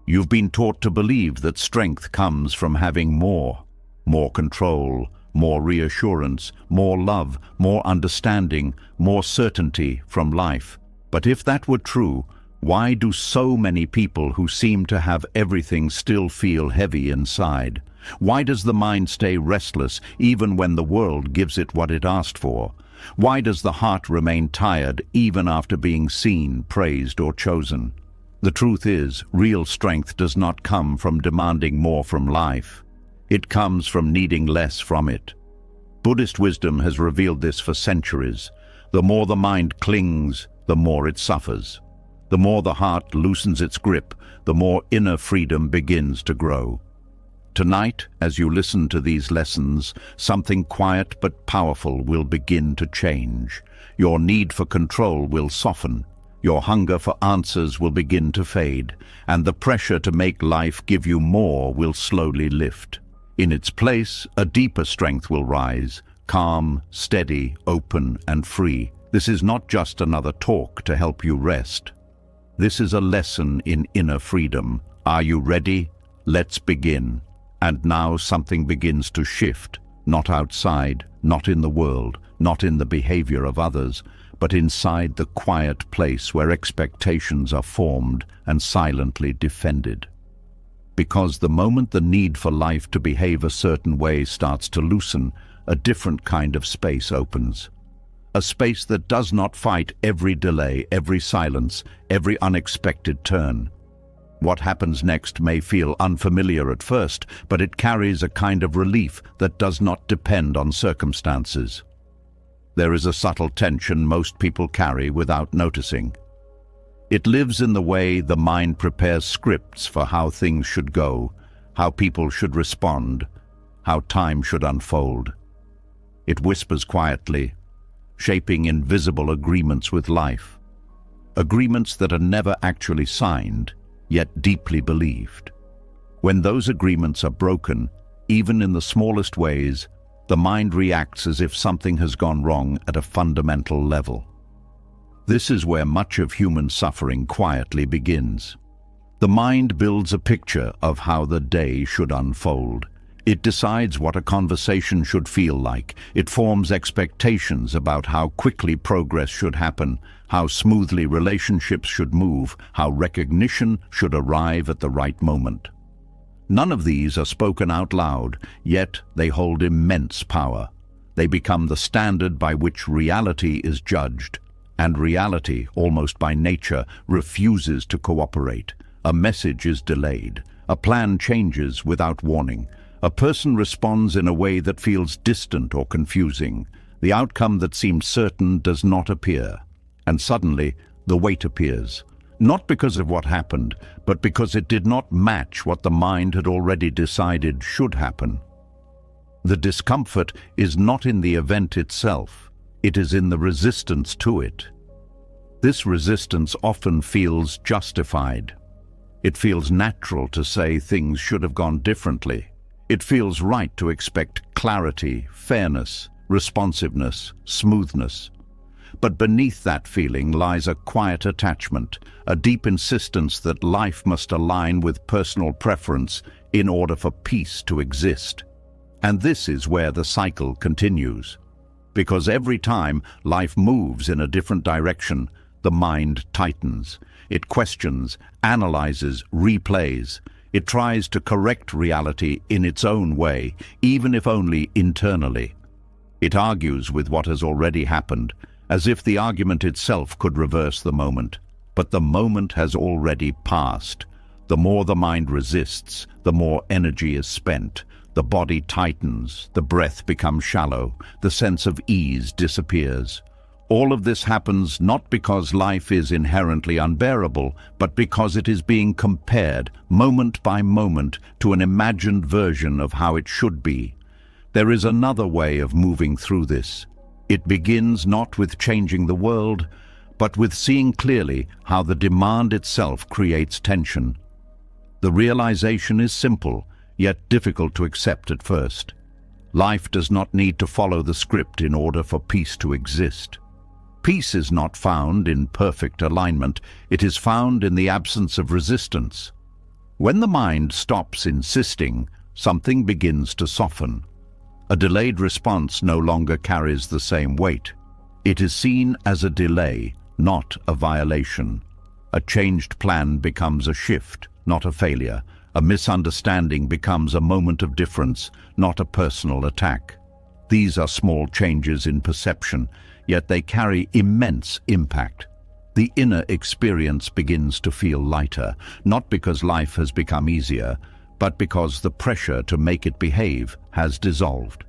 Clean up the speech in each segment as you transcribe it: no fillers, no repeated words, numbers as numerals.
You've been taught to believe that strength comes from having more control, more reassurance, more love, more understanding, more certainty from life. But if that were true, why do so many people who seem to have everything still feel heavy inside? Why does the mind stay restless even when the world gives it what it asked for? Why does the heart remain tired even after being seen, praised, or chosen? The truth is, real strength does not come from demanding more from life. It comes from needing less from it. Buddhist wisdom has revealed this for centuries. The more the mind clings, the more it suffers. The more the heart loosens its grip, the more inner freedom begins to grow. Tonight, as you listen to these lessons, something quiet but powerful will begin to change. Your need for control will soften. Your hunger for answers will begin to fade, and the pressure to make life give you more will slowly lift. In its place, a deeper strength will rise, calm, steady, open, and free. This is not just another talk to help you rest. This is a lesson in inner freedom. Are you ready? Let's begin. And now something begins to shift, not outside, not in the world, not in the behavior of others, but inside the quiet place where expectations are formed and silently defended. Because the moment the need for life to behave a certain way starts to loosen, a different kind of space opens. A space that does not fight every delay, every silence, every unexpected turn. What happens next may feel unfamiliar at first, but it carries a kind of relief that does not depend on circumstances. There is a subtle tension most people carry without noticing. It lives in the way the mind prepares scripts for how things should go, how people should respond, how time should unfold. It whispers quietly, shaping invisible agreements with life. Agreements that are never actually signed, yet deeply believed. When those agreements are broken, even in the smallest ways, the mind reacts as if something has gone wrong at a fundamental level. This is where much of human suffering quietly begins. The mind builds a picture of how the day should unfold. It decides what a conversation should feel like. It forms expectations about how quickly progress should happen, how smoothly relationships should move, how recognition should arrive at the right moment. None of these are spoken out loud, yet they hold immense power. They become the standard by which reality is judged, and reality, almost by nature, refuses to cooperate. A message is delayed. A plan changes without warning. A person responds in a way that feels distant or confusing. The outcome that seemed certain does not appear. And suddenly, the weight appears. Not because of what happened, but because it did not match what the mind had already decided should happen. The discomfort is not in the event itself. It is in the resistance to it. This resistance often feels justified. It feels natural to say things should have gone differently. It feels right to expect clarity, fairness, responsiveness, smoothness. But beneath that feeling lies a quiet attachment, a deep insistence that life must align with personal preference in order for peace to exist. And this is where the cycle continues. Because every time life moves in a different direction, the mind tightens. It questions, analyzes, replays. It tries to correct reality in its own way, even if only internally. It argues with what has already happened, as if the argument itself could reverse the moment. But the moment has already passed. The more the mind resists, the more energy is spent. The body tightens, the breath becomes shallow, the sense of ease disappears. All of this happens not because life is inherently unbearable, but because it is being compared, moment by moment, to an imagined version of how it should be. There is another way of moving through this. It begins not with changing the world, but with seeing clearly how the demand itself creates tension. The realization is simple, yet difficult to accept at first. Life does not need to follow the script in order for peace to exist. Peace is not found in perfect alignment. It is found in the absence of resistance. When the mind stops insisting, something begins to soften. A delayed response no longer carries the same weight. It is seen as a delay, not a violation. A changed plan becomes a shift, not a failure. A misunderstanding becomes a moment of difference, not a personal attack. These are small changes in perception, yet they carry immense impact. The inner experience begins to feel lighter, not because life has become easier, but because the pressure to make it behave has dissolved.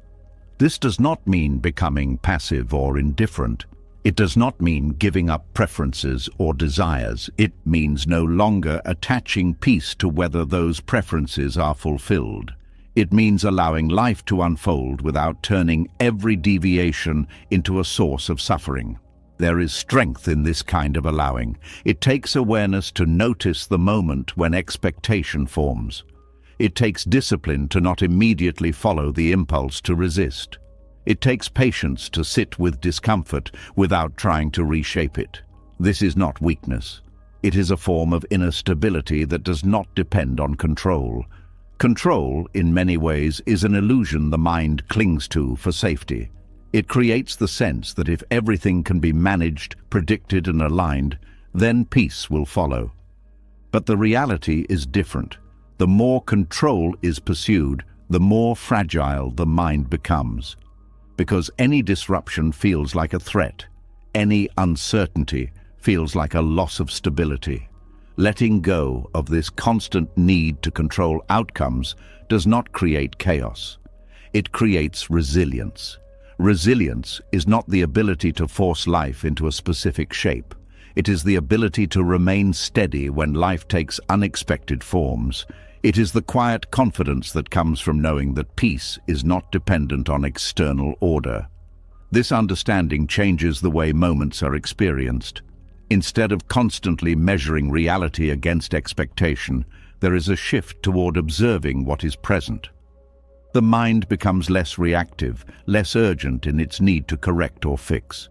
This does not mean becoming passive or indifferent. It does not mean giving up preferences or desires. It means no longer attaching peace to whether those preferences are fulfilled. It means allowing life to unfold without turning every deviation into a source of suffering. There is strength in this kind of allowing. It takes awareness to notice the moment when expectation forms. It takes discipline to not immediately follow the impulse to resist. It takes patience to sit with discomfort without trying to reshape it. This is not weakness. It is a form of inner stability that does not depend on control. Control, in many ways, is an illusion the mind clings to for safety. It creates the sense that if everything can be managed, predicted, and aligned, then peace will follow. But the reality is different. The more control is pursued, the more fragile the mind becomes. Because any disruption feels like a threat. Any uncertainty feels like a loss of stability. Letting go of this constant need to control outcomes does not create chaos. It creates resilience. Resilience is not the ability to force life into a specific shape. It is the ability to remain steady when life takes unexpected forms. It is the quiet confidence that comes from knowing that peace is not dependent on external order. This understanding changes the way moments are experienced. Instead of constantly measuring reality against expectation, there is a shift toward observing what is present. The mind becomes less reactive, less urgent in its need to correct or fix.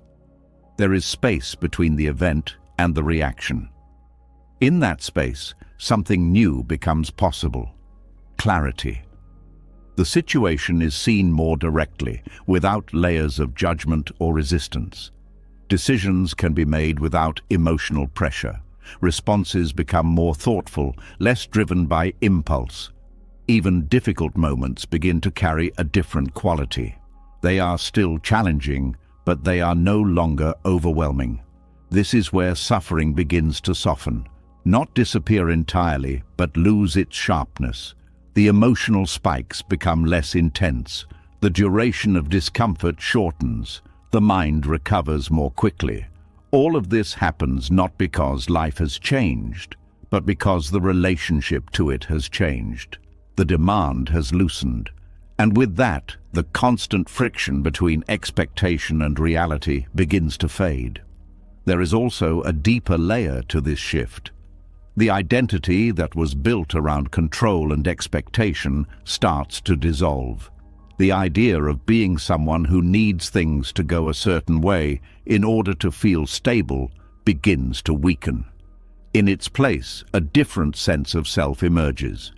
There is space between the event and the reaction. In that space, something new becomes possible: clarity. The situation is seen more directly, without layers of judgment or resistance. Decisions can be made without emotional pressure. Responses become more thoughtful, less driven by impulse. Even difficult moments begin to carry a different quality. They are still challenging, but they are no longer overwhelming. This is where suffering begins to soften. Not disappear entirely, but lose its sharpness. The emotional spikes become less intense. The duration of discomfort shortens. The mind recovers more quickly. All of this happens not because life has changed, but because the relationship to it has changed. The demand has loosened. And with that, the constant friction between expectation and reality begins to fade. There is also a deeper layer to this shift. The identity that was built around control and expectation starts to dissolve. The idea of being someone who needs things to go a certain way in order to feel stable begins to weaken. In its place, a different sense of self emerges.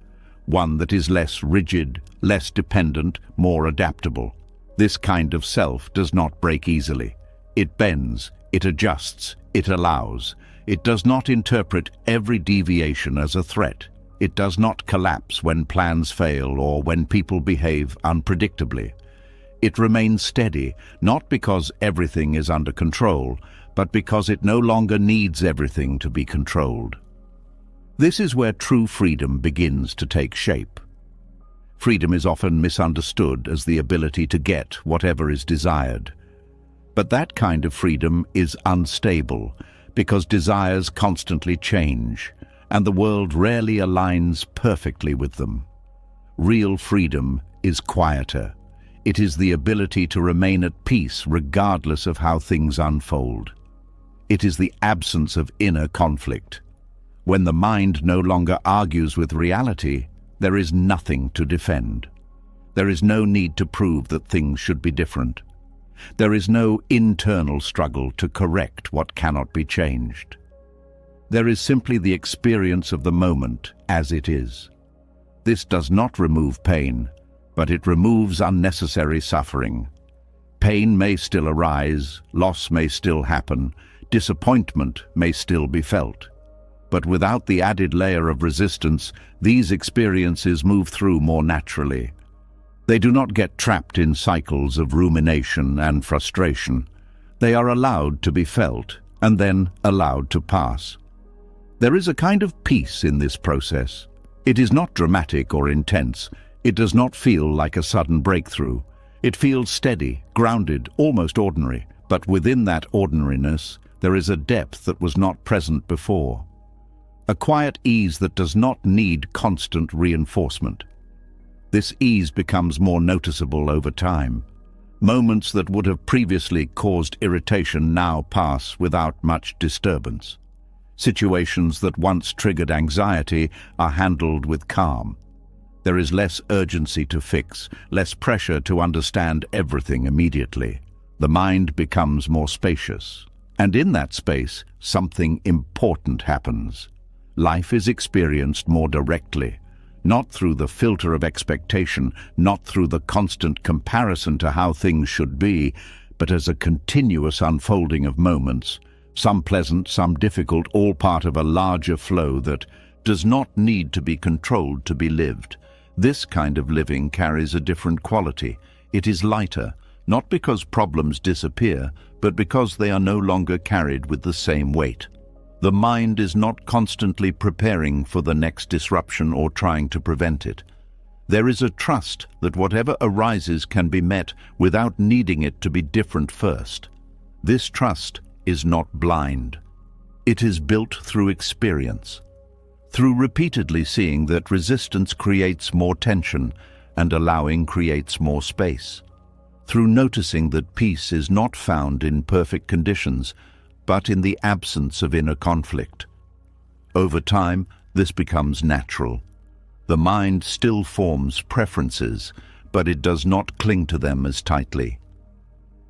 One that is less rigid, less dependent, more adaptable. This kind of self does not break easily. It bends, it adjusts, it allows. It does not interpret every deviation as a threat. It does not collapse when plans fail or when people behave unpredictably. It remains steady, not because everything is under control, but because it no longer needs everything to be controlled. This is where true freedom begins to take shape. Freedom is often misunderstood as the ability to get whatever is desired. But that kind of freedom is unstable, because desires constantly change, and the world rarely aligns perfectly with them. Real freedom is quieter. It is the ability to remain at peace regardless of how things unfold. It is the absence of inner conflict. When the mind no longer argues with reality, there is nothing to defend. There is no need to prove that things should be different. There is no internal struggle to correct what cannot be changed. There is simply the experience of the moment as it is. This does not remove pain, but it removes unnecessary suffering. Pain may still arise, loss may still happen, disappointment may still be felt. But without the added layer of resistance, these experiences move through more naturally. They do not get trapped in cycles of rumination and frustration. They are allowed to be felt, and then allowed to pass. There is a kind of peace in this process. It is not dramatic or intense. It does not feel like a sudden breakthrough. It feels steady, grounded, almost ordinary. But within that ordinariness, there is a depth that was not present before. A quiet ease that does not need constant reinforcement. This ease becomes more noticeable over time. Moments that would have previously caused irritation now pass without much disturbance. Situations that once triggered anxiety are handled with calm. There is less urgency to fix, less pressure to understand everything immediately. The mind becomes more spacious. And in that space, something important happens. Life is experienced more directly, not through the filter of expectation, not through the constant comparison to how things should be, but as a continuous unfolding of moments, some pleasant, some difficult, all part of a larger flow that does not need to be controlled to be lived. This kind of living carries a different quality. It is lighter, not because problems disappear, but because they are no longer carried with the same weight. The mind is not constantly preparing for the next disruption or trying to prevent it. There is a trust that whatever arises can be met without needing it to be different first. This trust is not blind. It is built through experience, through repeatedly seeing that resistance creates more tension and allowing creates more space, through noticing that peace is not found in perfect conditions, but in the absence of inner conflict. Over time, this becomes natural. The mind still forms preferences, but it does not cling to them as tightly.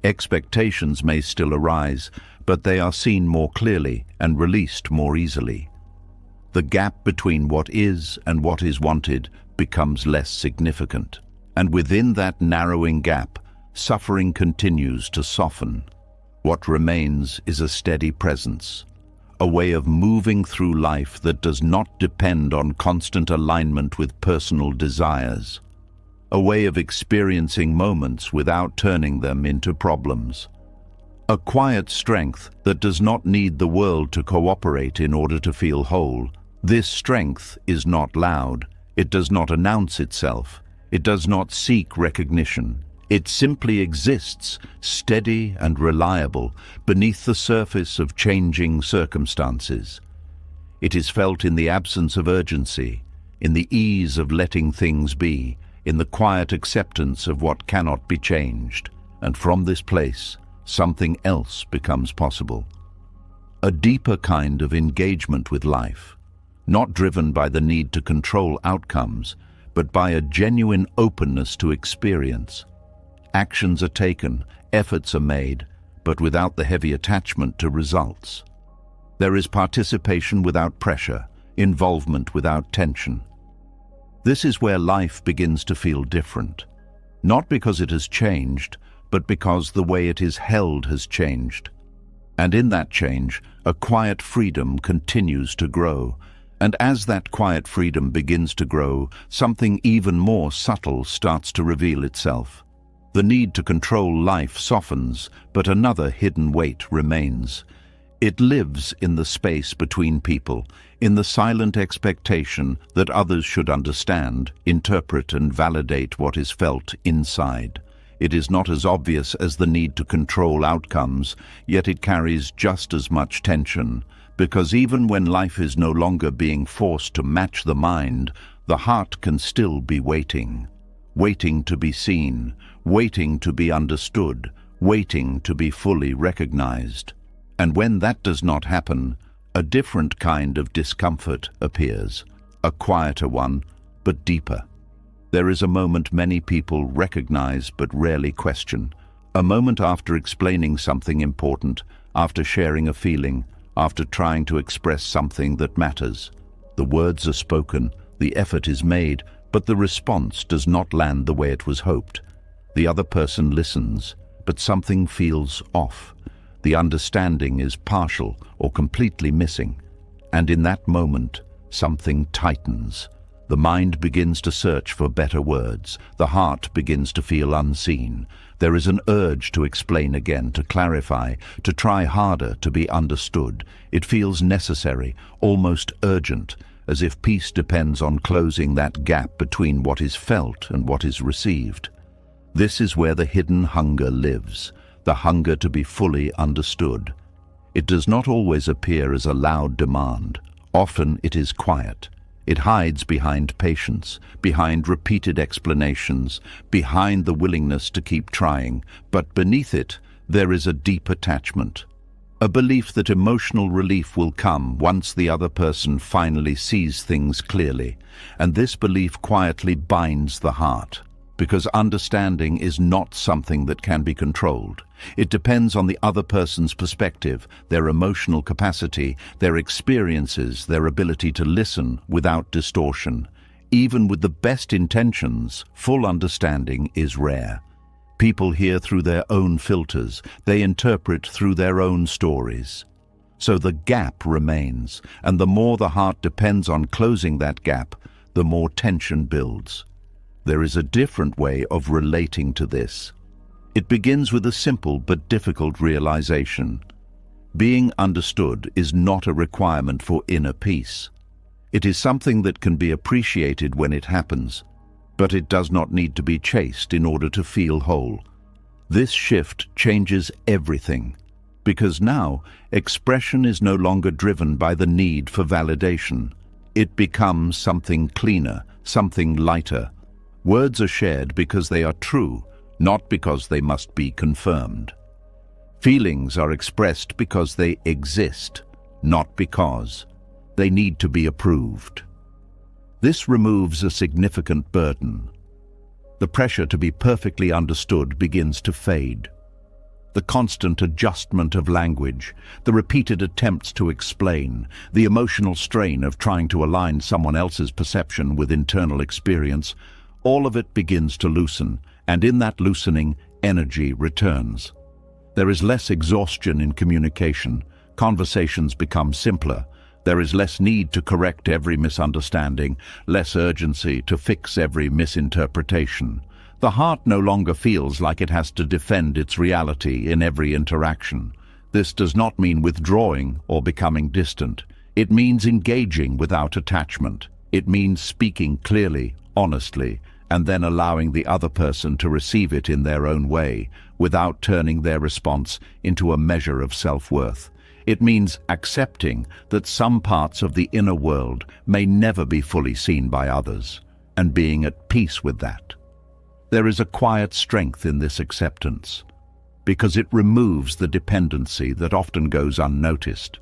Expectations may still arise, but they are seen more clearly and released more easily. The gap between what is and what is wanted becomes less significant, and within that narrowing gap, suffering continues to soften. What remains is a steady presence, a way of moving through life that does not depend on constant alignment with personal desires, a way of experiencing moments without turning them into problems, a quiet strength that does not need the world to cooperate in order to feel whole. This strength is not loud, it does not announce itself, it does not seek recognition. It simply exists, steady and reliable, beneath the surface of changing circumstances. It is felt in the absence of urgency, in the ease of letting things be, in the quiet acceptance of what cannot be changed. And from this place, something else becomes possible. A deeper kind of engagement with life, not driven by the need to control outcomes, but by a genuine openness to experience. Actions are taken, efforts are made, but without the heavy attachment to results. There is participation without pressure, involvement without tension. This is where life begins to feel different, not because it has changed, but because the way it is held has changed. And in that change, a quiet freedom continues to grow. And as that quiet freedom begins to grow, something even more subtle starts to reveal itself. The need to control life softens, but another hidden weight remains. It lives in the space between people, in the silent expectation that others should understand, interpret and validate what is felt inside. It is not as obvious as the need to control outcomes, yet it carries just as much tension, because even when life is no longer being forced to match the mind, the heart can still be waiting. Waiting to be seen, waiting to be understood, waiting to be fully recognized. And when that does not happen, a different kind of discomfort appears, a quieter one, but deeper. There is a moment many people recognize but rarely question, a moment after explaining something important, after sharing a feeling, after trying to express something that matters. The words are spoken, the effort is made, but the response does not land the way it was hoped. The other person listens, but something feels off. The understanding is partial or completely missing. And in that moment, something tightens. The mind begins to search for better words. The heart begins to feel unseen. There is an urge to explain again, to clarify, to try harder to be understood. It feels necessary, almost urgent, as if peace depends on closing that gap between what is felt and what is received. This is where the hidden hunger lives, the hunger to be fully understood. It does not always appear as a loud demand. Often it is quiet. It hides behind patience, behind repeated explanations, behind the willingness to keep trying. But beneath it, there is a deep attachment. A belief that emotional relief will come once the other person finally sees things clearly. And this belief quietly binds the heart, because understanding is not something that can be controlled. It depends on the other person's perspective, their emotional capacity, their experiences, their ability to listen without distortion. Even with the best intentions, full understanding is rare. People hear through their own filters, they interpret through their own stories. So the gap remains, and the more the heart depends on closing that gap, the more tension builds. There is a different way of relating to this. It begins with a simple but difficult realization. Being understood is not a requirement for inner peace. It is something that can be appreciated when it happens, but it does not need to be chased in order to feel whole. This shift changes everything, because now expression is no longer driven by the need for validation. It becomes something cleaner, something lighter. Words are shared because they are true, not because they must be confirmed. Feelings are expressed because they exist, not because they need to be approved. This removes a significant burden. The pressure to be perfectly understood begins to fade. The constant adjustment of language, the repeated attempts to explain, the emotional strain of trying to align someone else's perception with internal experience, all of it begins to loosen, and in that loosening, energy returns. There is less exhaustion in communication. Conversations become simpler. There is less need to correct every misunderstanding, less urgency to fix every misinterpretation. The heart no longer feels like it has to defend its reality in every interaction. This does not mean withdrawing or becoming distant. It means engaging without attachment. It means speaking clearly, honestly, and then allowing the other person to receive it in their own way, without turning their response into a measure of self-worth. It means accepting that some parts of the inner world may never be fully seen by others, and being at peace with that. There is a quiet strength in this acceptance, because it removes the dependency that often goes unnoticed,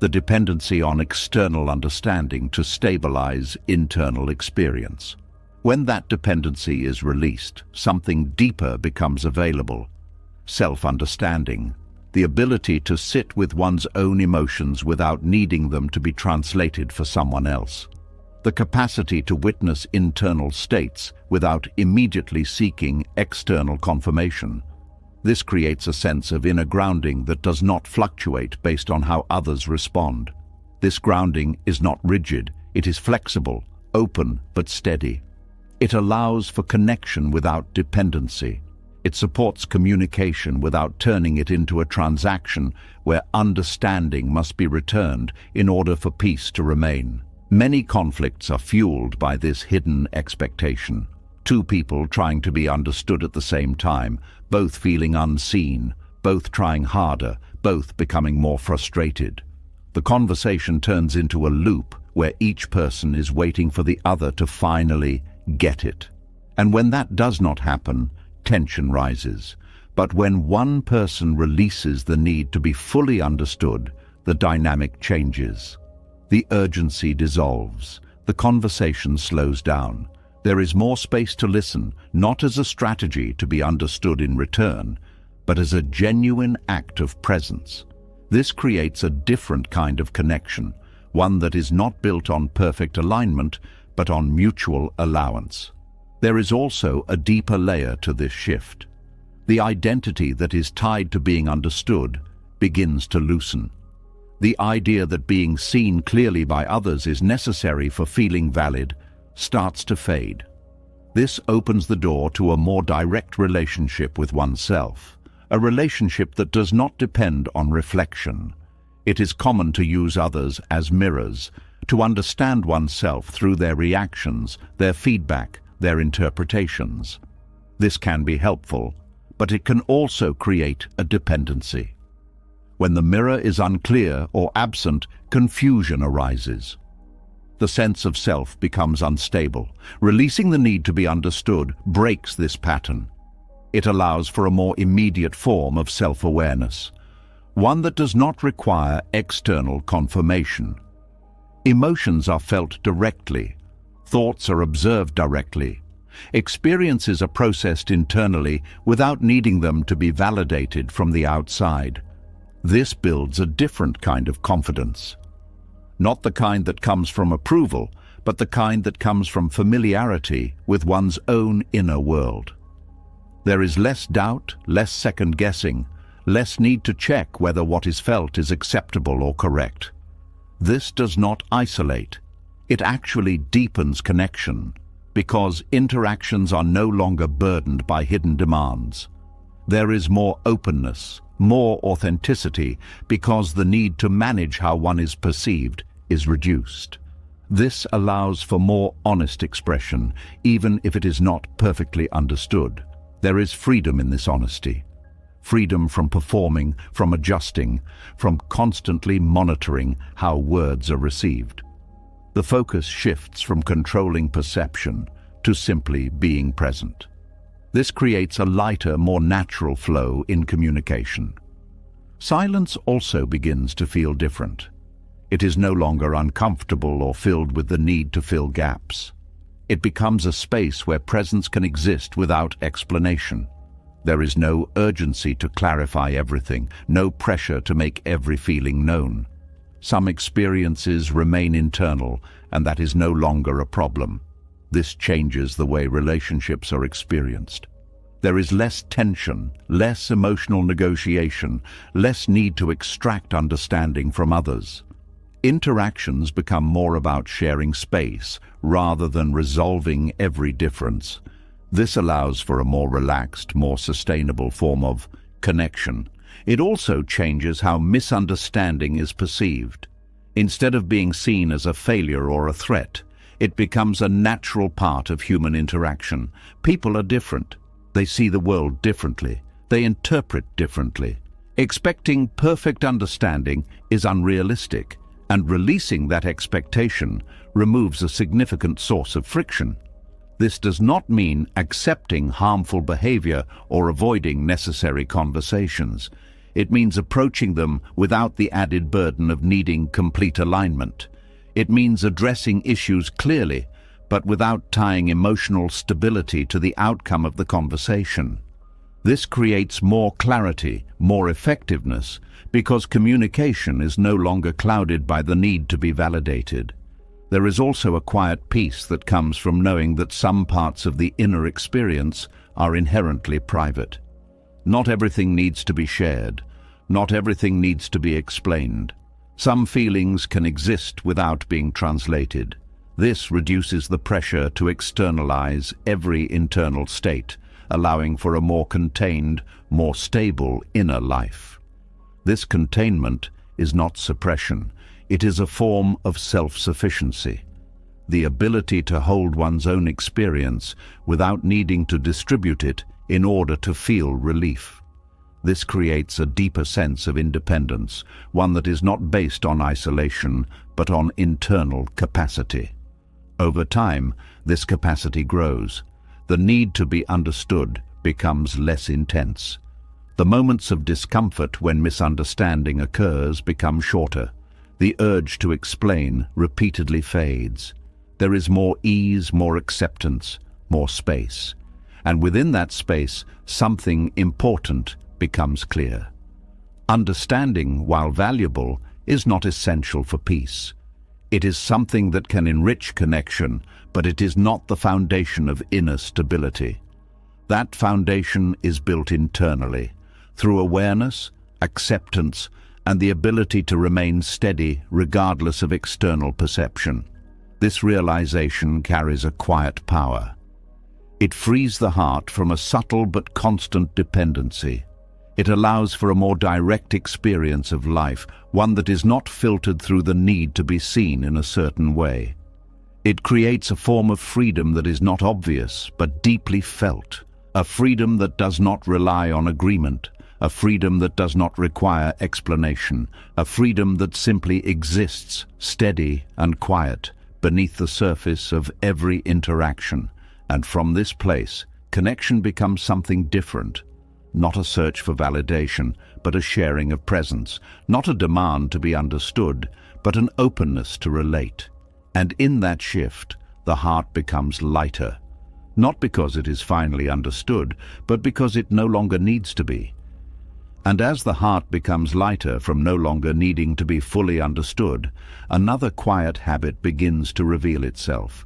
the dependency on external understanding to stabilize internal experience. When that dependency is released, something deeper becomes available. Self-understanding, the ability to sit with one's own emotions without needing them to be translated for someone else. The capacity to witness internal states without immediately seeking external confirmation. This creates a sense of inner grounding that does not fluctuate based on how others respond. This grounding is not rigid, it is flexible, open but steady. It allows for connection without dependency. It supports communication without turning it into a transaction where understanding must be returned in order for peace to remain. Many conflicts are fueled by this hidden expectation. Two people trying to be understood at the same time, both feeling unseen, both trying harder, both becoming more frustrated. The conversation turns into a loop where each person is waiting for the other to finally get it. And when that does not happen, tension rises. But when one person releases the need to be fully understood, the dynamic changes. The urgency dissolves. The conversation slows down. There is more space to listen, not as a strategy to be understood in return, but as a genuine act of presence. This creates a different kind of connection, one that is not built on perfect alignment, but on mutual allowance. There is also a deeper layer to this shift. The identity that is tied to being understood begins to loosen. The idea that being seen clearly by others is necessary for feeling valid starts to fade. This opens the door to a more direct relationship with oneself, a relationship that does not depend on reflection. It is common to use others as mirrors, to understand oneself through their reactions, their feedback, their interpretations. This can be helpful, but it can also create a dependency. When the mirror is unclear or absent, confusion arises. The sense of self becomes unstable. Releasing the need to be understood breaks this pattern. It allows for a more immediate form of self-awareness, one that does not require external confirmation. Emotions are felt directly. Thoughts are observed directly. Experiences are processed internally without needing them to be validated from the outside. This builds a different kind of confidence. Not the kind that comes from approval, but the kind that comes from familiarity with one's own inner world. There is less doubt, less second-guessing, less need to check whether what is felt is acceptable or correct. This does not isolate. It actually deepens connection, because interactions are no longer burdened by hidden demands. There is more openness, more authenticity, because the need to manage how one is perceived is reduced. This allows for more honest expression, even if it is not perfectly understood. There is freedom in this honesty. Freedom from performing, from adjusting, from constantly monitoring how words are received. The focus shifts from controlling perception to simply being present. This creates a lighter, more natural flow in communication. Silence also begins to feel different. It is no longer uncomfortable or filled with the need to fill gaps. It becomes a space where presence can exist without explanation. There is no urgency to clarify everything, no pressure to make every feeling known. Some experiences remain internal, and that is no longer a problem. This changes the way relationships are experienced. There is less tension, less emotional negotiation, less need to extract understanding from others. Interactions become more about sharing space rather than resolving every difference. This allows for a more relaxed, more sustainable form of connection. It also changes how misunderstanding is perceived. Instead of being seen as a failure or a threat, it becomes a natural part of human interaction. People are different. They see the world differently. They interpret differently. Expecting perfect understanding is unrealistic, and releasing that expectation removes a significant source of friction. This does not mean accepting harmful behavior or avoiding necessary conversations. It means approaching them without the added burden of needing complete alignment. It means addressing issues clearly, but without tying emotional stability to the outcome of the conversation. This creates more clarity, more effectiveness, because communication is no longer clouded by the need to be validated. There is also a quiet peace that comes from knowing that some parts of the inner experience are inherently private. Not everything needs to be shared. Not everything needs to be explained. Some feelings can exist without being translated. This reduces the pressure to externalize every internal state, allowing for a more contained, more stable inner life. This containment is not suppression. It is a form of self-sufficiency. The ability to hold one's own experience without needing to distribute it in order to feel relief. This creates a deeper sense of independence, one that is not based on isolation, but on internal capacity. Over time, this capacity grows. The need to be understood becomes less intense. The moments of discomfort when misunderstanding occurs become shorter. The urge to explain repeatedly fades. There is more ease, more acceptance, more space. And within that space, something important becomes clear. Understanding, while valuable, is not essential for peace. It is something that can enrich connection, but it is not the foundation of inner stability. That foundation is built internally, through awareness, acceptance, and the ability to remain steady regardless of external perception. This realization carries a quiet power. It frees the heart from a subtle but constant dependency. It allows for a more direct experience of life, one that is not filtered through the need to be seen in a certain way. It creates a form of freedom that is not obvious, but deeply felt. A freedom that does not rely on agreement. A freedom that does not require explanation. A freedom that simply exists, steady and quiet, beneath the surface of every interaction. And from this place, connection becomes something different. Not a search for validation, but a sharing of presence. Not a demand to be understood, but an openness to relate. And in that shift, the heart becomes lighter. Not because it is finally understood, but because it no longer needs to be. And as the heart becomes lighter from no longer needing to be fully understood, another quiet habit begins to reveal itself.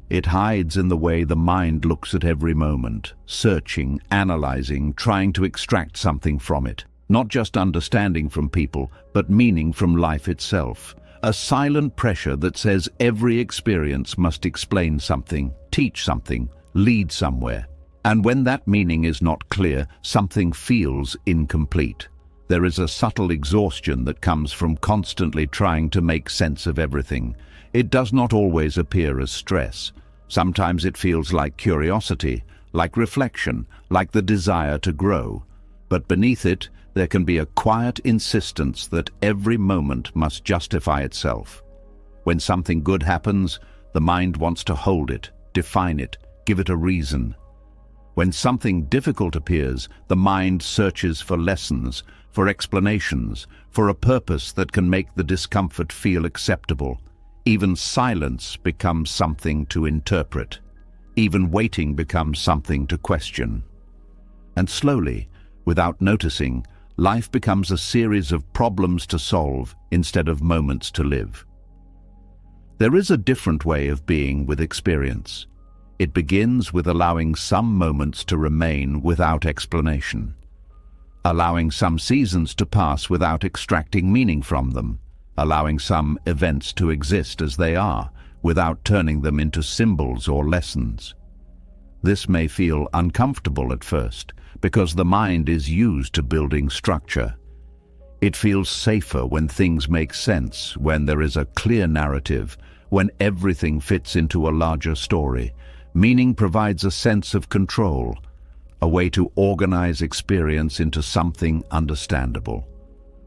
It hides in the way the mind looks at every moment, searching, analyzing, trying to extract something from it. Not just understanding from people, but meaning from life itself. A silent pressure that says every experience must explain something, teach something, lead somewhere. And when that meaning is not clear, something feels incomplete. There is a subtle exhaustion that comes from constantly trying to make sense of everything. It does not always appear as stress. Sometimes it feels like curiosity, like reflection, like the desire to grow. But beneath it, there can be a quiet insistence that every moment must justify itself. When something good happens, the mind wants to hold it, define it, give it a reason. When something difficult appears, the mind searches for lessons, for explanations, for a purpose that can make the discomfort feel acceptable. Even silence becomes something to interpret. Even waiting becomes something to question. And slowly, without noticing, life becomes a series of problems to solve instead of moments to live. There is a different way of being with experience. It begins with allowing some moments to remain without explanation. Allowing some seasons to pass without extracting meaning from them. Allowing some events to exist as they are, without turning them into symbols or lessons. This may feel uncomfortable at first, because the mind is used to building structure. It feels safer when things make sense, when there is a clear narrative, when everything fits into a larger story. Meaning provides a sense of control, a way to organize experience into something understandable.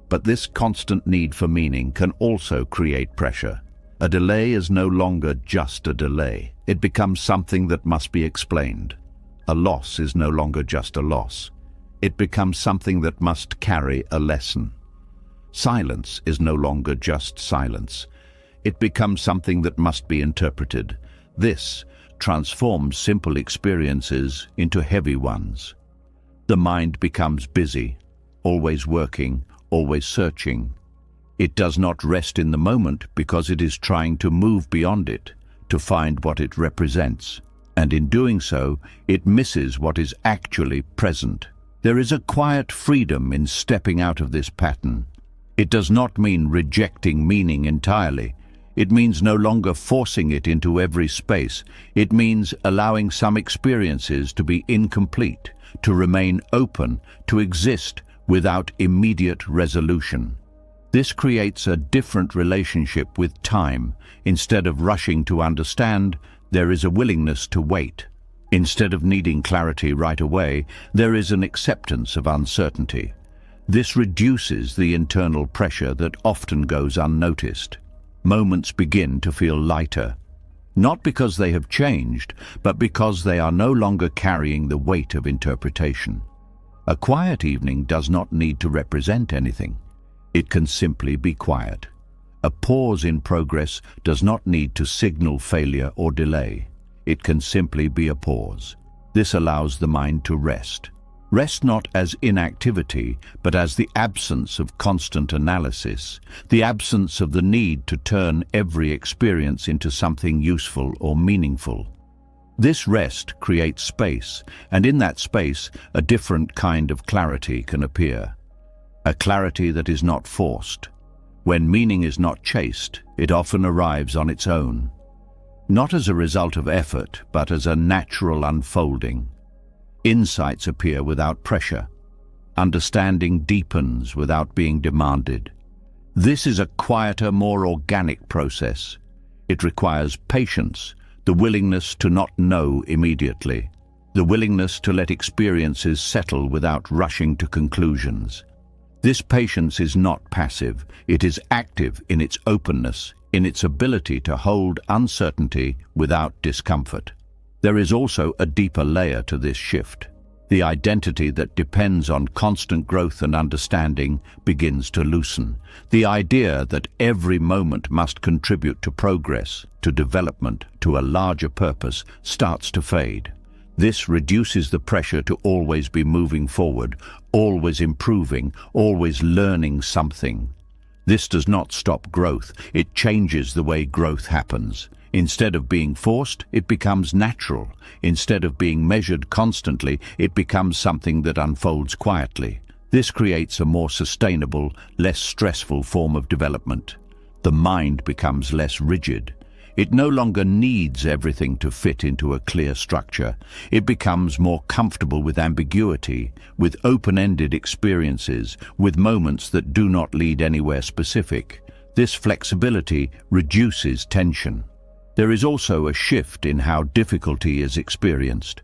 But this constant need for meaning can also create pressure. A delay is no longer just a delay. It becomes something that must be explained. A loss is no longer just a loss. It becomes something that must carry a lesson. Silence is no longer just silence. It becomes something that must be interpreted. This transforms simple experiences into heavy ones. The mind becomes busy, always working, always searching. It does not rest in the moment because it is trying to move beyond it, to find what it represents. And in doing so, it misses what is actually present. There is a quiet freedom in stepping out of this pattern. It does not mean rejecting meaning entirely. It means no longer forcing it into every space. It means allowing some experiences to be incomplete, to remain open, to exist without immediate resolution. This creates a different relationship with time. Instead of rushing to understand, there is a willingness to wait. Instead of needing clarity right away, there is an acceptance of uncertainty. This reduces the internal pressure that often goes unnoticed. Moments begin to feel lighter, not because they have changed, but because they are no longer carrying the weight of interpretation. A quiet evening does not need to represent anything. It can simply be quiet. A pause in progress does not need to signal failure or delay. It can simply be a pause. This allows the mind to rest. Rest not as inactivity, but as the absence of constant analysis, the absence of the need to turn every experience into something useful or meaningful. This rest creates space, and in that space, a different kind of clarity can appear. A clarity that is not forced. When meaning is not chased, it often arrives on its own. Not as a result of effort, but as a natural unfolding. Insights appear without pressure. Understanding deepens without being demanded. This is a quieter, more organic process. It requires patience, the willingness to not know immediately, the willingness to let experiences settle without rushing to conclusions. This patience is not passive, it is active in its openness, in its ability to hold uncertainty without discomfort. There is also a deeper layer to this shift. The identity that depends on constant growth and understanding begins to loosen. The idea that every moment must contribute to progress, to development, to a larger purpose, starts to fade. This reduces the pressure to always be moving forward, always improving, always learning something. This does not stop growth, it changes the way growth happens. Instead of being forced, it becomes natural. Instead of being measured constantly, it becomes something that unfolds quietly. This creates a more sustainable, less stressful form of development. The mind becomes less rigid. It no longer needs everything to fit into a clear structure. It becomes more comfortable with ambiguity, with open-ended experiences, with moments that do not lead anywhere specific. This flexibility reduces tension. There is also a shift in how difficulty is experienced.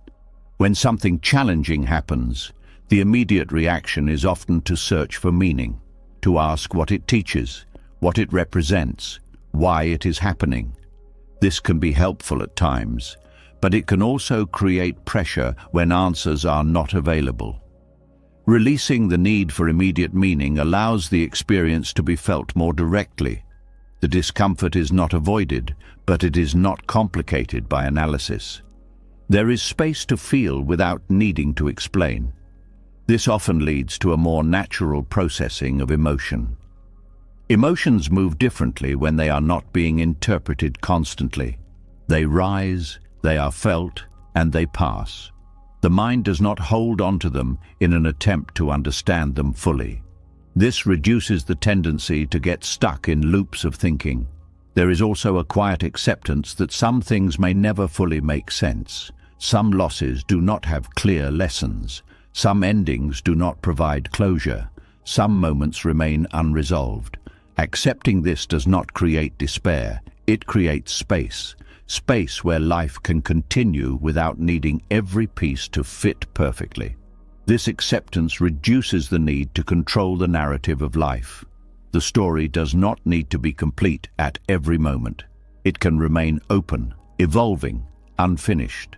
When something challenging happens, the immediate reaction is often to search for meaning, to ask what it teaches, what it represents, why it is happening. This can be helpful at times, but it can also create pressure when answers are not available. Releasing the need for immediate meaning allows the experience to be felt more directly. The discomfort is not avoided, but it is not complicated by analysis. There is space to feel without needing to explain. This often leads to a more natural processing of emotion. Emotions move differently when they are not being interpreted constantly. They rise, they are felt, and they pass. The mind does not hold on to them in an attempt to understand them fully. This reduces the tendency to get stuck in loops of thinking. There is also a quiet acceptance that some things may never fully make sense. Some losses do not have clear lessons. Some endings do not provide closure. Some moments remain unresolved. Accepting this does not create despair. It creates space. Space where life can continue without needing every piece to fit perfectly. This acceptance reduces the need to control the narrative of life. The story does not need to be complete at every moment. It can remain open, evolving, unfinished.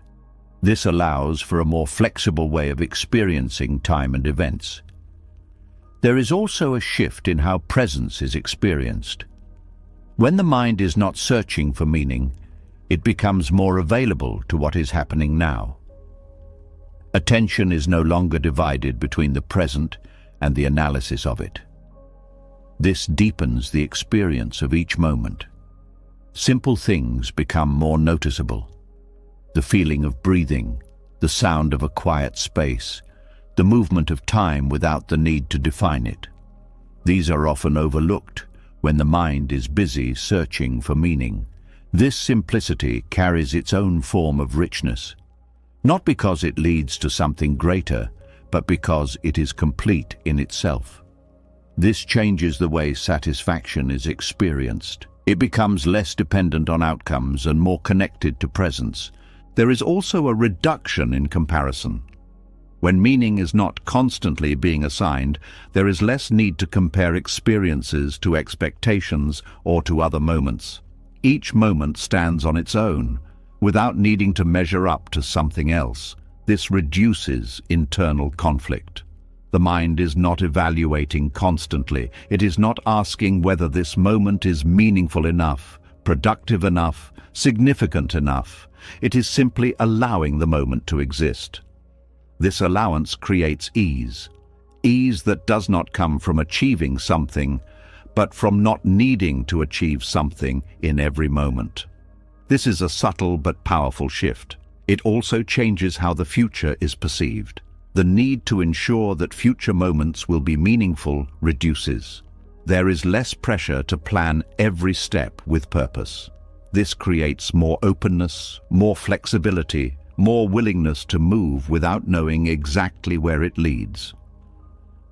This allows for a more flexible way of experiencing time and events. There is also a shift in how presence is experienced. When the mind is not searching for meaning, it becomes more available to what is happening now. Attention is no longer divided between the present and the analysis of it. This deepens the experience of each moment. Simple things become more noticeable. The feeling of breathing, the sound of a quiet space, the movement of time without the need to define it. These are often overlooked when the mind is busy searching for meaning. This simplicity carries its own form of richness. Not because it leads to something greater, but because it is complete in itself. This changes the way satisfaction is experienced. It becomes less dependent on outcomes and more connected to presence. There is also a reduction in comparison. When meaning is not constantly being assigned, there is less need to compare experiences to expectations or to other moments. Each moment stands on its own, without needing to measure up to something else. This reduces internal conflict. The mind is not evaluating constantly. It is not asking whether this moment is meaningful enough, productive enough, significant enough. It is simply allowing the moment to exist. This allowance creates ease. Ease that does not come from achieving something, but from not needing to achieve something in every moment. This is a subtle but powerful shift. It also changes how the future is perceived. The need to ensure that future moments will be meaningful reduces. There is less pressure to plan every step with purpose. This creates more openness, more flexibility, more willingness to move without knowing exactly where it leads.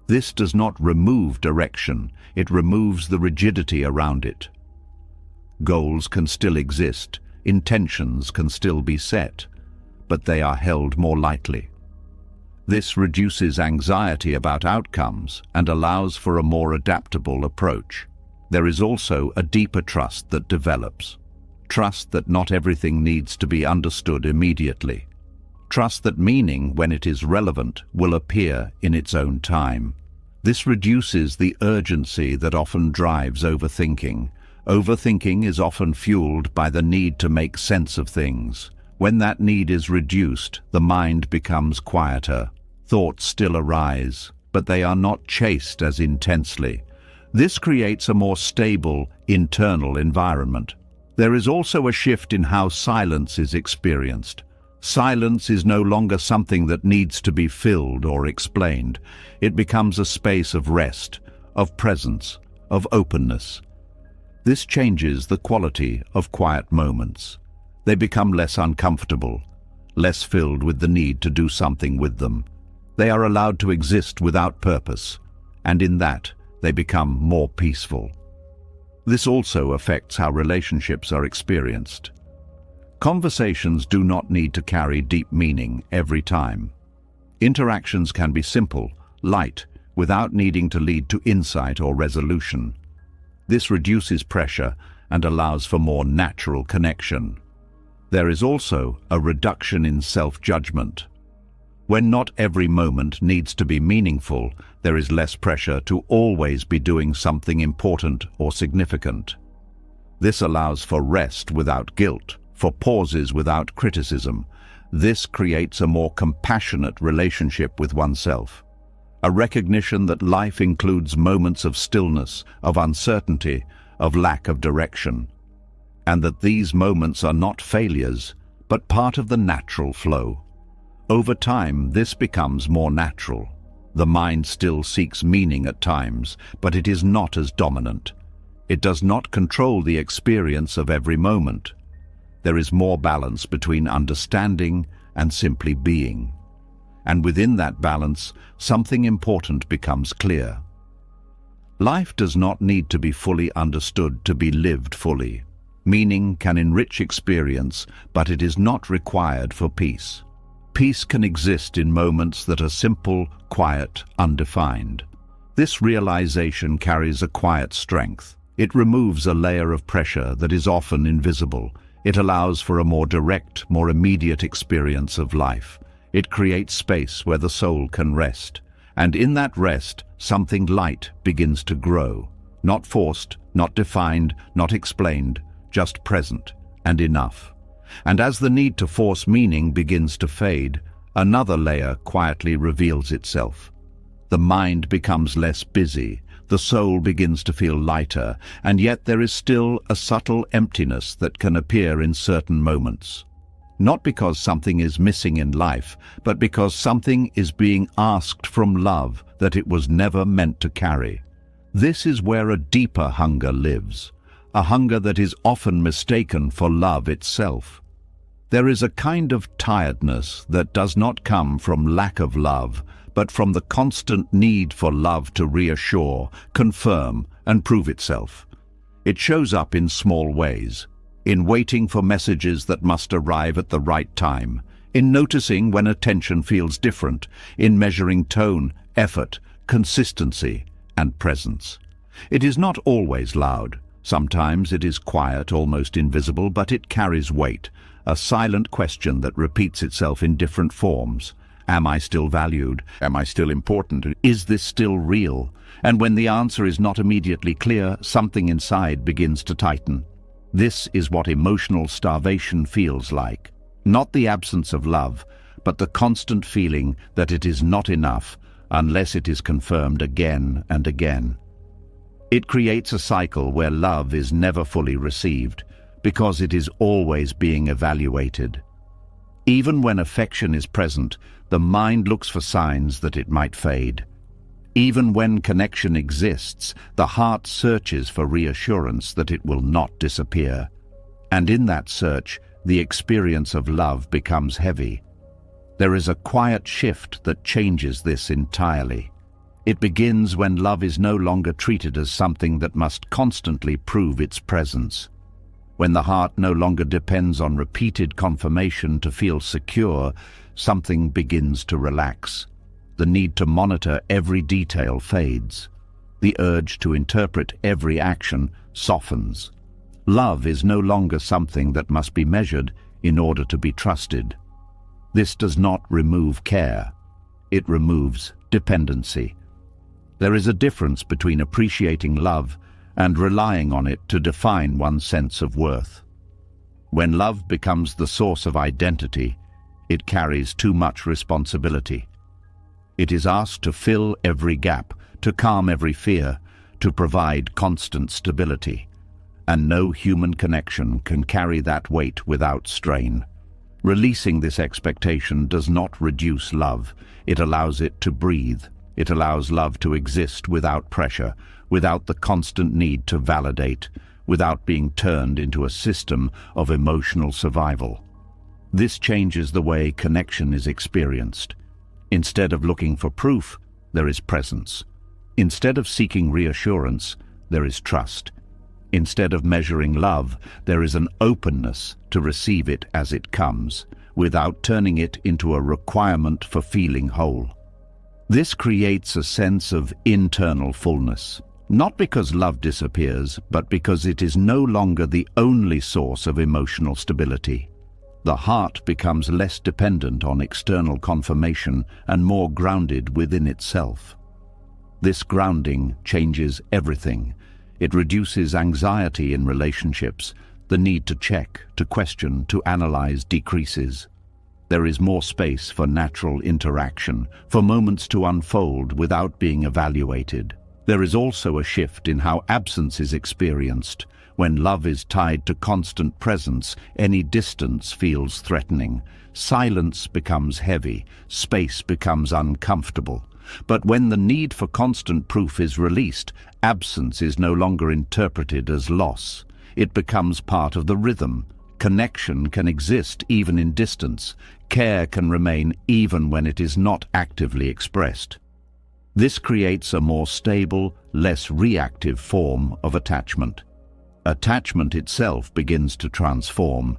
This does not remove direction, it removes the rigidity around it. Goals can still exist, intentions can still be set, but they are held more lightly. This reduces anxiety about outcomes and allows for a more adaptable approach. There is also a deeper trust that develops. Trust that not everything needs to be understood immediately. Trust that meaning, when it is relevant, will appear in its own time. This reduces the urgency that often drives overthinking. Overthinking is often fueled by the need to make sense of things. When that need is reduced, the mind becomes quieter. Thoughts still arise, but they are not chased as intensely. This creates a more stable, internal environment. There is also a shift in how silence is experienced. Silence is no longer something that needs to be filled or explained. It becomes a space of rest, of presence, of openness. This changes the quality of quiet moments. They become less uncomfortable, less filled with the need to do something with them. They are allowed to exist without purpose, and in that, they become more peaceful. This also affects how relationships are experienced. Conversations do not need to carry deep meaning every time. Interactions can be simple, light, without needing to lead to insight or resolution. This reduces pressure and allows for more natural connection. There is also a reduction in self-judgment. When not every moment needs to be meaningful, there is less pressure to always be doing something important or significant. This allows for rest without guilt, for pauses without criticism. This creates a more compassionate relationship with oneself. A recognition that life includes moments of stillness, of uncertainty, of lack of direction, and that these moments are not failures, but part of the natural flow. Over time, this becomes more natural. The mind still seeks meaning at times, but it is not as dominant. It does not control the experience of every moment. There is more balance between understanding and simply being. And within that balance, something important becomes clear. Life does not need to be fully understood to be lived fully. Meaning can enrich experience, but it is not required for peace. Peace can exist in moments that are simple, quiet, undefined. This realization carries a quiet strength. It removes a layer of pressure that is often invisible. It allows for a more direct, more immediate experience of life. It creates space where the soul can rest. And in that rest, something light begins to grow. Not forced, not defined, not explained, just present and enough. And as the need to force meaning begins to fade, another layer quietly reveals itself. The mind becomes less busy, the soul begins to feel lighter, and yet there is still a subtle emptiness that can appear in certain moments. Not because something is missing in life, but because something is being asked from love that it was never meant to carry. This is where a deeper hunger lives, a hunger that is often mistaken for love itself. There is a kind of tiredness that does not come from lack of love, but from the constant need for love to reassure, confirm, and prove itself. It shows up in small ways, in waiting for messages that must arrive at the right time, in noticing when attention feels different, in measuring tone, effort, consistency, and presence. It is not always loud. Sometimes it is quiet, almost invisible, but it carries weight. A silent question that repeats itself in different forms. Am I still valued? Am I still important? Is this still real? And when the answer is not immediately clear, something inside begins to tighten. This is what emotional starvation feels like. Not the absence of love, but the constant feeling that it is not enough unless it is confirmed again and again. It creates a cycle where love is never fully received because it is always being evaluated. Even when affection is present, the mind looks for signs that it might fade. Even when connection exists, the heart searches for reassurance that it will not disappear. And in that search, the experience of love becomes heavy. There is a quiet shift that changes this entirely. It begins when love is no longer treated as something that must constantly prove its presence. When the heart no longer depends on repeated confirmation to feel secure, something begins to relax. The need to monitor every detail fades. The urge to interpret every action softens. Love is no longer something that must be measured in order to be trusted. This does not remove care. It removes dependency. There is a difference between appreciating love and relying on it to define one's sense of worth. When love becomes the source of identity, it carries too much responsibility. It is asked to fill every gap, to calm every fear, to provide constant stability. And no human connection can carry that weight without strain. Releasing this expectation does not reduce love. It allows it to breathe. It allows love to exist without pressure, without the constant need to validate, without being turned into a system of emotional survival. This changes the way connection is experienced. Instead of looking for proof, there is presence. Instead of seeking reassurance, there is trust. Instead of measuring love, there is an openness to receive it as it comes, without turning it into a requirement for feeling whole. This creates a sense of internal fullness, not because love disappears, but because it is no longer the only source of emotional stability. The heart becomes less dependent on external confirmation and more grounded within itself. This grounding changes everything. It reduces anxiety in relationships. The need to check, to question, to analyze decreases. There is more space for natural interaction, for moments to unfold without being evaluated. There is also a shift in how absence is experienced. When love is tied to constant presence, any distance feels threatening. Silence becomes heavy. Space becomes uncomfortable. But when the need for constant proof is released, absence is no longer interpreted as loss. It becomes part of the rhythm. Connection can exist even in distance. Care can remain even when it is not actively expressed. This creates a more stable, less reactive form of attachment. Attachment itself begins to transform.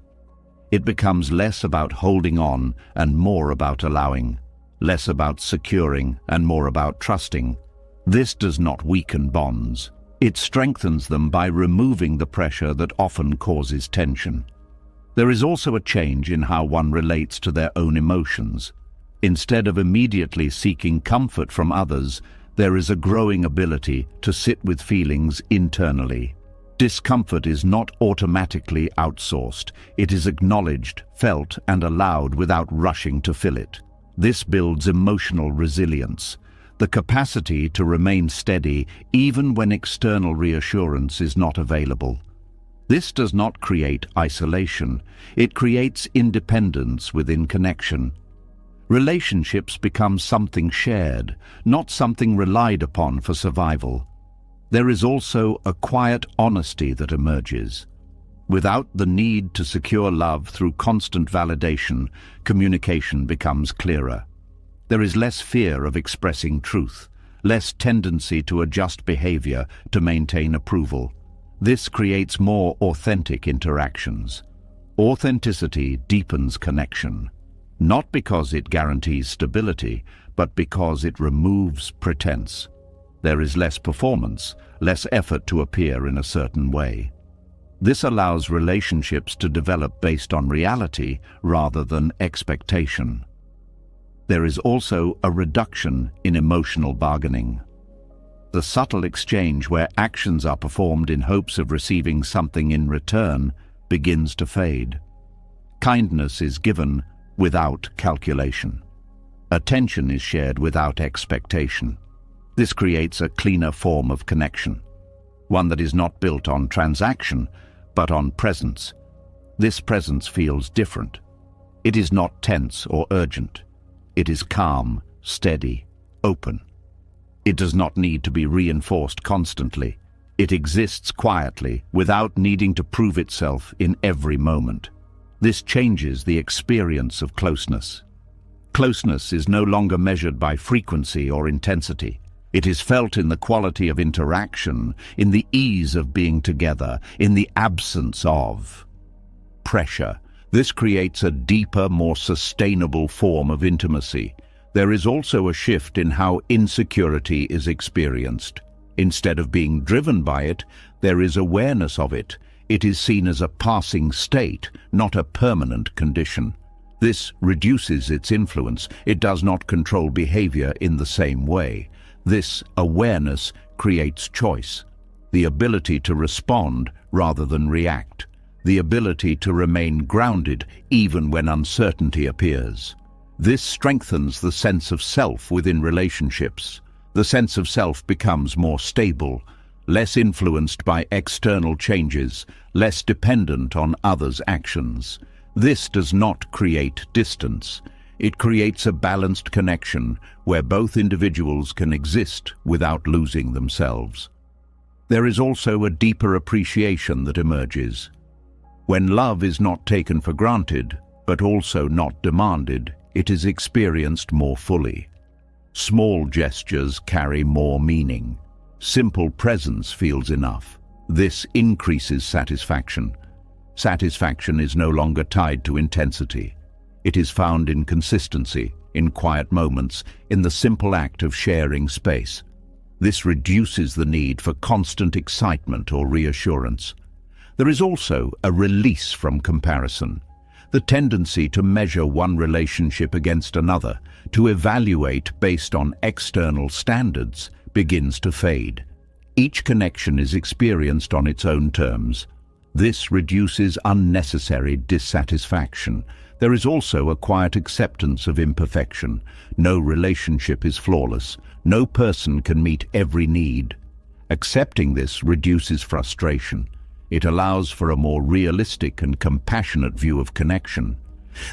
It becomes less about holding on and more about allowing, less about securing and more about trusting. This does not weaken bonds. It strengthens them by removing the pressure that often causes tension. There is also a change in how one relates to their own emotions. Instead of immediately seeking comfort from others, there is a growing ability to sit with feelings internally. Discomfort is not automatically outsourced. It is acknowledged, felt, and allowed without rushing to fill it. This builds emotional resilience, the capacity to remain steady even when external reassurance is not available. This does not create isolation. It creates independence within connection. Relationships become something shared, not something relied upon for survival. There is also a quiet honesty that emerges. Without the need to secure love through constant validation, communication becomes clearer. There is less fear of expressing truth, less tendency to adjust behavior to maintain approval. This creates more authentic interactions. Authenticity deepens connection, not because it guarantees stability, but because it removes pretense. There is less performance, less effort to appear in a certain way. This allows relationships to develop based on reality rather than expectation. There is also a reduction in emotional bargaining. The subtle exchange where actions are performed in hopes of receiving something in return begins to fade. Kindness is given without calculation. Attention is shared without expectation. This creates a cleaner form of connection, one that is not built on transaction, but on presence. This presence feels different. It is not tense or urgent. It is calm, steady, open. It does not need to be reinforced constantly. It exists quietly, without needing to prove itself in every moment. This changes the experience of closeness. Closeness is no longer measured by frequency or intensity. It is felt in the quality of interaction, in the ease of being together, in the absence of pressure. This creates a deeper, more sustainable form of intimacy. There is also a shift in how insecurity is experienced. Instead of being driven by it, there is awareness of it. It is seen as a passing state, not a permanent condition. This reduces its influence. It does not control behavior in the same way. This awareness creates choice, the ability to respond rather than react, the ability to remain grounded even when uncertainty appears. This strengthens the sense of self within relationships. The sense of self becomes more stable, less influenced by external changes, less dependent on others' actions. This does not create distance. It creates a balanced connection where both individuals can exist without losing themselves. There is also a deeper appreciation that emerges. When love is not taken for granted, but also not demanded, it is experienced more fully. Small gestures carry more meaning. Simple presence feels enough. This increases satisfaction. Satisfaction is no longer tied to intensity. It is found in consistency, in quiet moments, in the simple act of sharing space. This reduces the need for constant excitement or reassurance. There is also a release from comparison. The tendency to measure one relationship against another, to evaluate based on external standards, begins to fade. Each connection is experienced on its own terms. This reduces unnecessary dissatisfaction. There is also a quiet acceptance of imperfection. No relationship is flawless. No person can meet every need. Accepting this reduces frustration. It allows for a more realistic and compassionate view of connection.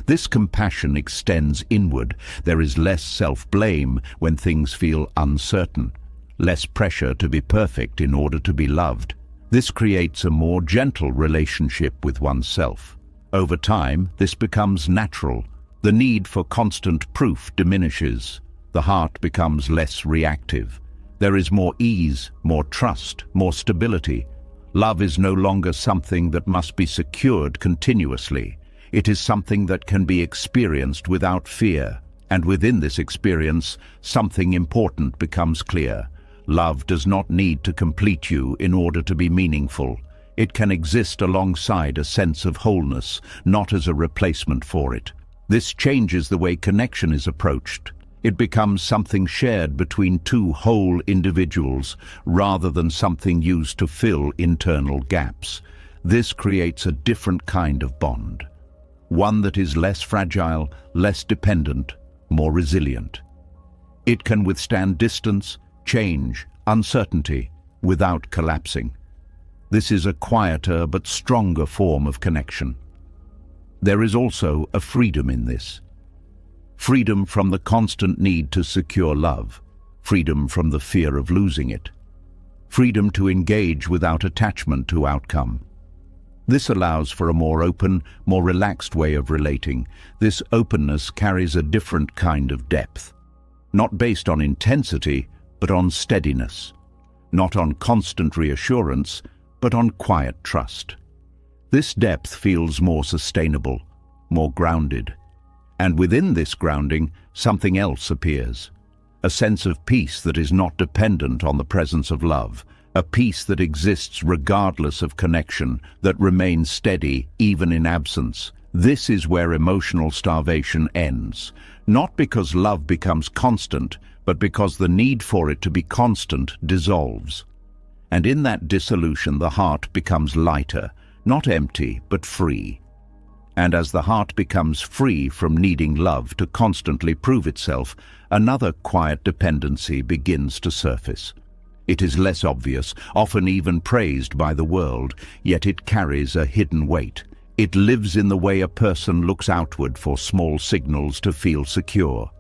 This compassion extends inward. There is less self-blame when things feel uncertain, less pressure to be perfect in order to be loved. This creates a more gentle relationship with oneself. Over time, this becomes natural. The need for constant proof diminishes. The heart becomes less reactive. There is more ease, more trust, more stability. Love is no longer something that must be secured continuously. It is something that can be experienced without fear. And within this experience, something important becomes clear. Love does not need to complete you in order to be meaningful. It can exist alongside a sense of wholeness, not as a replacement for it. This changes the way connection is approached. It becomes something shared between two whole individuals rather than something used to fill internal gaps. This creates a different kind of bond, one that is less fragile, less dependent, more resilient. It can withstand distance, change, uncertainty, without collapsing. This is a quieter but stronger form of connection. There is also a freedom in this. Freedom from the constant need to secure love. Freedom from the fear of losing it. Freedom to engage without attachment to outcome. This allows for a more open, more relaxed way of relating. This openness carries a different kind of depth. Not based on intensity, but on steadiness. Not on constant reassurance, but on quiet trust. This depth feels more sustainable, more grounded. And within this grounding, something else appears. A sense of peace that is not dependent on the presence of love. A peace that exists regardless of connection, that remains steady even in absence. This is where emotional starvation ends. Not because love becomes constant, but because the need for it to be constant dissolves. And in that dissolution, the heart becomes lighter, not empty, but free. And as the heart becomes free from needing love to constantly prove itself, another quiet dependency begins to surface. It is less obvious, often even praised by the world, yet it carries a hidden weight. It lives in the way a person looks outward for small signals to feel secure.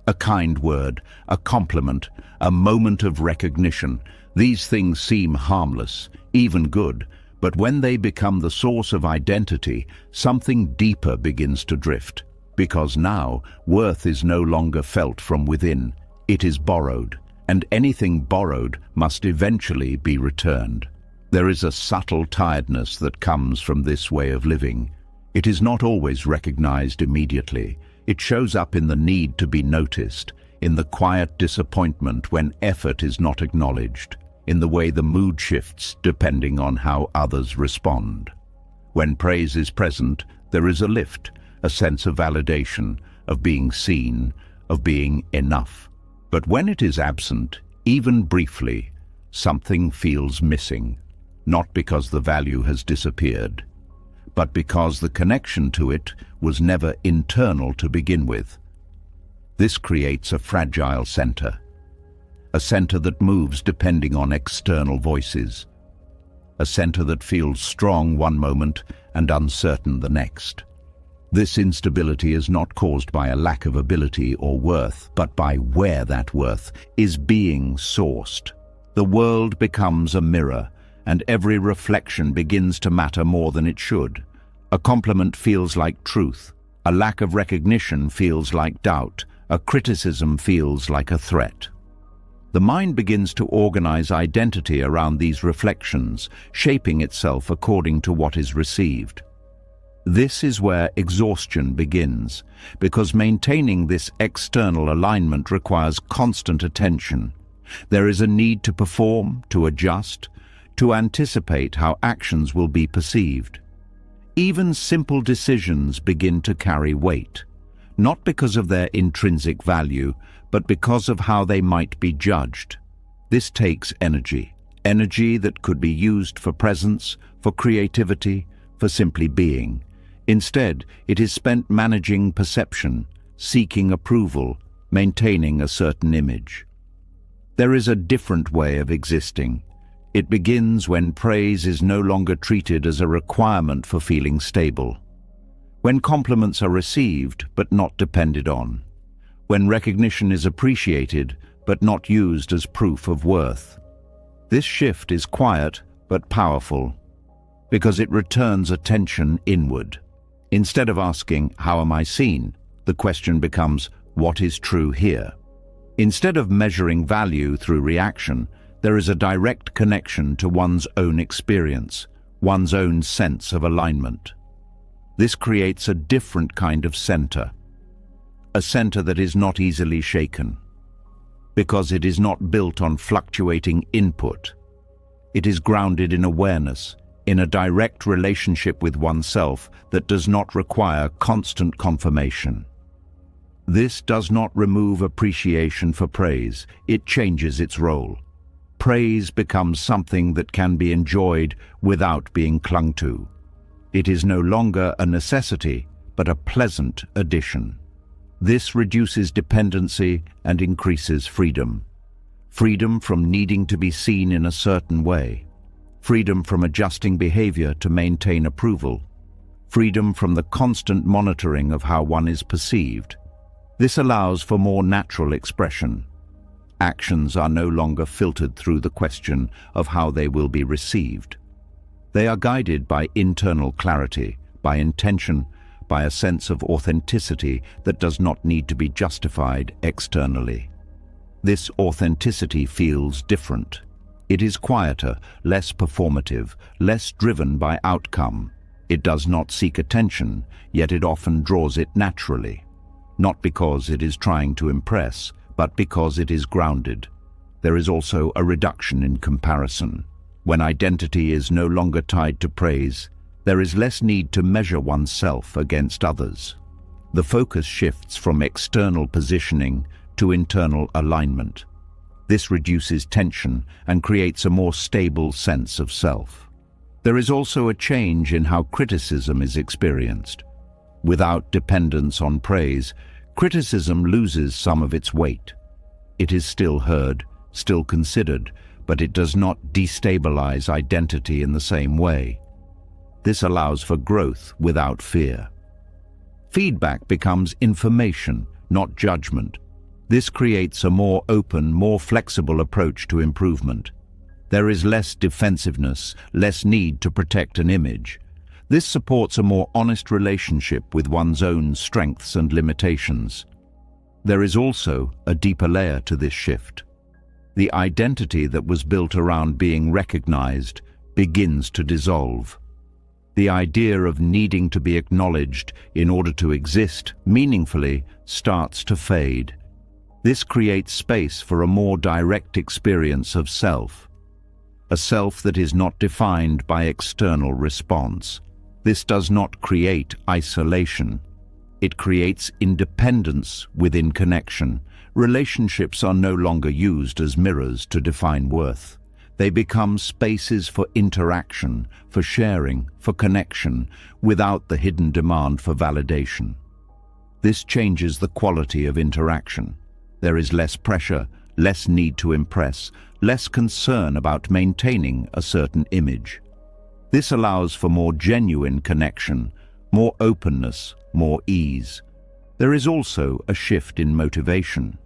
A kind word, a compliment, a moment of recognition. These things seem harmless, even good, but when they become the source of identity, something deeper begins to drift. Because now, worth is no longer felt from within, it is borrowed, and anything borrowed must eventually be returned. There is a subtle tiredness that comes from this way of living. It is not always recognized immediately. It shows up in the need to be noticed, in the quiet disappointment when effort is not acknowledged, in the way the mood shifts depending on how others respond. When praise is present, there is a lift, a sense of validation, of being seen, of being enough. But when it is absent, even briefly, something feels missing, not because the value has disappeared, but because the connection to it was never internal to begin with. This creates a fragile center, a center that moves depending on external voices, a center that feels strong one moment and uncertain the next. This instability is not caused by a lack of ability or worth, but by where that worth is being sourced. The world becomes a mirror, and every reflection begins to matter more than it should. A compliment feels like truth. A lack of recognition feels like doubt. A criticism feels like a threat. The mind begins to organize identity around these reflections, shaping itself according to what is received. This is where exhaustion begins, because maintaining this external alignment requires constant attention. There is a need to perform, to adjust, to anticipate how actions will be perceived. Even simple decisions begin to carry weight, not because of their intrinsic value, but because of how they might be judged. This takes energy that could be used for presence, for creativity, for simply being. Instead, it is spent managing perception, seeking approval, maintaining a certain image. There is a different way of existing. It begins when praise is no longer treated as a requirement for feeling stable. When compliments are received but not depended on. When recognition is appreciated but not used as proof of worth. This shift is quiet but powerful because it returns attention inward. Instead of asking, "How am I seen?" the question becomes, "What is true here?" Instead of measuring value through reaction, there is a direct connection to one's own experience, one's own sense of alignment. This creates a different kind of center, a center that is not easily shaken, because it is not built on fluctuating input. It is grounded in awareness, in a direct relationship with oneself that does not require constant confirmation. This does not remove appreciation for praise, it changes its role. Praise becomes something that can be enjoyed without being clung to. It is no longer a necessity, but a pleasant addition. This reduces dependency and increases freedom. Freedom from needing to be seen in a certain way. Freedom from adjusting behavior to maintain approval. Freedom from the constant monitoring of how one is perceived. This allows for more natural expression. Actions are no longer filtered through the question of how they will be received. They are guided by internal clarity, by intention, by a sense of authenticity that does not need to be justified externally. This authenticity feels different. It is quieter, less performative, less driven by outcome. It does not seek attention, yet it often draws it naturally. Not because it is trying to impress, but because it is grounded. There is also a reduction in comparison. When identity is no longer tied to praise, there is less need to measure oneself against others. The focus shifts from external positioning to internal alignment. This reduces tension and creates a more stable sense of self. There is also a change in how criticism is experienced. Without dependence on praise, criticism loses some of its weight. It is still heard, still considered, but it does not destabilize identity in the same way. This allows for growth without fear. Feedback becomes information, not judgment. This creates a more open, more flexible approach to improvement. There is less defensiveness, less need to protect an image. This supports a more honest relationship with one's own strengths and limitations. There is also a deeper layer to this shift. The identity that was built around being recognized begins to dissolve. The idea of needing to be acknowledged in order to exist meaningfully starts to fade. This creates space for a more direct experience of self, a self that is not defined by external response. This does not create isolation. It creates independence within connection. Relationships are no longer used as mirrors to define worth. They become spaces for interaction, for sharing, for connection, without the hidden demand for validation. This changes the quality of interaction. There is less pressure, less need to impress, less concern about maintaining a certain image. This allows for more genuine connection, more openness, more ease. There is also a shift in motivation.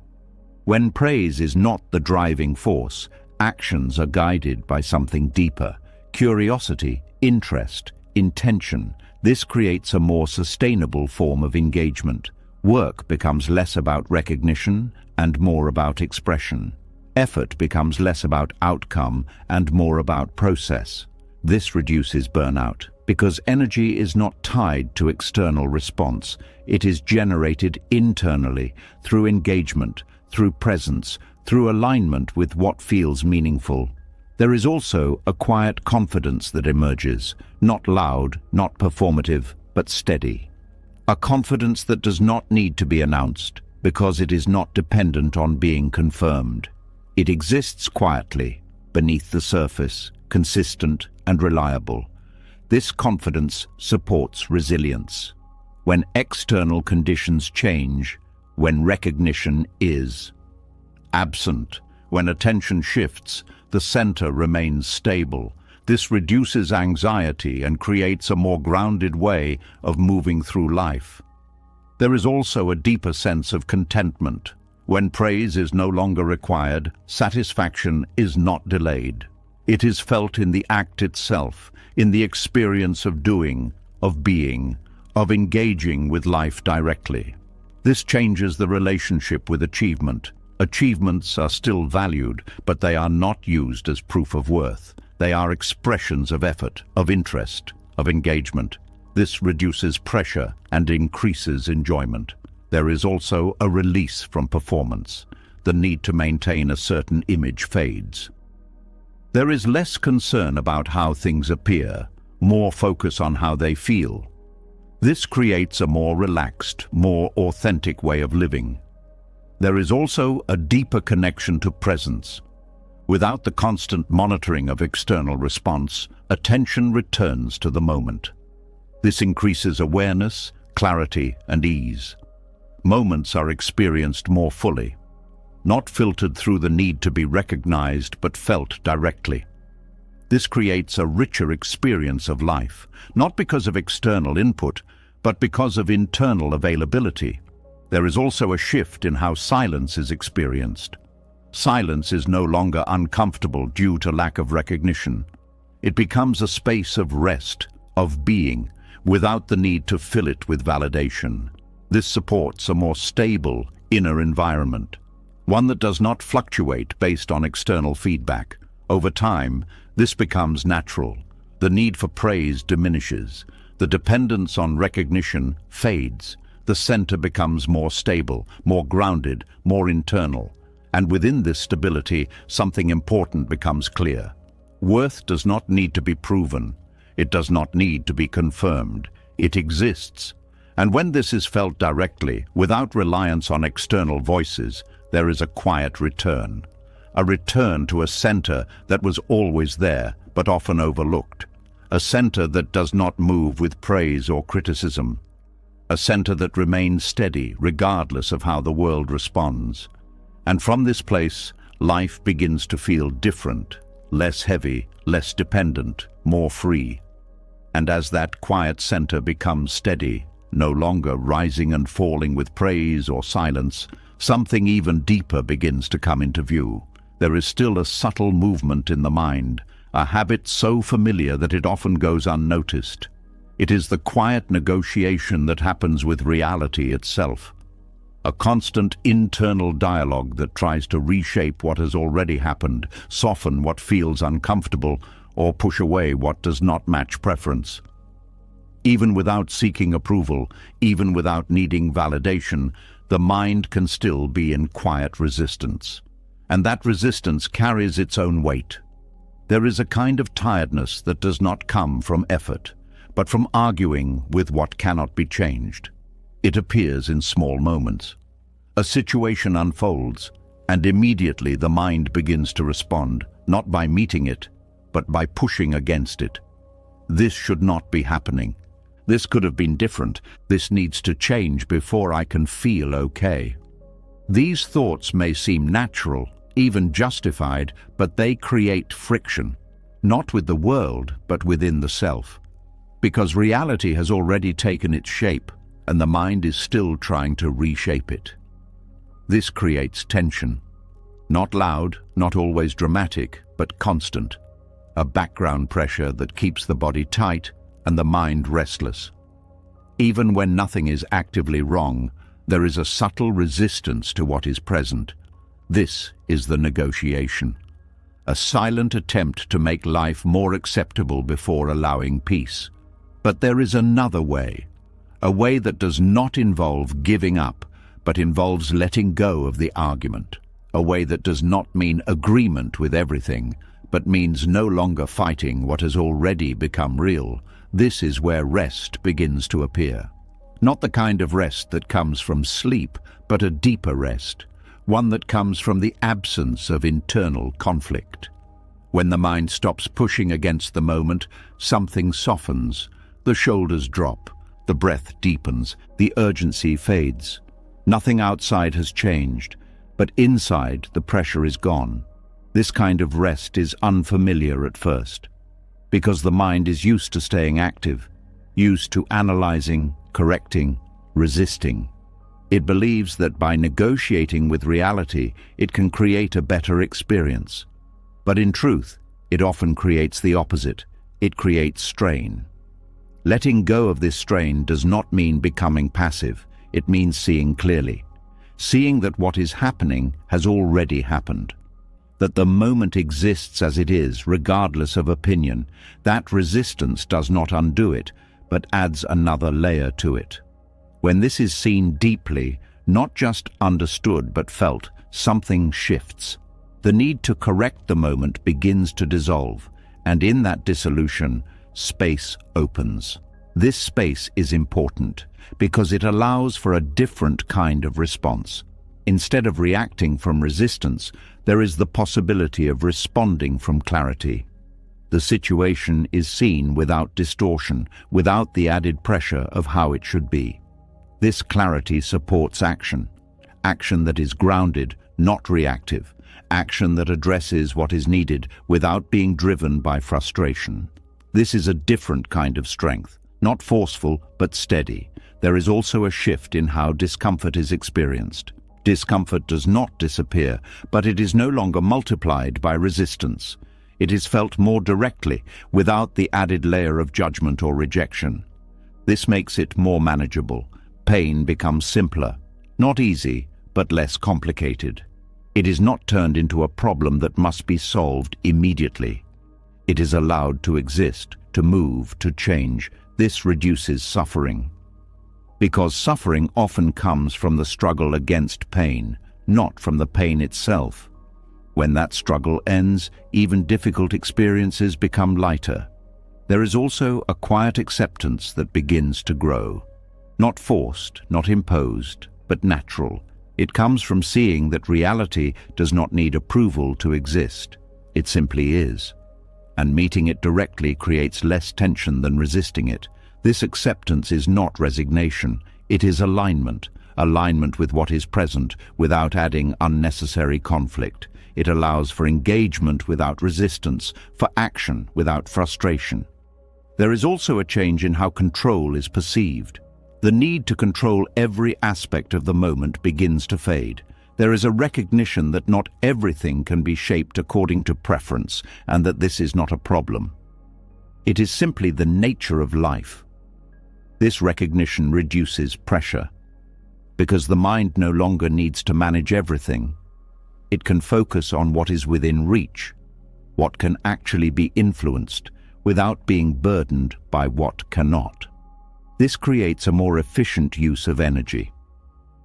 When praise is not the driving force, actions are guided by something deeper: curiosity, interest, intention. This creates a more sustainable form of engagement. Work becomes less about recognition and more about expression. Effort becomes less about outcome and more about process. This reduces burnout because energy is not tied to external response. It is generated internally through engagement, through presence, through alignment with what feels meaningful. There is also a quiet confidence that emerges, not loud, not performative, but steady. A confidence that does not need to be announced because it is not dependent on being confirmed. It exists quietly, beneath the surface, consistent and reliable. This confidence supports resilience. When external conditions change, when recognition is absent, when attention shifts, the center remains stable. This reduces anxiety and creates a more grounded way of moving through life. There is also a deeper sense of contentment. When praise is no longer required, satisfaction is not delayed. It is felt in the act itself, in the experience of doing, of being, of engaging with life directly. This changes the relationship with achievement. Achievements are still valued, but they are not used as proof of worth. They are expressions of effort, of interest, of engagement. This reduces pressure and increases enjoyment. There is also a release from performance. The need to maintain a certain image fades. There is less concern about how things appear, more focus on how they feel. This creates a more relaxed, more authentic way of living. There is also a deeper connection to presence. Without the constant monitoring of external response, attention returns to the moment. This increases awareness, clarity, and ease. Moments are experienced more fully, not filtered through the need to be recognized but felt directly. This creates a richer experience of life, not because of external input, but because of internal availability. There is also a shift in how silence is experienced. Silence is no longer uncomfortable due to lack of recognition. It becomes a space of rest, of being, without the need to fill it with validation. This supports a more stable inner environment, one that does not fluctuate based on external feedback. Over time, this becomes natural. The need for praise diminishes. The dependence on recognition fades. The center becomes more stable, more grounded, more internal. And within this stability, something important becomes clear. Worth does not need to be proven. It does not need to be confirmed. It exists. And when this is felt directly, without reliance on external voices, there is a quiet return. A return to a center that was always there, but often overlooked. A center that does not move with praise or criticism. a center that remains steady regardless of how the world responds. And from this place, life begins to feel different, less heavy, less dependent, more free. And as that quiet center becomes steady, no longer rising and falling with praise or silence, something even deeper begins to come into view. There is still a subtle movement in the mind, a habit so familiar that it often goes unnoticed. It is the quiet negotiation that happens with reality itself. A constant internal dialogue that tries to reshape what has already happened, soften what feels uncomfortable, or push away what does not match preference. Even without seeking approval, even without needing validation, the mind can still be in quiet resistance. And that resistance carries its own weight. There is a kind of tiredness that does not come from effort, but from arguing with what cannot be changed. It appears in small moments. A situation unfolds, and immediately the mind begins to respond, not by meeting it, but by pushing against it. This should not be happening. This could have been different. This needs to change before I can feel okay. These thoughts may seem natural, even justified, but they create friction, not with the world, but within the self. Because reality has already taken its shape, and the mind is still trying to reshape it. This creates tension. Not loud, not always dramatic, but constant. A background pressure that keeps the body tight and the mind restless. Even when nothing is actively wrong, there is a subtle resistance to what is present. This is the negotiation. A silent attempt to make life more acceptable before allowing peace. But there is another way. A way that does not involve giving up, but involves letting go of the argument. A way that does not mean agreement with everything, but means no longer fighting what has already become real. This is where rest begins to appear. Not the kind of rest that comes from sleep, but a deeper rest, one that comes from the absence of internal conflict. When the mind stops pushing against the moment, something softens, the shoulders drop, the breath deepens, the urgency fades. Nothing outside has changed, but inside the pressure is gone. This kind of rest is unfamiliar at first, because the mind is used to staying active, used to analyzing, correcting, resisting. It believes that by negotiating with reality, it can create a better experience. But in truth, it often creates the opposite. It creates strain. Letting go of this strain does not mean becoming passive. It means seeing clearly. Seeing that what is happening has already happened. That the moment exists as it is, regardless of opinion. That resistance does not undo it, but adds another layer to it. When this is seen deeply, not just understood but felt, something shifts. The need to correct the moment begins to dissolve, and in that dissolution, space opens. This space is important because it allows for a different kind of response. Instead of reacting from resistance, there is the possibility of responding from clarity. The situation is seen without distortion, without the added pressure of how it should be. This clarity supports action. Action that is grounded, not reactive. Action that addresses what is needed without being driven by frustration. This is a different kind of strength, not forceful but steady. There is also a shift in how discomfort is experienced. Discomfort does not disappear, but it is no longer multiplied by resistance. It is felt more directly, without the added layer of judgment or rejection. This makes it more manageable. Pain becomes simpler, not easy, but less complicated. It is not turned into a problem that must be solved immediately. It is allowed to exist, to move, to change. This reduces suffering. Because suffering often comes from the struggle against pain, not from the pain itself. When that struggle ends, even difficult experiences become lighter. There is also a quiet acceptance that begins to grow. Not forced, not imposed, but natural. It comes from seeing that reality does not need approval to exist. It simply is. And meeting it directly creates less tension than resisting it. This acceptance is not resignation. It is alignment, alignment with what is present without adding unnecessary conflict. It allows for engagement without resistance, for action without frustration. There is also a change in how control is perceived. The need to control every aspect of the moment begins to fade. There is a recognition that not everything can be shaped according to preference, and that this is not a problem. It is simply the nature of life. This recognition reduces pressure, because the mind no longer needs to manage everything. It can focus on what is within reach, what can actually be influenced, without being burdened by what cannot. This creates a more efficient use of energy.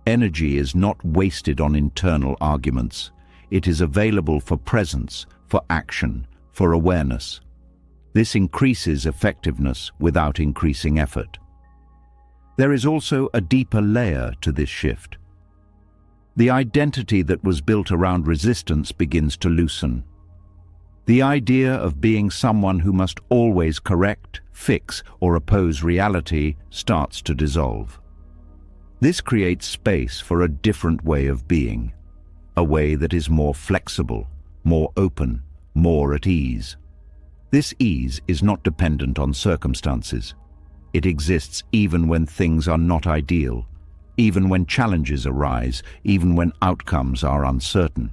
Energy is not wasted on internal arguments. It is available for presence, for action, for awareness. This increases effectiveness without increasing effort. There is also a deeper layer to this shift. The identity that was built around resistance begins to loosen. The idea of being someone who must always correct, fix, or oppose reality starts to dissolve. This creates space for a different way of being, a way that is more flexible, more open, more at ease. This ease is not dependent on circumstances. It exists even when things are not ideal, even when challenges arise, even when outcomes are uncertain.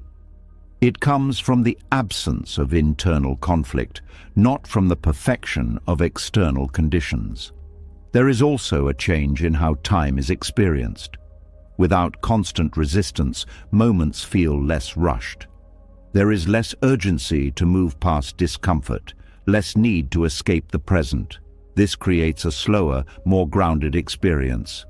It comes from the absence of internal conflict, not from the perfection of external conditions. There is also a change in how time is experienced. Without constant resistance, moments feel less rushed. There is less urgency to move past discomfort, less need to escape the present. This creates a slower, more grounded experience.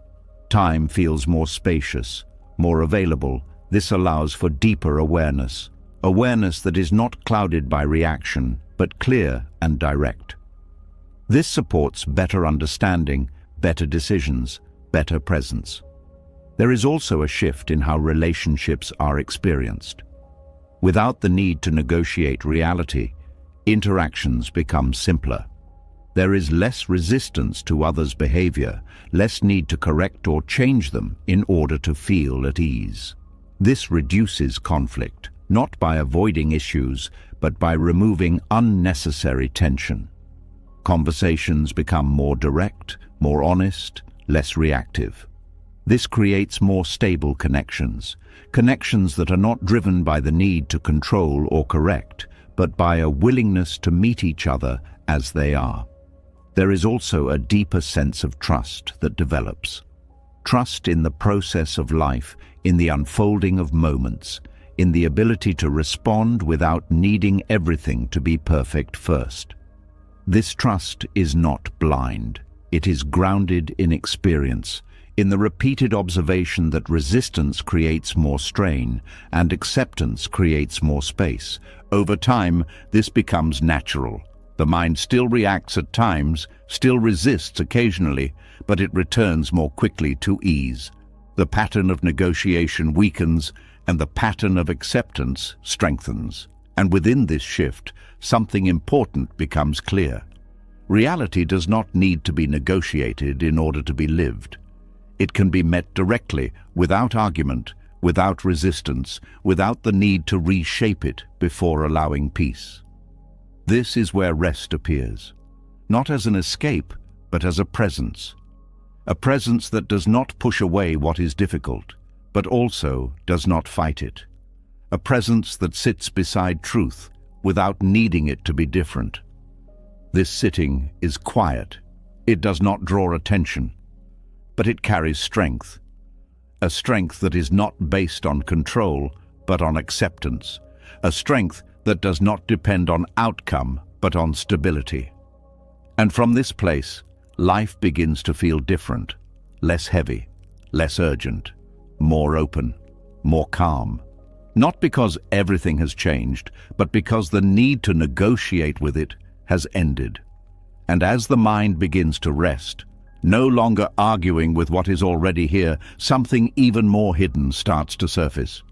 Time feels more spacious, more available. This allows for deeper awareness. Awareness that is not clouded by reaction, but clear and direct. This supports better understanding, better decisions, better presence. There is also a shift in how relationships are experienced. Without the need to negotiate reality, interactions become simpler. There is less resistance to others' behavior, less need to correct or change them in order to feel at ease. This reduces conflict, not by avoiding issues, but by removing unnecessary tension. Conversations become more direct, more honest, less reactive. This creates more stable connections, connections that are not driven by the need to control or correct, but by a willingness to meet each other as they are. There is also a deeper sense of trust that develops. Trust in the process of life, in the unfolding of moments, in the ability to respond without needing everything to be perfect first. This trust is not blind. It is grounded in experience, in the repeated observation that resistance creates more strain and acceptance creates more space. Over time, this becomes natural. The mind still reacts at times, still resists occasionally, but it returns more quickly to ease. The pattern of negotiation weakens, and the pattern of acceptance strengthens. And within this shift, something important becomes clear. Reality does not need to be negotiated in order to be lived. It can be met directly, without argument, without resistance, without the need to reshape it before allowing peace. This is where rest appears, not as an escape, but as a presence that does not push away what is difficult, but also does not fight it. A presence that sits beside truth without needing it to be different. This sitting is quiet. It does not draw attention, but it carries strength. A strength that is not based on control, but on acceptance. A strength that does not depend on outcome, but on stability. And from this place, life begins to feel different, less heavy, less urgent, more open, more calm. Not because everything has changed, but because the need to negotiate with it has ended. And as the mind begins to rest, no longer arguing with what is already here, something even more hidden starts to surface.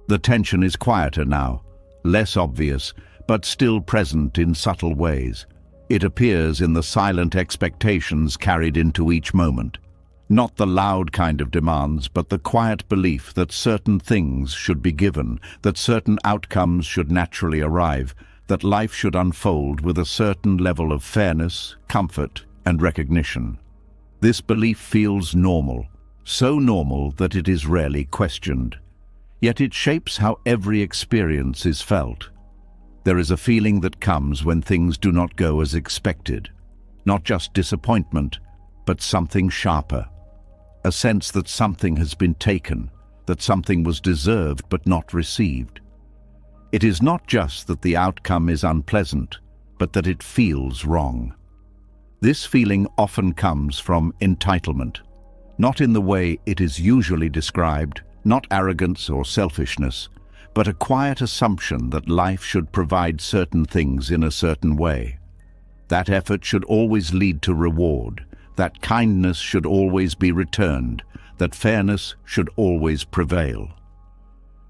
The tension is quieter now, less obvious, but still present in subtle ways. It appears in the silent expectations carried into each moment. Not the loud kind of demands, but the quiet belief that certain things should be given, that certain outcomes should naturally arrive, that life should unfold with a certain level of fairness, comfort, and recognition. This belief feels normal, so normal that it is rarely questioned. Yet it shapes how every experience is felt. There is a feeling that comes when things do not go as expected. Not just disappointment, but something sharper. A sense that something has been taken, that something was deserved but not received. It is not just that the outcome is unpleasant, but that it feels wrong. This feeling often comes from entitlement, not in the way it is usually described, not arrogance or selfishness, but a quiet assumption that life should provide certain things in a certain way. That effort should always lead to reward, that kindness should always be returned, that fairness should always prevail.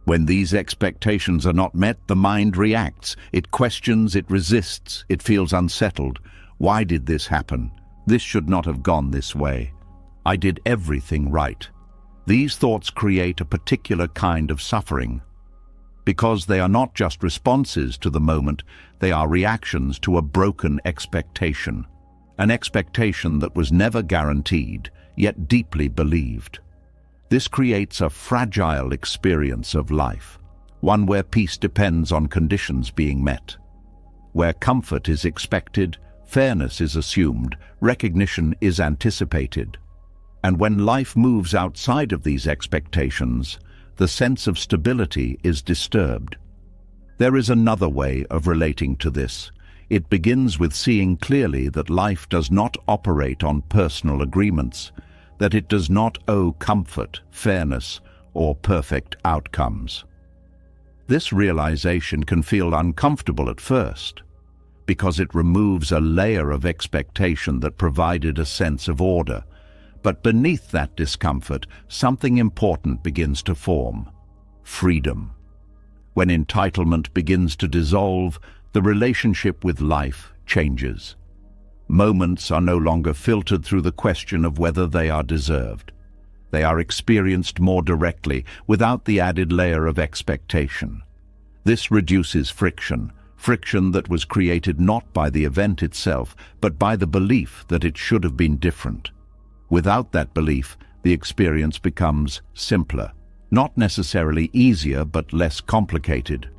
When these expectations are not met, the mind reacts. It questions, it resists, it feels unsettled. Why did this happen? This should not have gone this way. I did everything right. These thoughts create a particular kind of suffering. Because they are not just responses to the moment, they are reactions to a broken expectation. An expectation that was never guaranteed, yet deeply believed. This creates a fragile experience of life, one where peace depends on conditions being met. Where comfort is expected, fairness is assumed, recognition is anticipated. And when life moves outside of these expectations, the sense of stability is disturbed. There is another way of relating to this. It begins with seeing clearly that life does not operate on personal agreements, that it does not owe comfort, fairness, or perfect outcomes. This realization can feel uncomfortable at first, because it removes a layer of expectation that provided a sense of order. But beneath that discomfort, something important begins to form: freedom. When entitlement begins to dissolve, the relationship with life changes. Moments are no longer filtered through the question of whether they are deserved. They are experienced more directly, without the added layer of expectation. This reduces friction that was created not by the event itself, but by the belief that it should have been different. Without that belief, the experience becomes simpler, not necessarily easier, but less complicated.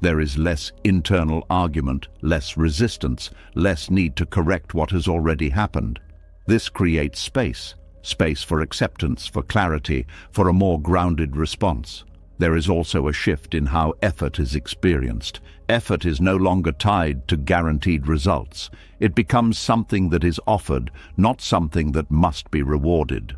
There is less internal argument, less resistance, less need to correct what has already happened. This creates space for acceptance, for clarity, for a more grounded response. There is also a shift in how effort is experienced. Effort is no longer tied to guaranteed results. It becomes something that is offered, not something that must be rewarded.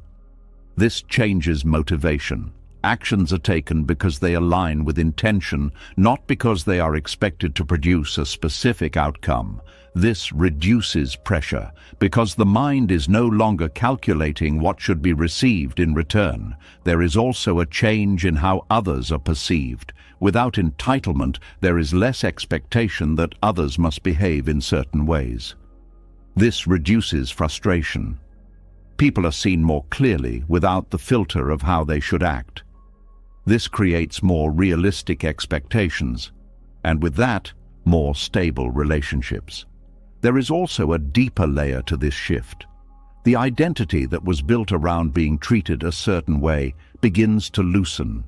This changes motivation. Actions are taken because they align with intention, not because they are expected to produce a specific outcome. This reduces pressure, because the mind is no longer calculating what should be received in return. There is also a change in how others are perceived. Without entitlement, there is less expectation that others must behave in certain ways. This reduces frustration. People are seen more clearly without the filter of how they should act. This creates more realistic expectations, and with that, more stable relationships. There is also a deeper layer to this shift. The identity that was built around being treated a certain way begins to loosen.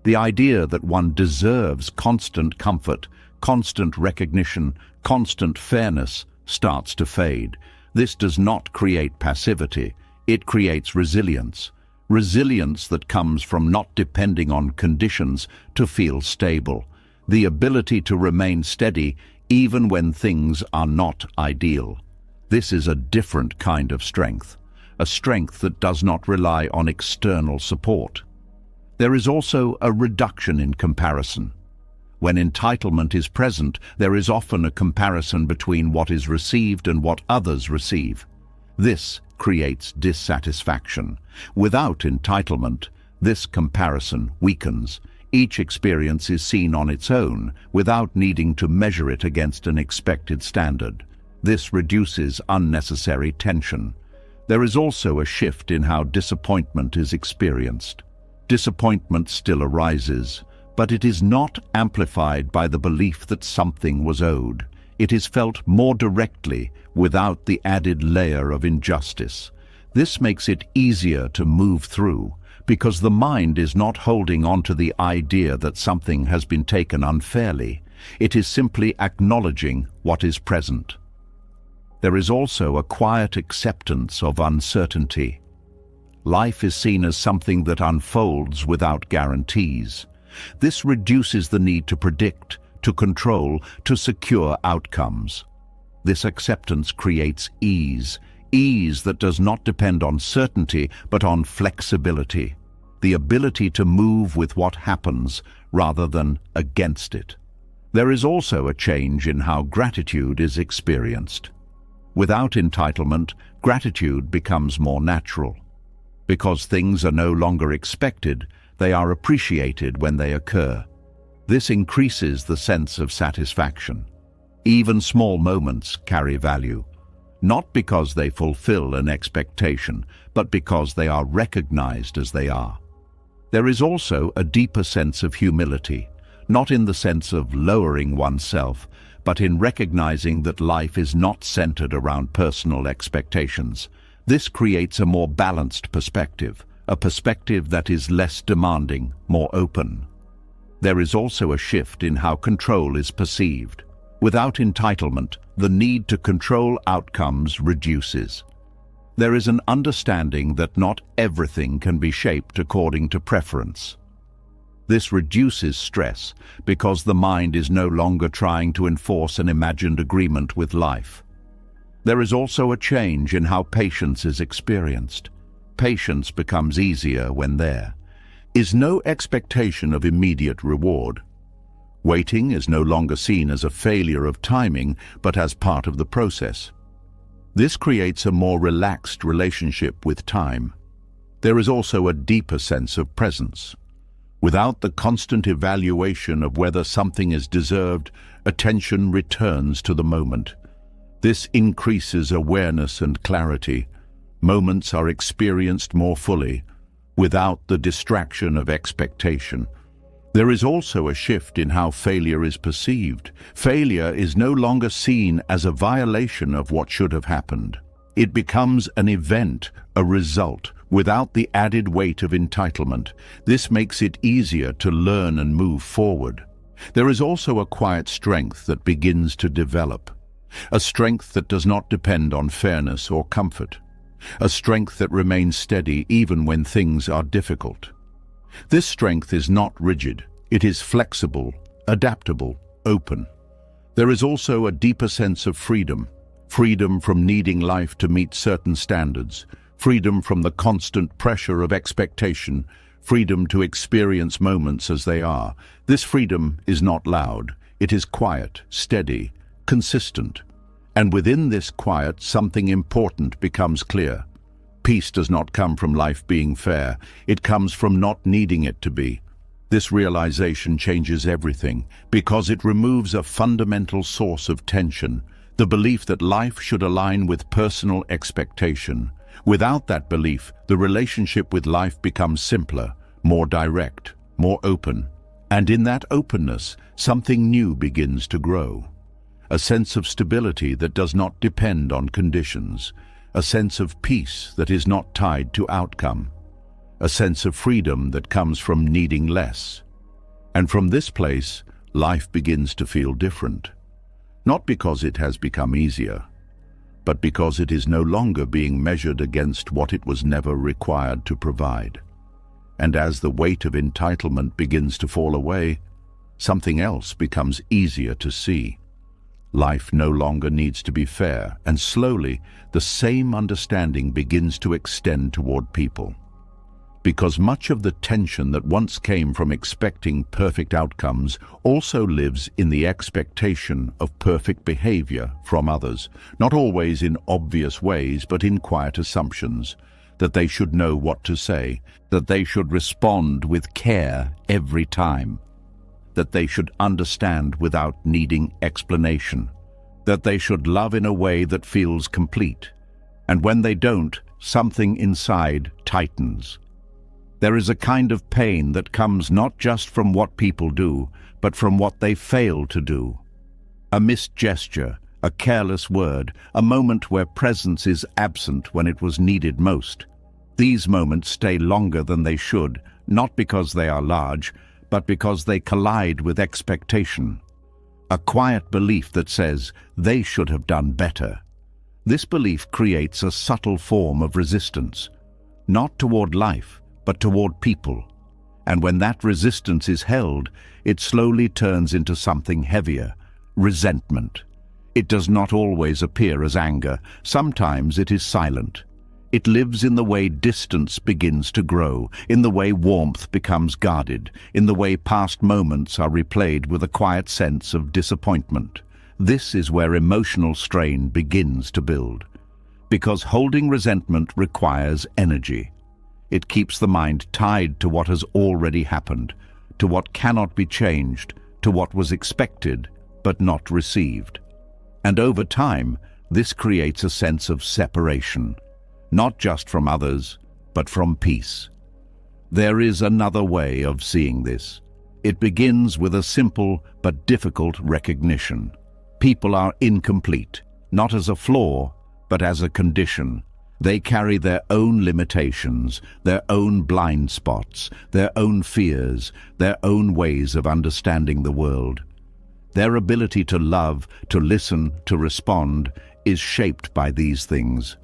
The idea that one deserves constant comfort, constant recognition, constant fairness starts to fade. This does not create passivity, it creates resilience. Resilience that comes from not depending on conditions to feel stable. The ability to remain steady even when things are not ideal. This is a different kind of strength, a strength that does not rely on external support. There is also a reduction in comparison. When entitlement is present, there is often a comparison between what is received and what others receive. This creates dissatisfaction. Without entitlement, this comparison weakens. Each experience is seen on its own, without needing to measure it against an expected standard. This reduces unnecessary tension. There is also a shift in how disappointment is experienced. Disappointment still arises, but it is not amplified by the belief that something was owed. It is felt more directly, without the added layer of injustice. This makes it easier to move through, because the mind is not holding on to the idea that something has been taken unfairly. It is simply acknowledging what is present. There is also a quiet acceptance of uncertainty. Life is seen as something that unfolds without guarantees. This reduces the need to predict, to control, to secure outcomes. This acceptance creates ease that does not depend on certainty but on flexibility, the ability to move with what happens rather than against it. There is also a change in how gratitude is experienced. Without entitlement, gratitude becomes more natural. Because things are no longer expected, they are appreciated when they occur. This increases the sense of satisfaction. Even small moments carry value, not because they fulfill an expectation, but because they are recognized as they are. There is also a deeper sense of humility, not in the sense of lowering oneself, but in recognizing that life is not centered around personal expectations. This creates a more balanced perspective, a perspective that is less demanding, more open. There is also a shift in how control is perceived. Without entitlement, the need to control outcomes reduces. There is an understanding that not everything can be shaped according to preference. This reduces stress because the mind is no longer trying to enforce an imagined agreement with life. There is also a change in how patience is experienced. Patience becomes easier when there is no expectation of immediate reward. Waiting is no longer seen as a failure of timing, but as part of the process. This creates a more relaxed relationship with time. There is also a deeper sense of presence. Without the constant evaluation of whether something is deserved, attention returns to the moment. This increases awareness and clarity. Moments are experienced more fully, without the distraction of expectation. There is also a shift in how failure is perceived. Failure is no longer seen as a violation of what should have happened. It becomes an event, a result, without the added weight of entitlement. This makes it easier to learn and move forward. There is also a quiet strength that begins to develop. A strength that does not depend on fairness or comfort. A strength that remains steady even when things are difficult. This strength is not rigid. It is flexible, adaptable, open. There is also a deeper sense of freedom. Freedom from needing life to meet certain standards. Freedom from the constant pressure of expectation. Freedom to experience moments as they are. This freedom is not loud. It is quiet, steady, consistent. And within this quiet, something important becomes clear. Peace does not come from life being fair. It comes from not needing it to be. This realization changes everything because it removes a fundamental source of tension, the belief that life should align with personal expectation. Without that belief, the relationship with life becomes simpler, more direct, more open. And in that openness, something new begins to grow. A sense of stability that does not depend on conditions. A sense of peace that is not tied to outcome. A sense of freedom that comes from needing less. And from this place, life begins to feel different. Not because it has become easier, but because it is no longer being measured against what it was never required to provide. And as the weight of entitlement begins to fall away, something else becomes easier to see. Life no longer needs to be fair, and slowly the same understanding begins to extend toward people. Because much of the tension that once came from expecting perfect outcomes also lives in the expectation of perfect behavior from others, not always in obvious ways, but in quiet assumptions, that they should know what to say, that they should respond with care every time, that they should understand without needing explanation, that they should love in a way that feels complete. And when they don't, something inside tightens. There is a kind of pain that comes not just from what people do, but from what they fail to do. A missed gesture, a careless word, a moment where presence is absent when it was needed most. These moments stay longer than they should, not because they are large, but because they collide with expectation. A quiet belief that says, they should have done better. This belief creates a subtle form of resistance, not toward life, but toward people. And when that resistance is held, it slowly turns into something heavier, resentment. It does not always appear as anger. Sometimes it is silent. It lives in the way distance begins to grow, in the way warmth becomes guarded, in the way past moments are replayed with a quiet sense of disappointment. This is where emotional strain begins to build. Because holding resentment requires energy. It keeps the mind tied to what has already happened, to what cannot be changed, to what was expected but not received. And over time, this creates a sense of separation, not just from others, but from peace. There is another way of seeing this. It begins with a simple but difficult recognition. People are incomplete, not as a flaw, but as a condition. They carry their own limitations, their own blind spots, their own fears, their own ways of understanding the world. Their ability to love, to listen, to respond is shaped by these things.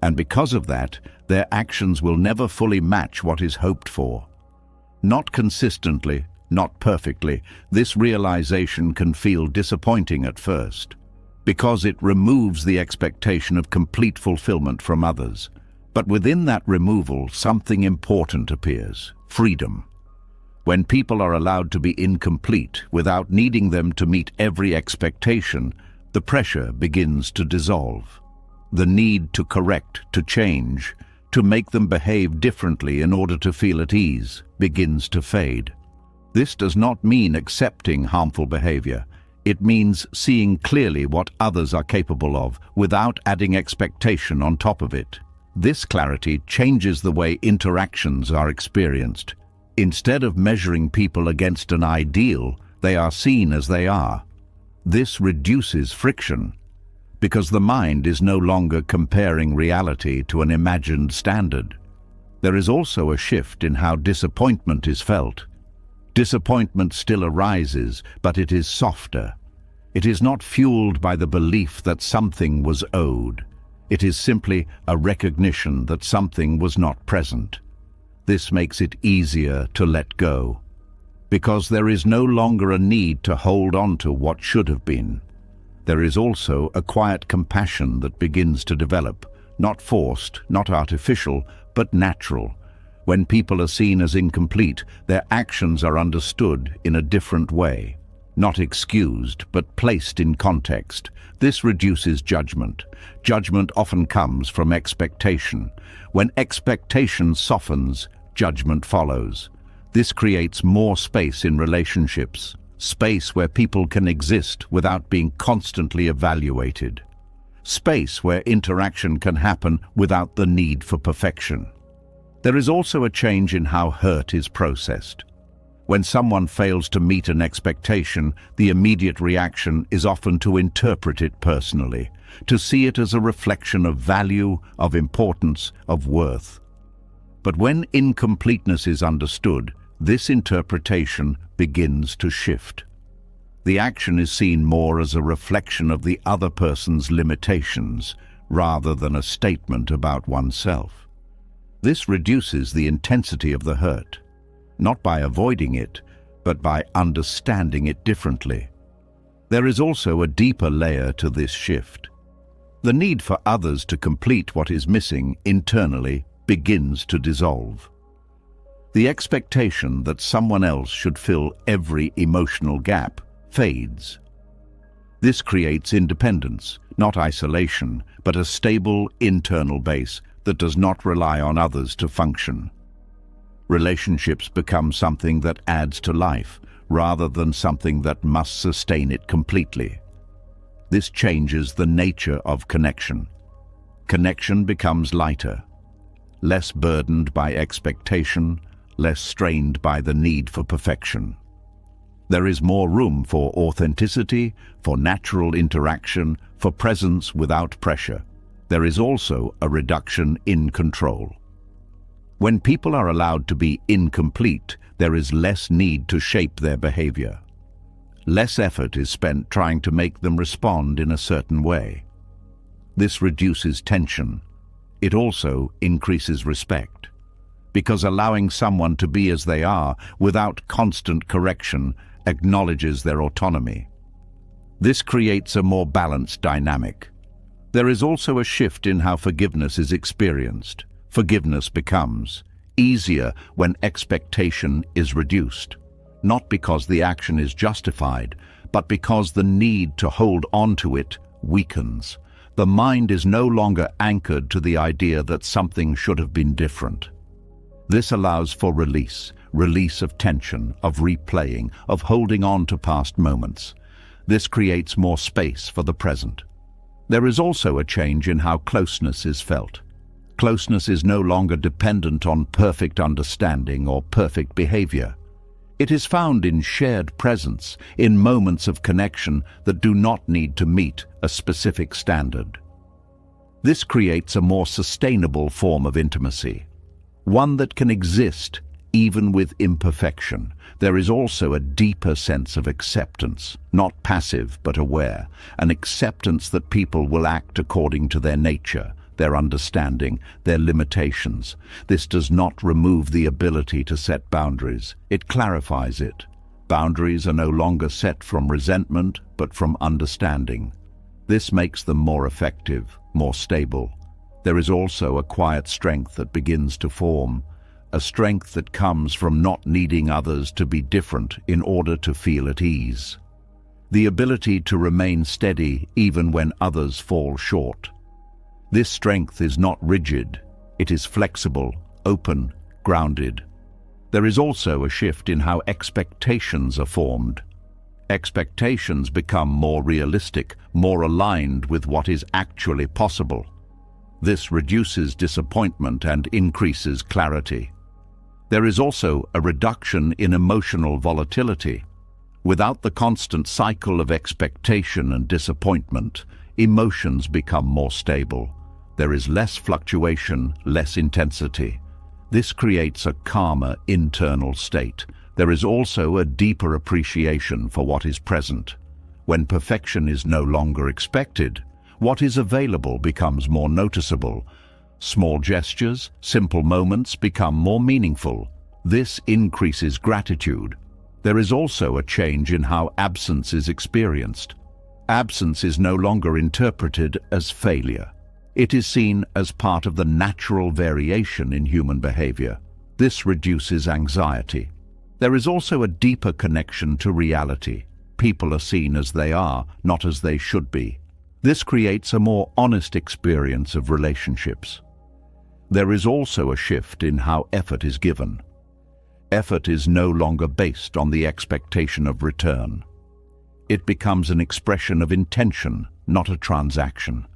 And because of that, their actions will never fully match what is hoped for. Not consistently, not perfectly, this realization can feel disappointing at first, because it removes the expectation of complete fulfillment from others. But within that removal, something important appears: freedom. When people are allowed to be incomplete without needing them to meet every expectation, the pressure begins to dissolve. The need to correct, to change, to make them behave differently in order to feel at ease, begins to fade. This does not mean accepting harmful behavior. It means seeing clearly what others are capable of without adding expectation on top of it. This clarity changes the way interactions are experienced. Instead of measuring people against an ideal, they are seen as they are. This reduces friction, because the mind is no longer comparing reality to an imagined standard. There is also a shift in how disappointment is felt. Disappointment still arises, but it is softer. It is not fueled by the belief that something was owed. It is simply a recognition that something was not present. This makes it easier to let go, because there is no longer a need to hold on to what should have been. There is also a quiet compassion that begins to develop, not forced, not artificial, but natural. When people are seen as incomplete, their actions are understood in a different way, not excused, but placed in context. This reduces judgment. Judgment often comes from expectation. When expectation softens, judgment follows. This creates more space in relationships, space where people can exist without being constantly evaluated, space where interaction can happen without the need for perfection. There is also a change in how hurt is processed. When someone fails to meet an expectation, the immediate reaction is often to interpret it personally, to see it as a reflection of value, of importance, of worth. But when incompleteness is understood, this interpretation begins to shift. The action is seen more as a reflection of the other person's limitations, rather than a statement about oneself. This reduces the intensity of the hurt, not by avoiding it, but by understanding it differently. There is also a deeper layer to this shift. The need for others to complete what is missing internally begins to dissolve. The expectation that someone else should fill every emotional gap fades. This creates independence, not isolation, but a stable internal base that does not rely on others to function. Relationships become something that adds to life, rather than something that must sustain it completely. This changes the nature of connection. Connection becomes lighter, less burdened by expectation, less strained by the need for perfection. There is more room for authenticity, for natural interaction, for presence without pressure. There is also a reduction in control. When people are allowed to be incomplete, there is less need to shape their behavior. Less effort is spent trying to make them respond in a certain way. This reduces tension. It also increases respect, because allowing someone to be as they are without constant correction acknowledges their autonomy. This creates a more balanced dynamic. There is also a shift in how forgiveness is experienced. Forgiveness becomes easier when expectation is reduced, not because the action is justified, but because the need to hold on to it weakens. The mind is no longer anchored to the idea that something should have been different. This allows for release of tension, of replaying, of holding on to past moments. This creates more space for the present. There is also a change in how closeness is felt. Closeness is no longer dependent on perfect understanding or perfect behavior. It is found in shared presence, in moments of connection that do not need to meet a specific standard. This creates a more sustainable form of intimacy, one that can exist even with imperfection. There is also a deeper sense of acceptance, not passive but aware, an acceptance that people will act according to their nature, their understanding, their limitations. This does not remove the ability to set boundaries. It clarifies it. Boundaries are no longer set from resentment, but from understanding. This makes them more effective, more stable. There is also a quiet strength that begins to form, a strength that comes from not needing others to be different in order to feel at ease. The ability to remain steady even when others fall short. This strength is not rigid, it is flexible, open, grounded. There is also a shift in how expectations are formed. Expectations become more realistic, more aligned with what is actually possible. This reduces disappointment and increases clarity. There is also a reduction in emotional volatility. Without the constant cycle of expectation and disappointment, emotions become more stable. There is less fluctuation, less intensity. This creates a calmer internal state. There is also a deeper appreciation for what is present. When perfection is no longer expected, what is available becomes more noticeable. Small gestures, simple moments become more meaningful. This increases gratitude. There is also a change in how absence is experienced. Absence is no longer interpreted as failure. It is seen as part of the natural variation in human behavior. This reduces anxiety. There is also a deeper connection to reality. People are seen as they are, not as they should be. This creates a more honest experience of relationships. There is also a shift in how effort is given. Effort is no longer based on the expectation of return. It becomes an expression of intention, not a transaction.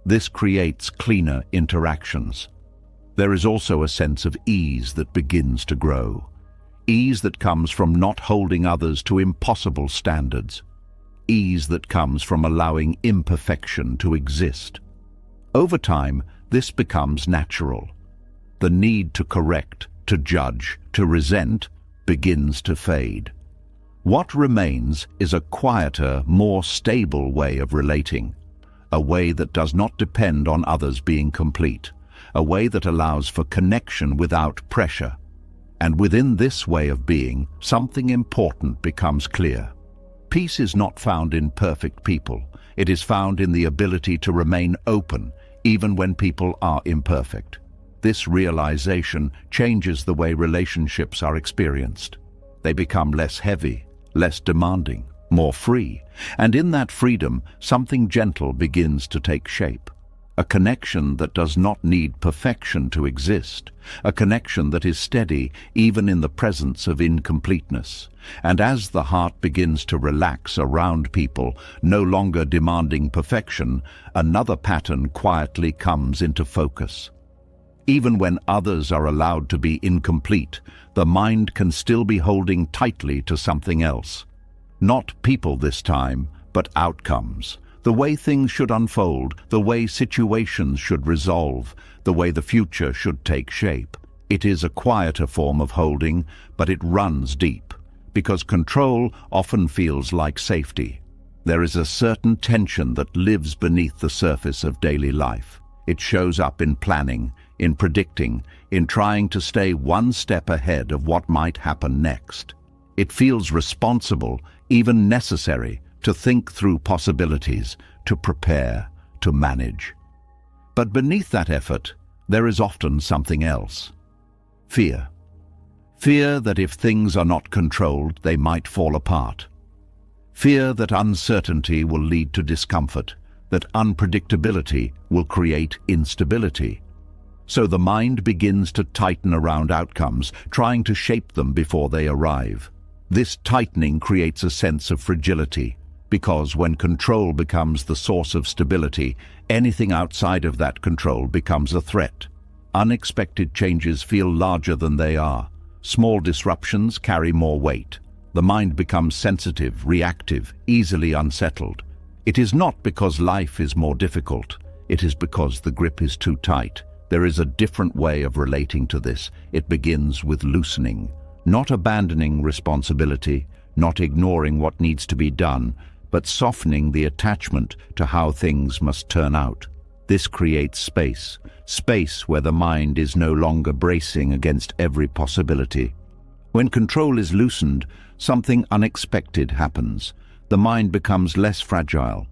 This creates cleaner interactions. There is also a sense of ease that begins to grow. Ease that comes from not holding others to impossible standards. Ease that comes from allowing imperfection to exist. Over time, this becomes natural. The need to correct, to judge, to resent begins to fade. What remains is a quieter, more stable way of relating. A way that does not depend on others being complete, a way that allows for connection without pressure. And within this way of being, something important becomes clear. Peace is not found in perfect people. It is found in the ability to remain open, even when people are imperfect. This realization changes the way relationships are experienced. They become less heavy, less demanding, more free, and in that freedom, something gentle begins to take shape. A connection that does not need perfection to exist, a connection that is steady even in the presence of incompleteness. And as the heart begins to relax around people, no longer demanding perfection, another pattern quietly comes into focus. Even when others are allowed to be incomplete, the mind can still be holding tightly to something else. Not people this time, but outcomes. The way things should unfold, the way situations should resolve, the way the future should take shape. It is a quieter form of holding, but it runs deep, because control often feels like safety. There is a certain tension that lives beneath the surface of daily life. It shows up in planning, in predicting, in trying to stay one step ahead of what might happen next. It feels responsible, even necessary, to think through possibilities, to prepare, to manage. But beneath that effort, there is often something else. Fear. Fear that if things are not controlled, they might fall apart. Fear that uncertainty will lead to discomfort, that unpredictability will create instability. So the mind begins to tighten around outcomes, trying to shape them before they arrive. This tightening creates a sense of fragility, because when control becomes the source of stability, anything outside of that control becomes a threat. Unexpected changes feel larger than they are. Small disruptions carry more weight. The mind becomes sensitive, reactive, easily unsettled. It is not because life is more difficult. It is because the grip is too tight. There is a different way of relating to this. It begins with loosening, not abandoning responsibility, not ignoring what needs to be done, but softening the attachment to how things must turn out. This creates space, space where the mind is no longer bracing against every possibility. When control is loosened, something unexpected happens. The mind becomes less fragile,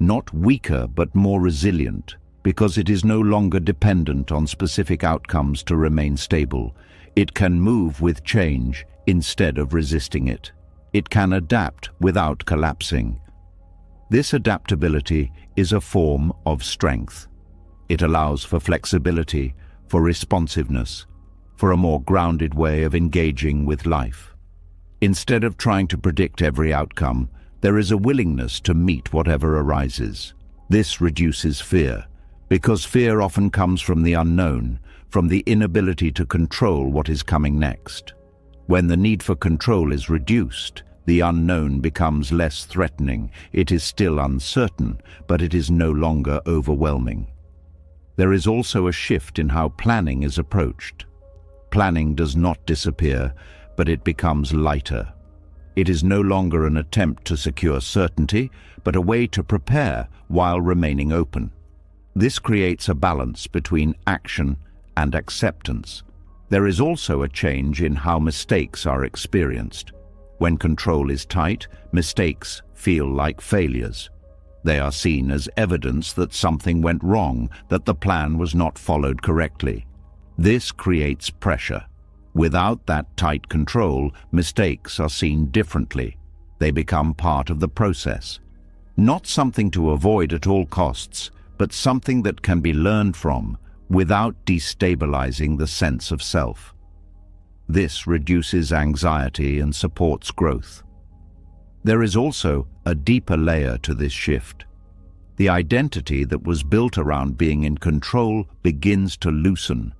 not weaker but more resilient, because it is no longer dependent on specific outcomes to remain stable. It can move with change instead of resisting it. It can adapt without collapsing. This adaptability is a form of strength. It allows for flexibility, for responsiveness, for a more grounded way of engaging with life. Instead of trying to predict every outcome, there is a willingness to meet whatever arises. This reduces fear, because fear often comes from the unknown, from the inability to control what is coming next. When the need for control is reduced, the unknown becomes less threatening. It is still uncertain, but it is no longer overwhelming. There is also a shift in how planning is approached. Planning does not disappear, but it becomes lighter. It is no longer an attempt to secure certainty, but a way to prepare while remaining open. This creates a balance between action and acceptance. There is also a change in how mistakes are experienced. When control is tight, mistakes feel like failures. They are seen as evidence that something went wrong, that the plan was not followed correctly. This creates pressure. Without that tight control, mistakes are seen differently. They become part of the process. Not something to avoid at all costs, but something that can be learned from without destabilizing the sense of self. This reduces anxiety and supports growth. There is also a deeper layer to this shift. The identity that was built around being in control begins to loosen.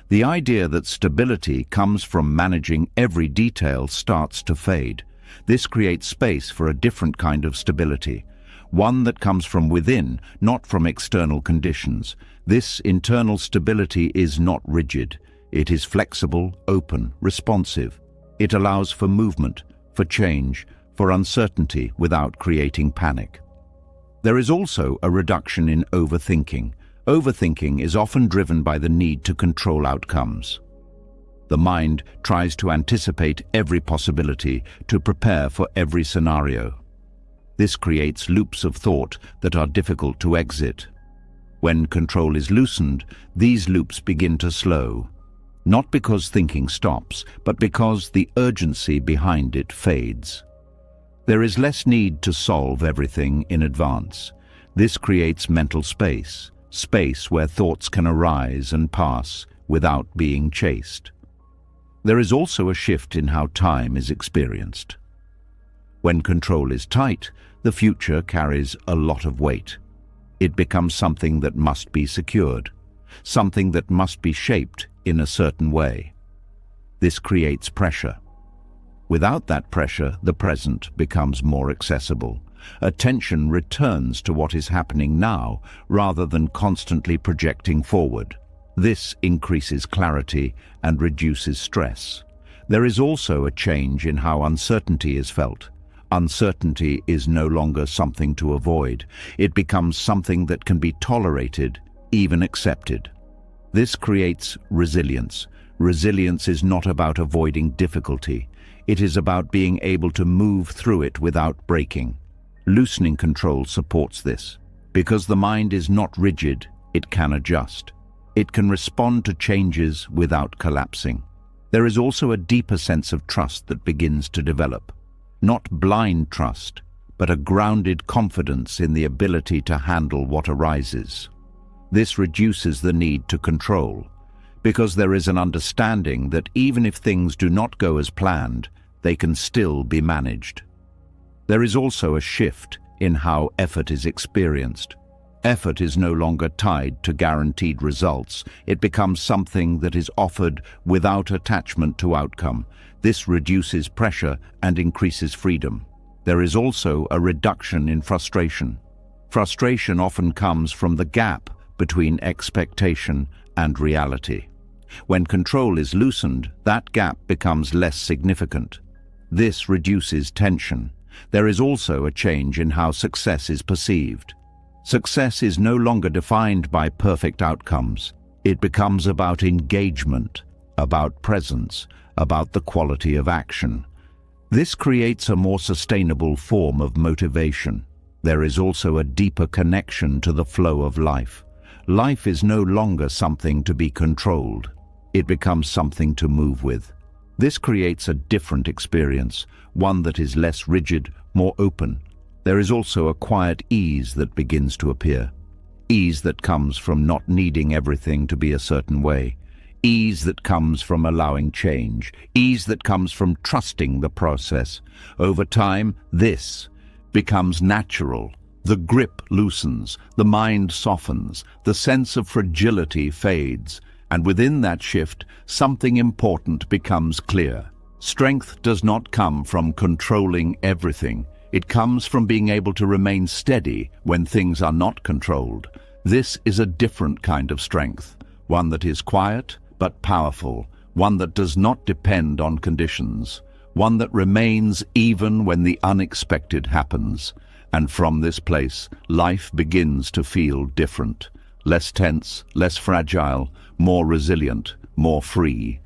The idea that stability comes from managing every detail starts to fade. This creates space for a different kind of stability, one that comes from within, not from external conditions. This internal stability is not rigid. It is flexible, open, responsive. It allows for movement, for change, for uncertainty without creating panic. There is also a reduction in overthinking. Overthinking is often driven by the need to control outcomes. The mind tries to anticipate every possibility, to prepare for every scenario. This creates loops of thought that are difficult to exit. When control is loosened, these loops begin to slow. Not because thinking stops, but because the urgency behind it fades. There is less need to solve everything in advance. This creates mental space, space where thoughts can arise and pass without being chased. There is also a shift in how time is experienced. When control is tight, the future carries a lot of weight. It becomes something that must be secured. something that must be shaped in a certain way. This creates pressure. Without that pressure, the present becomes more accessible. Attention returns to what is happening now rather than constantly projecting forward. This increases clarity and reduces stress. There is also a change in how uncertainty is felt. Uncertainty is no longer something to avoid. It becomes something that can be tolerated, even accepted. This creates resilience. Resilience is not about avoiding difficulty. It is about being able to move through it without breaking. Loosening control supports this. Because the mind is not rigid, it can adjust. It can respond to changes without collapsing. There is also a deeper sense of trust that begins to develop. Not blind trust, but a grounded confidence in the ability to handle what arises. This reduces the need to control, because there is an understanding that even if things do not go as planned, they can still be managed. There is also a shift in how effort is experienced. Effort is no longer tied to guaranteed results. It becomes something that is offered without attachment to outcome. This reduces pressure and increases freedom. There is also a reduction in frustration. Frustration often comes from the gap between expectation and reality. When control is loosened, that gap becomes less significant. This reduces tension. There is also a change in how success is perceived. Success is no longer defined by perfect outcomes. It becomes about engagement, about presence, about the quality of action. This creates a more sustainable form of motivation. There is also a deeper connection to the flow of life. Life is no longer something to be controlled. It becomes something to move with. This creates a different experience, one that is less rigid, more open. There is also a quiet ease that begins to appear. Ease that comes from not needing everything to be a certain way. Ease that comes from allowing change. Ease that comes from trusting the process. Over time, this becomes natural. The grip loosens, the mind softens, the sense of fragility fades, and within that shift, something important becomes clear. Strength does not come from controlling everything. It comes from being able to remain steady when things are not controlled. This is a different kind of strength, one that is quiet but powerful, one that does not depend on conditions, one that remains even when the unexpected happens. And from this place, life begins to feel different, less tense, less fragile, more resilient, more free.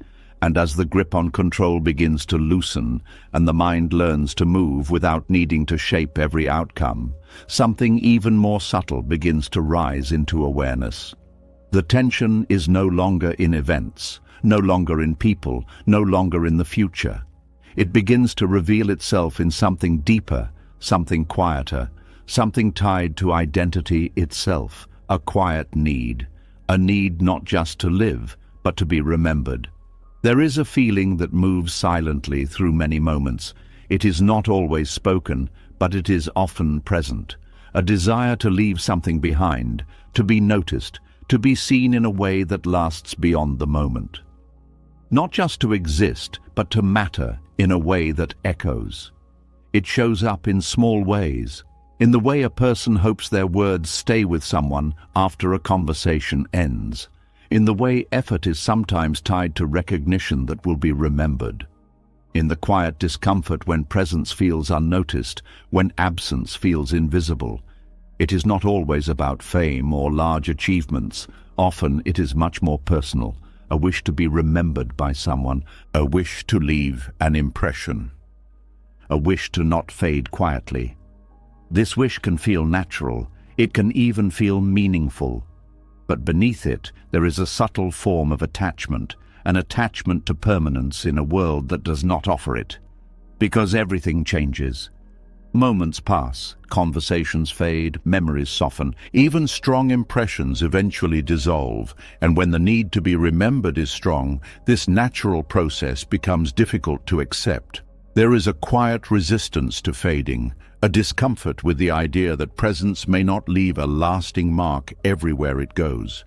And as the grip on control begins to loosen and the mind learns to move without needing to shape every outcome, something even more subtle begins to rise into awareness. The tension is no longer in events, no longer in people, no longer in the future. It begins to reveal itself in something deeper, something quieter, something tied to identity itself, a quiet need, a need not just to live, but to be remembered. There is a feeling that moves silently through many moments. It is not always spoken, but it is often present. A desire to leave something behind, to be noticed, to be seen in a way that lasts beyond the moment. Not just to exist, but to matter in a way that echoes. It shows up in small ways, in the way a person hopes their words stay with someone after a conversation ends, in the way effort is sometimes tied to recognition that will be remembered, in the quiet discomfort when presence feels unnoticed, when absence feels invisible. It is not always about fame or large achievements. Often it is much more personal, a wish to be remembered by someone, a wish to leave an impression, a wish to not fade quietly. This wish can feel natural. It can even feel meaningful. But beneath it, there is a subtle form of attachment, an attachment to permanence in a world that does not offer it. Because everything changes. Moments pass, conversations fade, memories soften, even strong impressions eventually dissolve, and when the need to be remembered is strong, this natural process becomes difficult to accept. There is a quiet resistance to fading, a discomfort with the idea that presence may not leave a lasting mark everywhere it goes.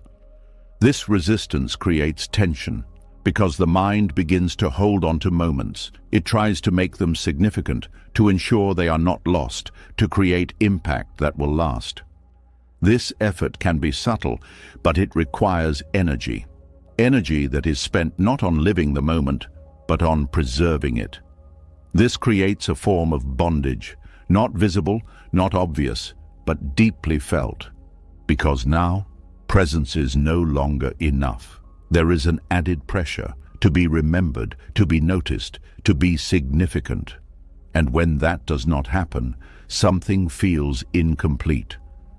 This resistance creates tension, because the mind begins to hold on to moments. It tries to make them significant, to ensure they are not lost, to create impact that will last. This effort can be subtle, but it requires energy. Energy that is spent not on living the moment, but on preserving it. This creates a form of bondage, not visible, not obvious, but deeply felt. Because now, presence is no longer enough. There is an added pressure to be remembered, to be noticed, to be significant. And when that does not happen, something feels incomplete.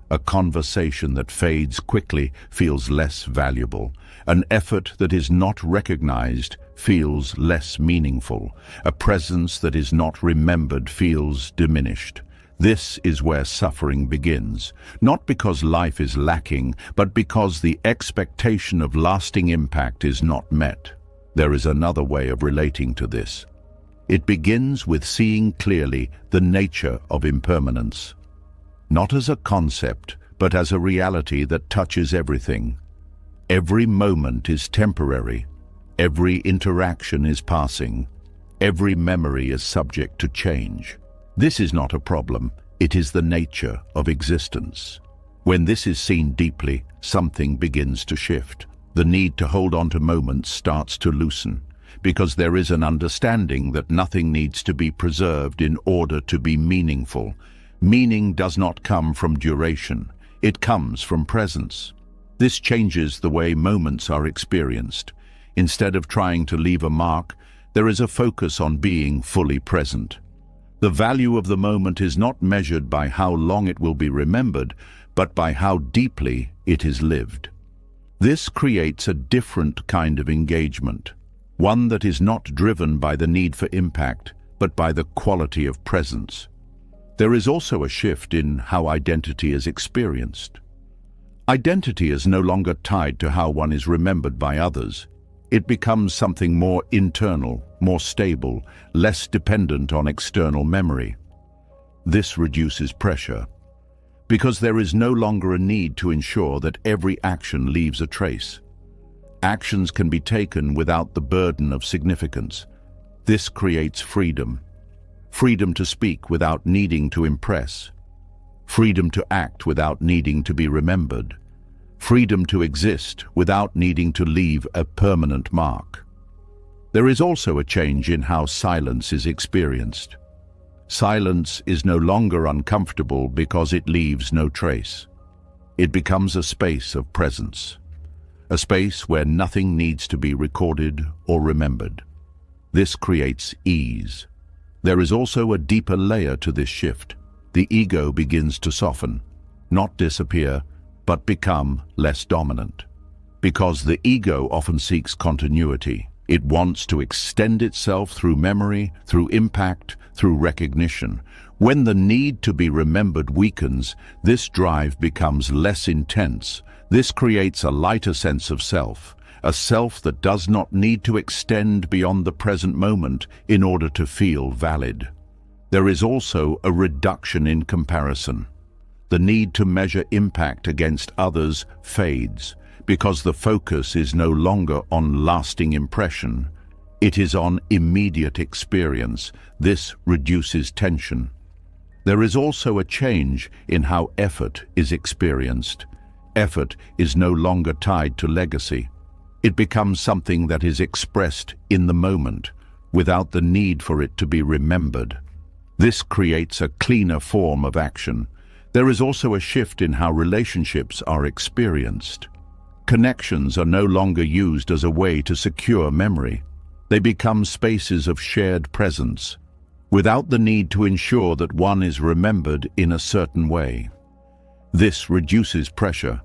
A conversation that fades quickly feels less valuable. An effort that is not recognized feels less meaningful. A presence that is not remembered feels diminished. This is where suffering begins, not because life is lacking, but because the expectation of lasting impact is not met. There is another way of relating to this. It begins with seeing clearly the nature of impermanence. Not as a concept, but as a reality that touches everything. Every moment is temporary. Every interaction is passing. Every memory is subject to change. This is not a problem, it is the nature of existence. When this is seen deeply, something begins to shift. The need to hold on to moments starts to loosen, because there is an understanding that nothing needs to be preserved in order to be meaningful. Meaning does not come from duration, it comes from presence. This changes the way moments are experienced. Instead of trying to leave a mark, there is a focus on being fully present. The value of the moment is not measured by how long it will be remembered, but by how deeply it is lived. This creates a different kind of engagement, one that is not driven by the need for impact, but by the quality of presence. There is also a shift in how identity is experienced. Identity is no longer tied to how one is remembered by others. It becomes something more internal, more stable, less dependent on external memory. This reduces pressure, because there is no longer a need to ensure that every action leaves a trace. Actions can be taken without the burden of significance. This creates freedom. Freedom to speak without needing to impress. Freedom to act without needing to be remembered. Freedom to exist without needing to leave a permanent mark. There is also a change in how silence is experienced. Silence is no longer uncomfortable because it leaves no trace. It becomes a space of presence, a space where nothing needs to be recorded or remembered. This creates ease. There is also a deeper layer to this shift. The ego begins to soften, not disappear, but become less dominant. Because the ego often seeks continuity. It wants to extend itself through memory, through impact, through recognition. When the need to be remembered weakens, this drive becomes less intense. This creates a lighter sense of self, a self that does not need to extend beyond the present moment in order to feel valid. There is also a reduction in comparison. The need to measure impact against others fades, because the focus is no longer on lasting impression. It is on immediate experience. This reduces tension. There is also a change in how effort is experienced. Effort is no longer tied to legacy. It becomes something that is expressed in the moment, without the need for it to be remembered. This creates a cleaner form of action. There is also a shift in how relationships are experienced. Connections are no longer used as a way to secure memory. They become spaces of shared presence, without the need to ensure that one is remembered in a certain way. This reduces pressure.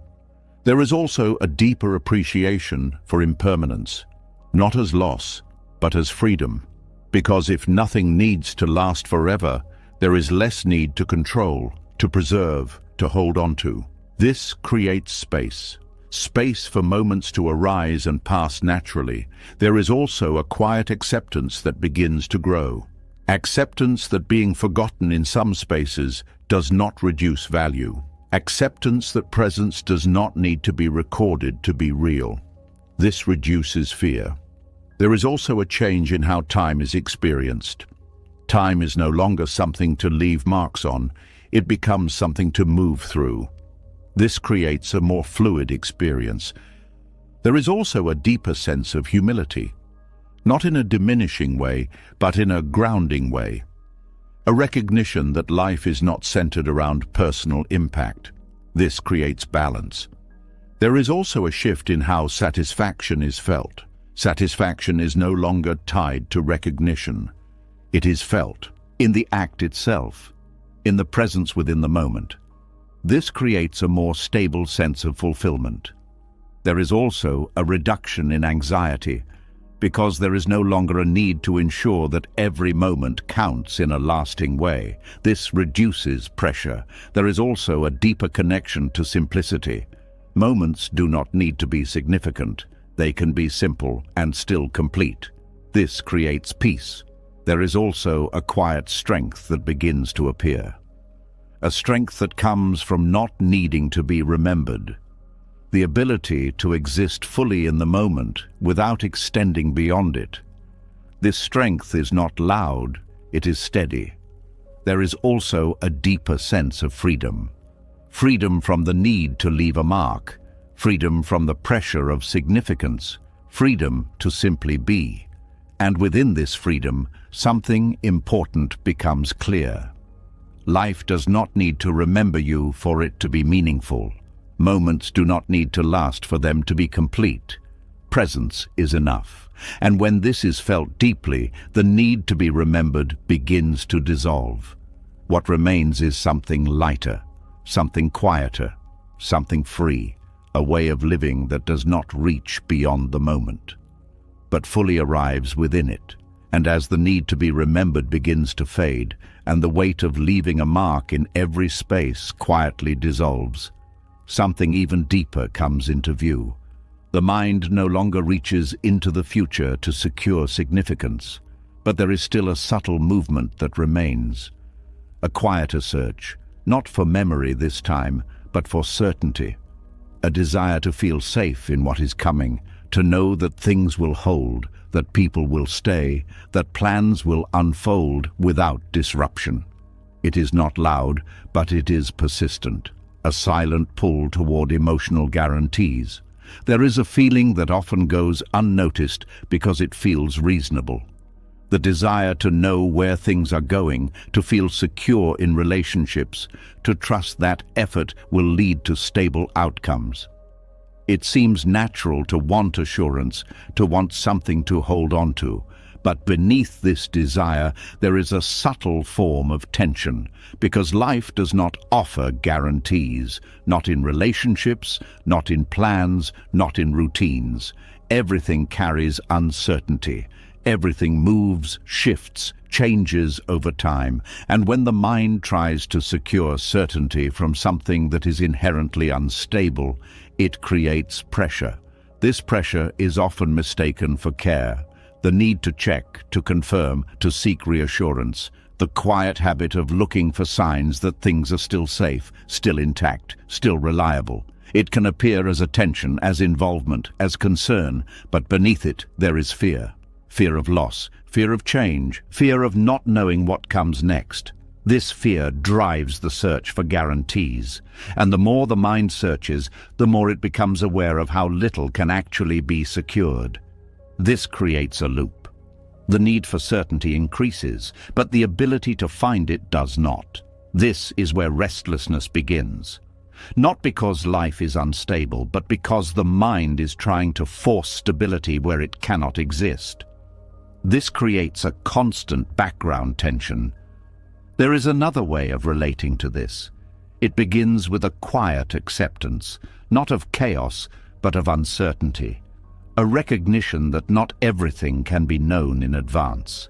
There is also a deeper appreciation for impermanence, not as loss, but as freedom. Because if nothing needs to last forever, there is less need to control, to preserve, to hold on to. This creates space. Space for moments to arise and pass naturally. There is also a quiet acceptance that begins to grow. Acceptance that being forgotten in some spaces does not reduce value. Acceptance that presence does not need to be recorded to be real. This reduces fear. There is also a change in how time is experienced. Time is no longer something to leave marks on, it becomes something to move through. This creates a more fluid experience. There is also a deeper sense of humility, not in a diminishing way, but in a grounding way. A recognition that life is not centered around personal impact. This creates balance. There is also a shift in how satisfaction is felt. Satisfaction is no longer tied to recognition. It is felt in the act itself, in the presence within the moment. This creates a more stable sense of fulfillment. There is also a reduction in anxiety, because there is no longer a need to ensure that every moment counts in a lasting way. This reduces pressure. There is also a deeper connection to simplicity. Moments do not need to be significant. They can be simple and still complete. This creates peace. There is also a quiet strength that begins to appear. A strength that comes from not needing to be remembered. The ability to exist fully in the moment without extending beyond it. This strength is not loud, it is steady. There is also a deeper sense of freedom. Freedom from the need to leave a mark. Freedom from the pressure of significance. Freedom to simply be. And within this freedom, something important becomes clear. Life does not need to remember you for it to be meaningful. Moments do not need to last for them to be complete. Presence is enough. And when this is felt deeply, the need to be remembered begins to dissolve. What remains is something lighter, something quieter, something free, a way of living that does not reach beyond the moment, but fully arrives within it. And as the need to be remembered begins to fade, and the weight of leaving a mark in every space quietly dissolves, something even deeper comes into view. The mind no longer reaches into the future to secure significance, but there is still a subtle movement that remains. A quieter search, not for memory this time, but for certainty. A desire to feel safe in what is coming, to know that things will hold, that people will stay, that plans will unfold without disruption. It is not loud, but it is persistent. A silent pull toward emotional guarantees. There is a feeling that often goes unnoticed because it feels reasonable. The desire to know where things are going, to feel secure in relationships, to trust that effort will lead to stable outcomes. It seems natural to want assurance, to want something to hold on to. But beneath this desire, there is a subtle form of tension, because life does not offer guarantees, not in relationships, not in plans, not in routines. Everything carries uncertainty. Everything moves, shifts, changes over time. And when the mind tries to secure certainty from something that is inherently unstable, it creates pressure. This pressure is often mistaken for care. The need to check, to confirm, to seek reassurance. The quiet habit of looking for signs that things are still safe, still intact, still reliable. It can appear as attention, as involvement, as concern, but beneath it there is fear. Fear of loss, fear of change, fear of not knowing what comes next. This fear drives the search for guarantees, and the more the mind searches, the more it becomes aware of how little can actually be secured. This creates a loop. The need for certainty increases, but the ability to find it does not. This is where restlessness begins. Not because life is unstable, but because the mind is trying to force stability where it cannot exist. This creates a constant background tension. There is another way of relating to this. It begins with a quiet acceptance, not of chaos, but of uncertainty. A recognition that not everything can be known in advance.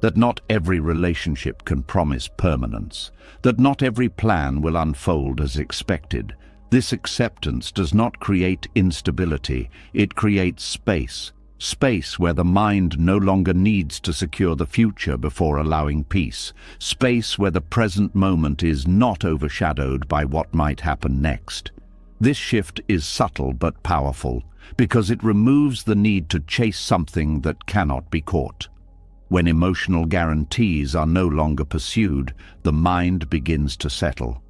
That not every relationship can promise permanence. That not every plan will unfold as expected. This acceptance does not create instability, it creates space. Space where the mind no longer needs to secure the future before allowing peace. Space where the present moment is not overshadowed by what might happen next. This shift is subtle but powerful because it removes the need to chase something that cannot be caught. When emotional guarantees are no longer pursued, the mind begins to settle.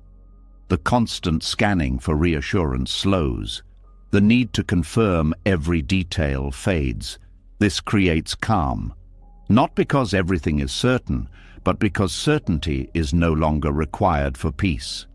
The constant scanning for reassurance slows. The need to confirm every detail fades. This creates calm, not because everything is certain, but because certainty is no longer required for peace.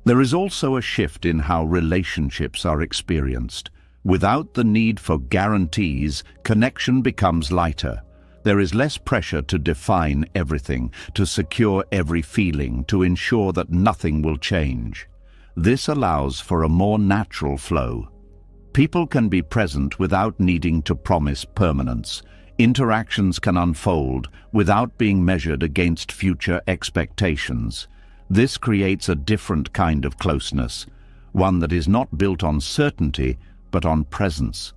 There is also a shift in how relationships are experienced. Without the need for guarantees, connection becomes lighter. There is less pressure to define everything, to secure every feeling, to ensure that nothing will change. This allows for a more natural flow. People can be present without needing to promise permanence. Interactions can unfold without being measured against future expectations. This creates a different kind of closeness, one that is not built on certainty, but on presence.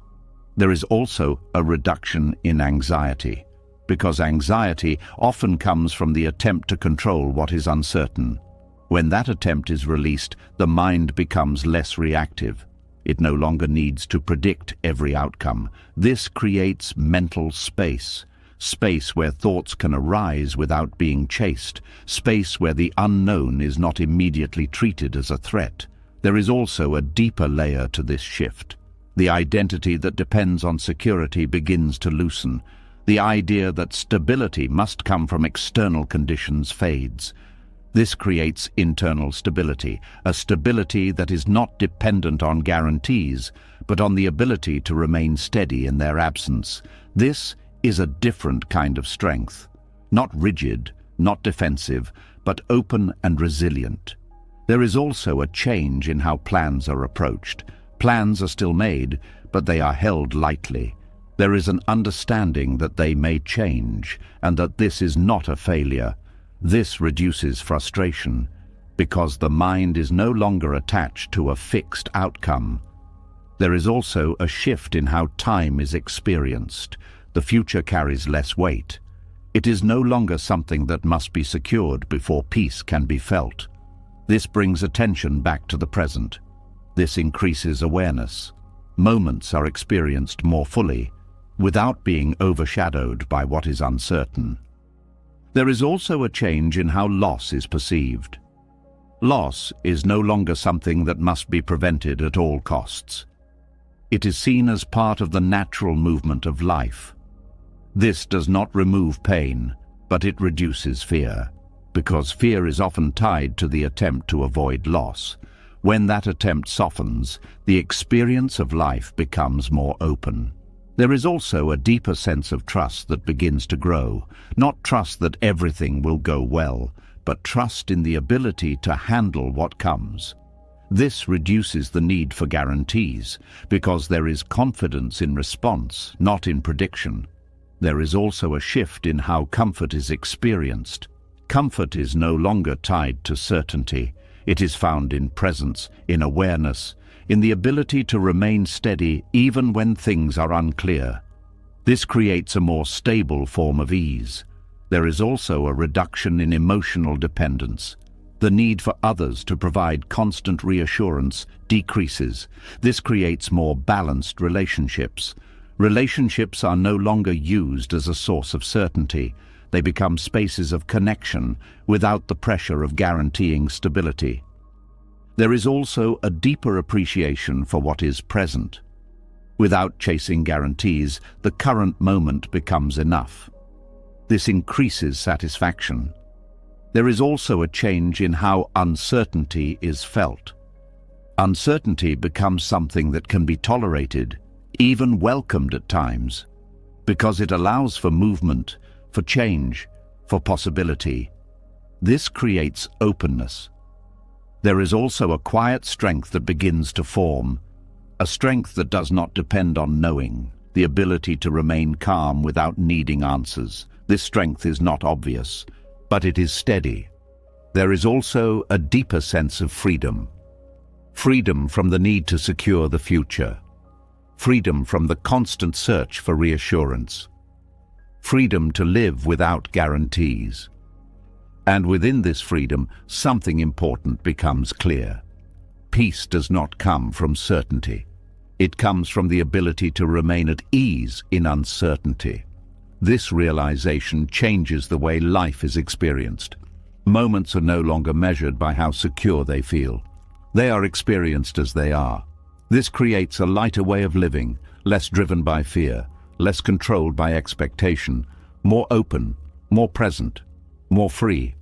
There is also a reduction in anxiety, because anxiety often comes from the attempt to control what is uncertain. When that attempt is released, the mind becomes less reactive. It no longer needs to predict every outcome. This creates mental space, space where thoughts can arise without being chased, space where the unknown is not immediately treated as a threat. There is also a deeper layer to this shift. The identity that depends on security begins to loosen. The idea that stability must come from external conditions fades. This creates internal stability, a stability that is not dependent on guarantees, but on the ability to remain steady in their absence. This is a different kind of strength, not rigid, not defensive, but open and resilient. There is also a change in how plans are approached. Plans are still made, but they are held lightly. There is an understanding that they may change, and that this is not a failure. This reduces frustration, because the mind is no longer attached to a fixed outcome. There is also a shift in how time is experienced. The future carries less weight. It is no longer something that must be secured before peace can be felt. This brings attention back to the present. This increases awareness. Moments are experienced more fully, without being overshadowed by what is uncertain. There is also a change in how loss is perceived. Loss is no longer something that must be prevented at all costs. It is seen as part of the natural movement of life. This does not remove pain, but it reduces fear, because fear is often tied to the attempt to avoid loss. When that attempt softens, the experience of life becomes more open. There is also a deeper sense of trust that begins to grow, not trust that everything will go well, but trust in the ability to handle what comes. This reduces the need for guarantees, because there is confidence in response, not in prediction. There is also a shift in how comfort is experienced. Comfort is no longer tied to certainty. It is found in presence, in awareness, in the ability to remain steady even when things are unclear. This creates a more stable form of ease. There is also a reduction in emotional dependence. The need for others to provide constant reassurance decreases. This creates more balanced relationships. Relationships are no longer used as a source of certainty. They become spaces of connection without the pressure of guaranteeing stability. There is also a deeper appreciation for what is present. Without chasing guarantees, the current moment becomes enough. This increases satisfaction. There is also a change in how uncertainty is felt. Uncertainty becomes something that can be tolerated, even welcomed at times, because it allows for movement, for change, for possibility. This creates openness. There is also a quiet strength that begins to form, a strength that does not depend on knowing, the ability to remain calm without needing answers. This strength is not obvious, but it is steady. There is also a deeper sense of freedom. Freedom from the need to secure the future. freedom from the constant search for reassurance, freedom to live without guarantees. And within this freedom, something important becomes clear. Peace does not come from certainty. It comes from the ability to remain at ease in uncertainty. This realization changes the way life is experienced. Moments are no longer measured by how secure they feel. They are experienced as they are. This creates a lighter way of living, less driven by fear, less controlled by expectation, more open, more present, more free.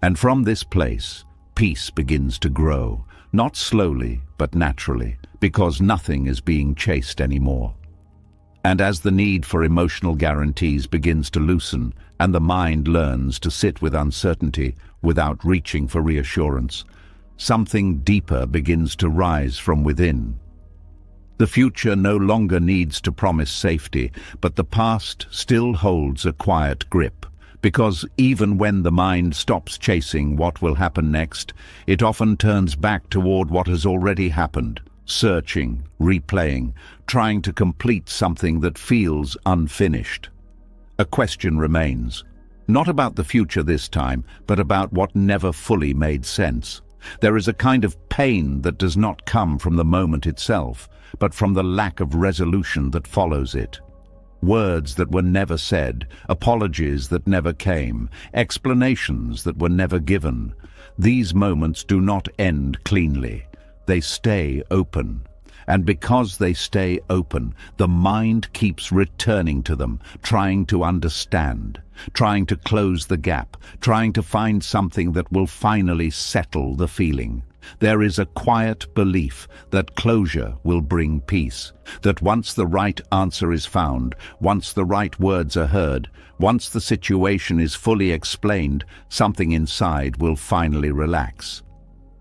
And from this place, peace begins to grow, not slowly, but naturally, because nothing is being chased anymore. And as the need for emotional guarantees begins to loosen, and the mind learns to sit with uncertainty without reaching for reassurance, something deeper begins to rise from within. The future no longer needs to promise safety, but the past still holds a quiet grip, because even when the mind stops chasing what will happen next, it often turns back toward what has already happened, searching, replaying, trying to complete something that feels unfinished. A question remains, not about the future this time, but about what never fully made sense. There is a kind of pain that does not come from the moment itself, but from the lack of resolution that follows it. Words that were never said, apologies that never came, explanations that were never given. These moments do not end cleanly. They stay open. And because they stay open, the mind keeps returning to them, trying to understand, trying to close the gap, trying to find something that will finally settle the feeling. There is a quiet belief that closure will bring peace, that once the right answer is found, once the right words are heard, once the situation is fully explained, something inside will finally relax.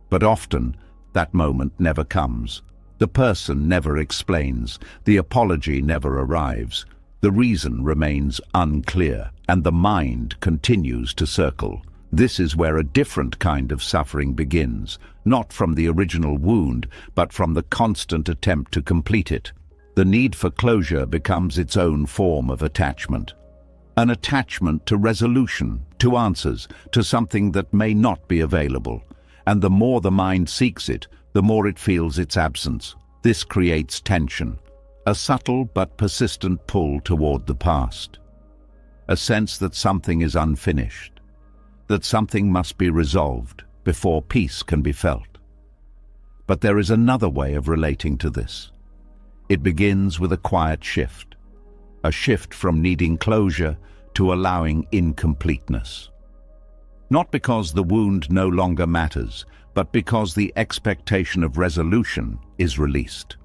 But often, that moment never comes. The person never explains, the apology never arrives, the reason remains unclear, and the mind continues to circle. This is where a different kind of suffering begins, not from the original wound, but from the constant attempt to complete it. The need for closure becomes its own form of attachment. An attachment to resolution, to answers, to something that may not be available. And the more the mind seeks it, the more it feels its absence. This creates tension, a subtle but persistent pull toward the past. A sense that something is unfinished, that something must be resolved before peace can be felt. But there is another way of relating to this. It begins with a quiet shift, a shift from needing closure to allowing incompleteness. Not because the wound no longer matters, but because the expectation of resolution is released.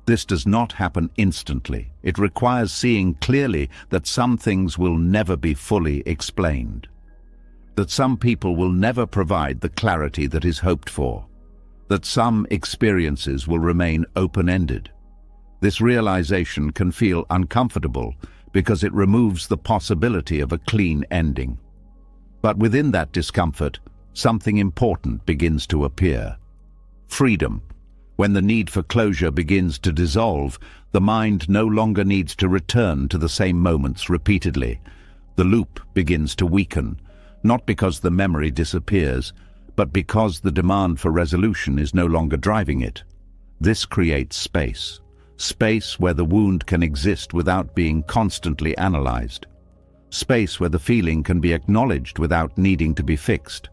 This does not happen instantly. It requires seeing clearly that some things will never be fully explained, that some people will never provide the clarity that is hoped for, that some experiences will remain open-ended. This realization can feel uncomfortable because it removes the possibility of a clean ending. But within that discomfort, something important begins to appear. Freedom. When the need for closure begins to dissolve, the mind no longer needs to return to the same moments repeatedly. The loop begins to weaken, not because the memory disappears, but because the demand for resolution is no longer driving it. This creates space. Space where the wound can exist without being constantly analyzed. Space where the feeling can be acknowledged without needing to be fixed.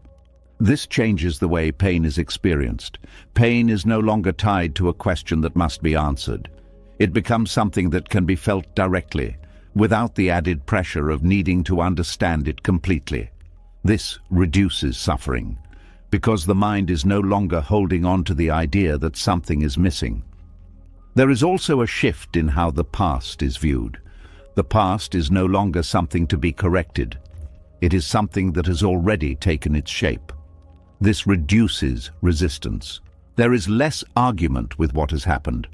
This changes the way pain is experienced. Pain is no longer tied to a question that must be answered. It becomes something that can be felt directly, without the added pressure of needing to understand it completely. This reduces suffering, because the mind is no longer holding on to the idea that something is missing. There is also a shift in how the past is viewed. The past is no longer something to be corrected. It is something that has already taken its shape. This reduces resistance. There is less argument with what has happened,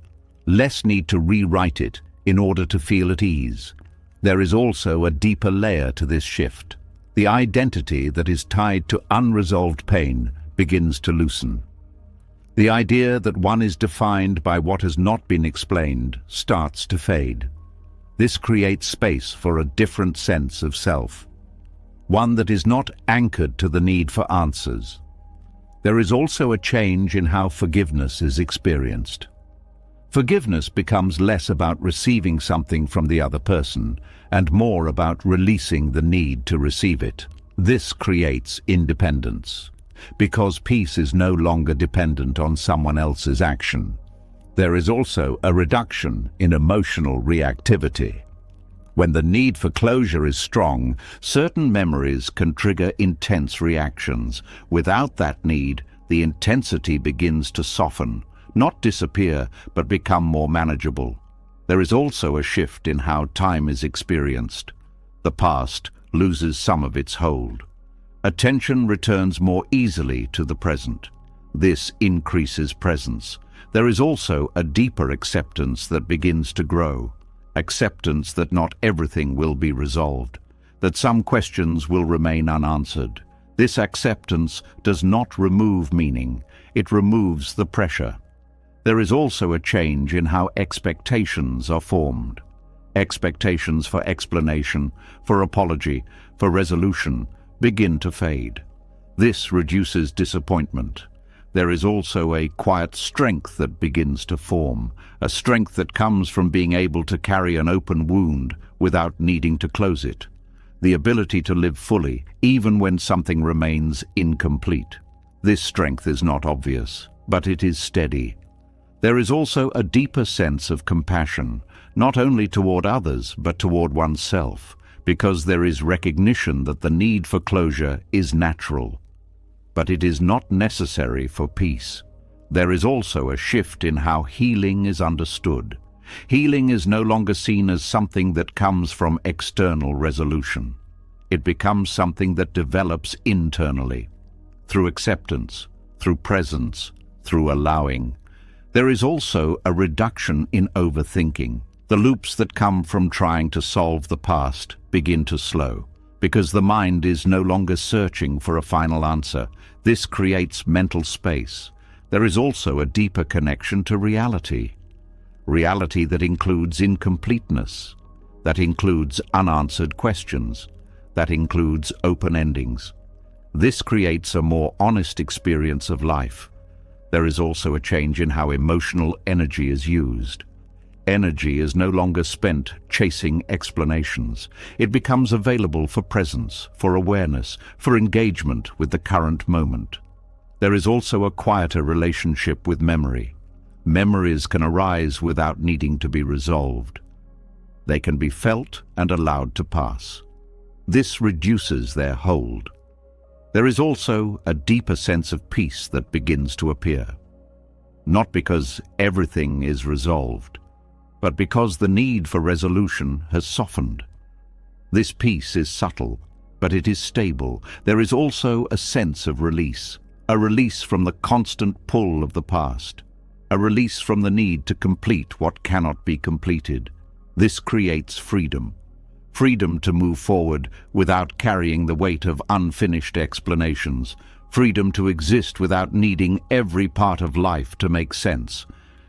less need to rewrite it in order to feel at ease. There is also a deeper layer to this shift. The identity that is tied to unresolved pain begins to loosen. The idea that one is defined by what has not been explained starts to fade. This creates space for a different sense of self, one that is not anchored to the need for answers. There is also a change in how forgiveness is experienced. Forgiveness becomes less about receiving something from the other person and more about releasing the need to receive it. This creates independence, because peace is no longer dependent on someone else's action. There is also a reduction in emotional reactivity. When the need for closure is strong, certain memories can trigger intense reactions. Without that need, the intensity begins to soften, not disappear, but become more manageable. There is also a shift in how time is experienced. The past loses some of its hold. Attention returns more easily to the present. This increases presence. There is also a deeper acceptance that begins to grow. Acceptance that not everything will be resolved, that some questions will remain unanswered. This acceptance does not remove meaning, it removes the pressure. There is also a change in how expectations are formed. Expectations for explanation, for apology, for resolution begin to fade. This reduces disappointment. There is also a quiet strength that begins to form, a strength that comes from being able to carry an open wound without needing to close it. The ability to live fully, even when something remains incomplete. This strength is not obvious, but it is steady. There is also a deeper sense of compassion, not only toward others, but toward oneself, because there is recognition that the need for closure is natural. But it is not necessary for peace. There is also a shift in how healing is understood. Healing is no longer seen as something that comes from external resolution. It becomes something that develops internally, through acceptance, through presence, through allowing. There is also a reduction in overthinking. The loops that come from trying to solve the past begin to slow, because the mind is no longer searching for a final answer. This creates mental space. There is also a deeper connection to reality. Reality that includes incompleteness, that includes unanswered questions, that includes open endings. This creates a more honest experience of life. There is also a change in how emotional energy is used. Energy is no longer spent chasing explanations. It becomes available for presence, for awareness, for engagement with the current moment. There is also a quieter relationship with memory. Memories can arise without needing to be resolved. They can be felt and allowed to pass. This reduces their hold. There is also a deeper sense of peace that begins to appear. Not because everything is resolved, but because the need for resolution has softened. This peace is subtle, but it is stable. There is also a sense of release, a release from the constant pull of the past, a release from the need to complete what cannot be completed. This creates freedom. Freedom to move forward without carrying the weight of unfinished explanations. Freedom to exist without needing every part of life to make sense.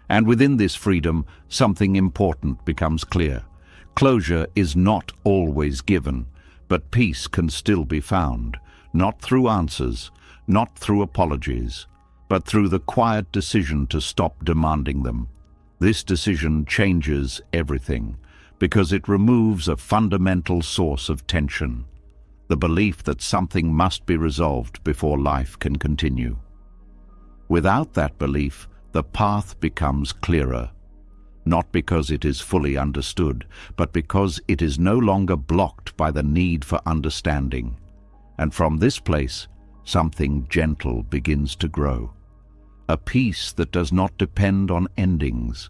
And within this freedom, something important becomes clear. Closure is not always given, but peace can still be found, not through answers, not through apologies, but through the quiet decision to stop demanding them. This decision changes everything, because it removes a fundamental source of tension, the belief that something must be resolved before life can continue. Without that belief, the path becomes clearer, not because it is fully understood, but because it is no longer blocked by the need for understanding. And from this place, something gentle begins to grow. A peace that does not depend on endings.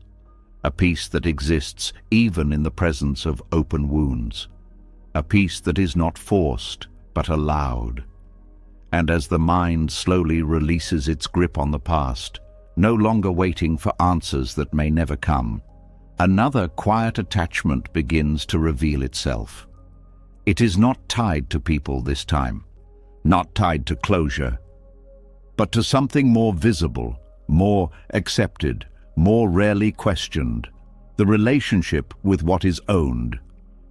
A peace that exists even in the presence of open wounds. A peace that is not forced, but allowed. And as the mind slowly releases its grip on the past, no longer waiting for answers that may never come, another quiet attachment begins to reveal itself. It is not tied to people this time, not tied to closure, but to something more visible, more accepted, more rarely questioned. The relationship with what is owned.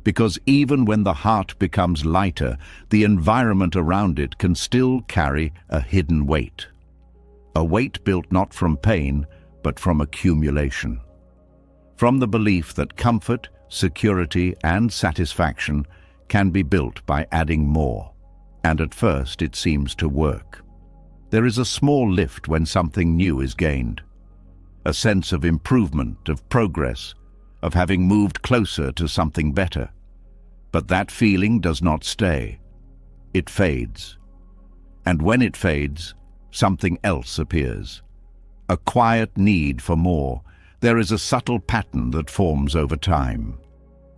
Because even when the heart becomes lighter, the environment around it can still carry a hidden weight. A weight built not from pain, but from accumulation. From the belief that comfort, security, and satisfaction can be built by adding more. And at first it seems to work. There is a small lift when something new is gained. A sense of improvement, of progress, of having moved closer to something better. But that feeling does not stay. It fades. And when it fades, something else appears. A quiet need for more. There is a subtle pattern that forms over time.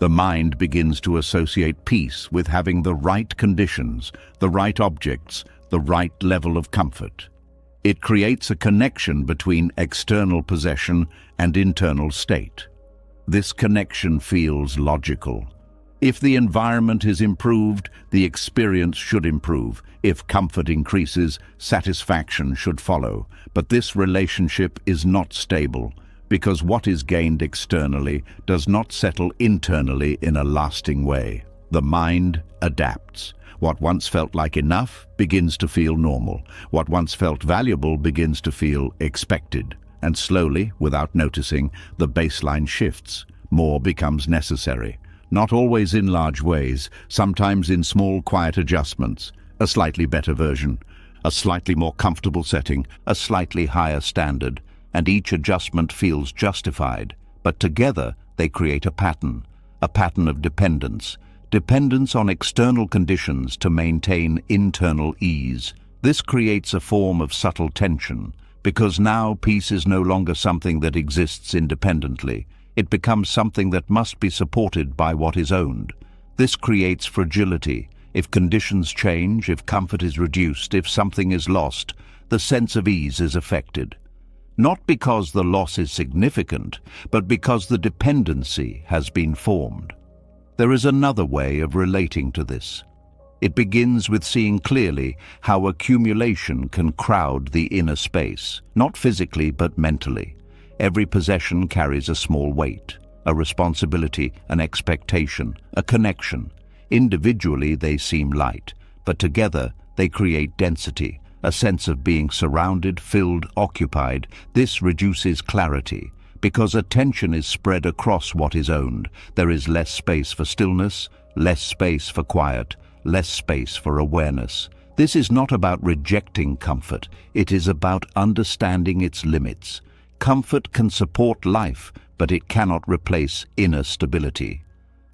The mind begins to associate peace with having the right conditions, the right objects, the right level of comfort. It creates a connection between external possession and internal state. This connection feels logical. If the environment is improved, the experience should improve. If comfort increases, satisfaction should follow. But this relationship is not stable, because what is gained externally does not settle internally in a lasting way. The mind adapts. What once felt like enough begins to feel normal. What once felt valuable begins to feel expected. And slowly, without noticing, the baseline shifts. More becomes necessary. Not always in large ways, sometimes in small, quiet adjustments. A slightly better version, a slightly more comfortable setting, a slightly higher standard, and each adjustment feels justified. But together, they create a pattern of dependence. Dependence on external conditions to maintain internal ease. This creates a form of subtle tension, because now peace is no longer something that exists independently. It becomes something that must be supported by what is owned. This creates fragility. If conditions change, if comfort is reduced, if something is lost, the sense of ease is affected. Not because the loss is significant, but because the dependency has been formed. There is another way of relating to this. It begins with seeing clearly how accumulation can crowd the inner space, not physically but mentally. Every possession carries a small weight, a responsibility, an expectation, a connection. Individually they seem light, but together they create density, a sense of being surrounded, filled, occupied. This reduces clarity, because attention is spread across what is owned. There is less space for stillness, less space for quiet, less space for awareness. This is not about rejecting comfort, it is about understanding its limits. Comfort can support life, but it cannot replace inner stability.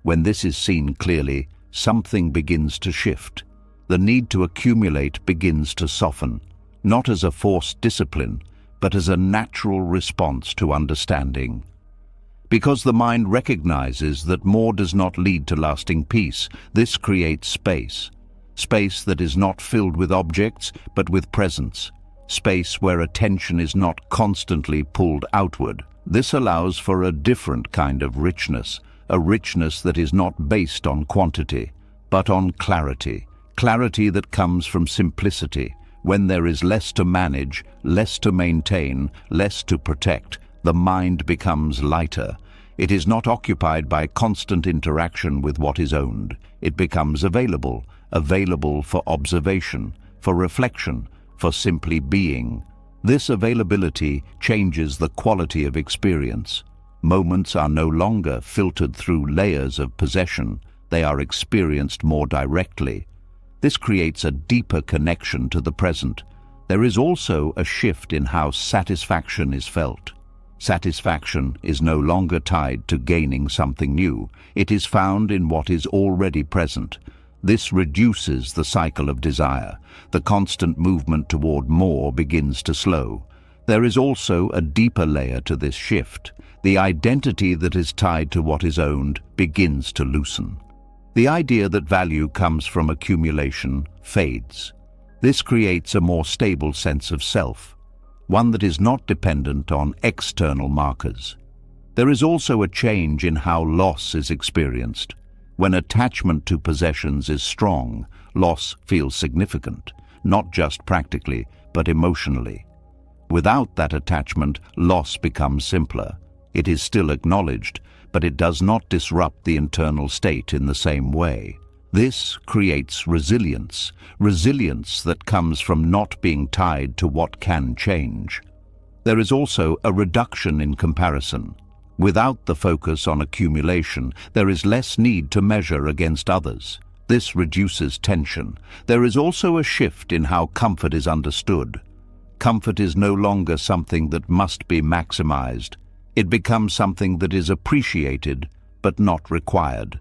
When this is seen clearly, something begins to shift. The need to accumulate begins to soften, not as a forced discipline, but as a natural response to understanding. Because the mind recognizes that more does not lead to lasting peace, this creates space. Space that is not filled with objects, but with presence. Space where attention is not constantly pulled outward. This allows for a different kind of richness, a richness that is not based on quantity, but on clarity. Clarity that comes from simplicity. When there is less to manage, less to maintain, less to protect, the mind becomes lighter. It is not occupied by constant interaction with what is owned. It becomes available for observation, for reflection, for simply being. This availability changes the quality of experience. Moments are no longer filtered through layers of possession. They are experienced more directly. This creates a deeper connection to the present. There is also a shift in how satisfaction is felt. Satisfaction is no longer tied to gaining something new. It is found in what is already present. This reduces the cycle of desire. The constant movement toward more begins to slow. There is also a deeper layer to this shift. The identity that is tied to what is owned begins to loosen. The idea that value comes from accumulation fades. This creates a more stable sense of self, one that is not dependent on external markers. There is also a change in how loss is experienced. When attachment to possessions is strong, loss feels significant, not just practically, but emotionally. Without that attachment, loss becomes simpler. It is still acknowledged, but it does not disrupt the internal state in the same way. This creates resilience, resilience that comes from not being tied to what can change. There is also a reduction in comparison. Without the focus on accumulation, there is less need to measure against others. This reduces tension. There is also a shift in how comfort is understood. Comfort is no longer something that must be maximized. It becomes something that is appreciated, but not required.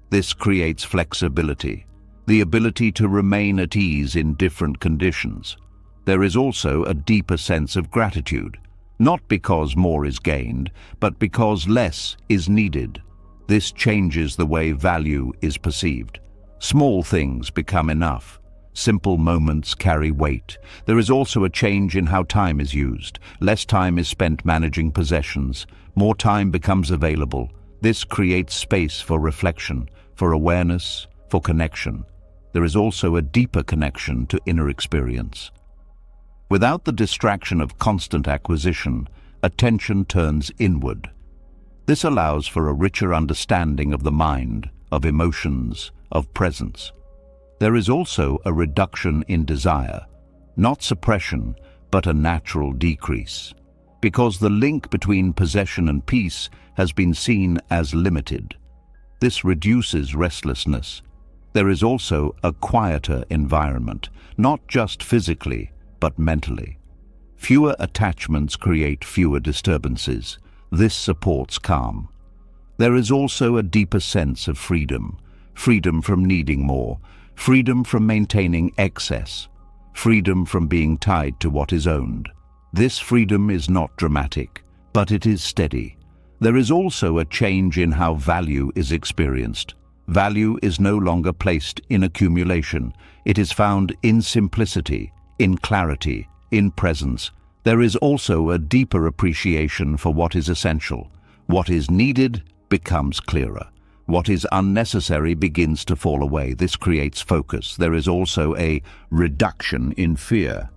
This creates flexibility, the ability to remain at ease in different conditions. There is also a deeper sense of gratitude, not because more is gained, but because less is needed. This changes the way value is perceived. Small things become enough. Simple moments carry weight. There is also a change in how time is used. Less time is spent managing possessions. More time becomes available. This creates space for reflection, for awareness, for connection. There is also a deeper connection to inner experience. Without the distraction of constant acquisition, attention turns inward. This allows for a richer understanding of the mind, of emotions, of presence. There is also a reduction in desire, not suppression, but a natural decrease, because the link between possession and peace has been seen as limited. This reduces restlessness. There is also a quieter environment, not just physically, but mentally. Fewer attachments create fewer disturbances. This supports calm. There is also a deeper sense of freedom. Freedom from needing more, freedom from maintaining excess, freedom from being tied to what is owned. This freedom is not dramatic, but it is steady. There is also a change in how value is experienced. Value is no longer placed in accumulation. It is found in simplicity, in clarity, in presence. There is also a deeper appreciation for what is essential. What is needed becomes clearer. What is unnecessary begins to fall away. This creates focus. There is also a reduction in fear.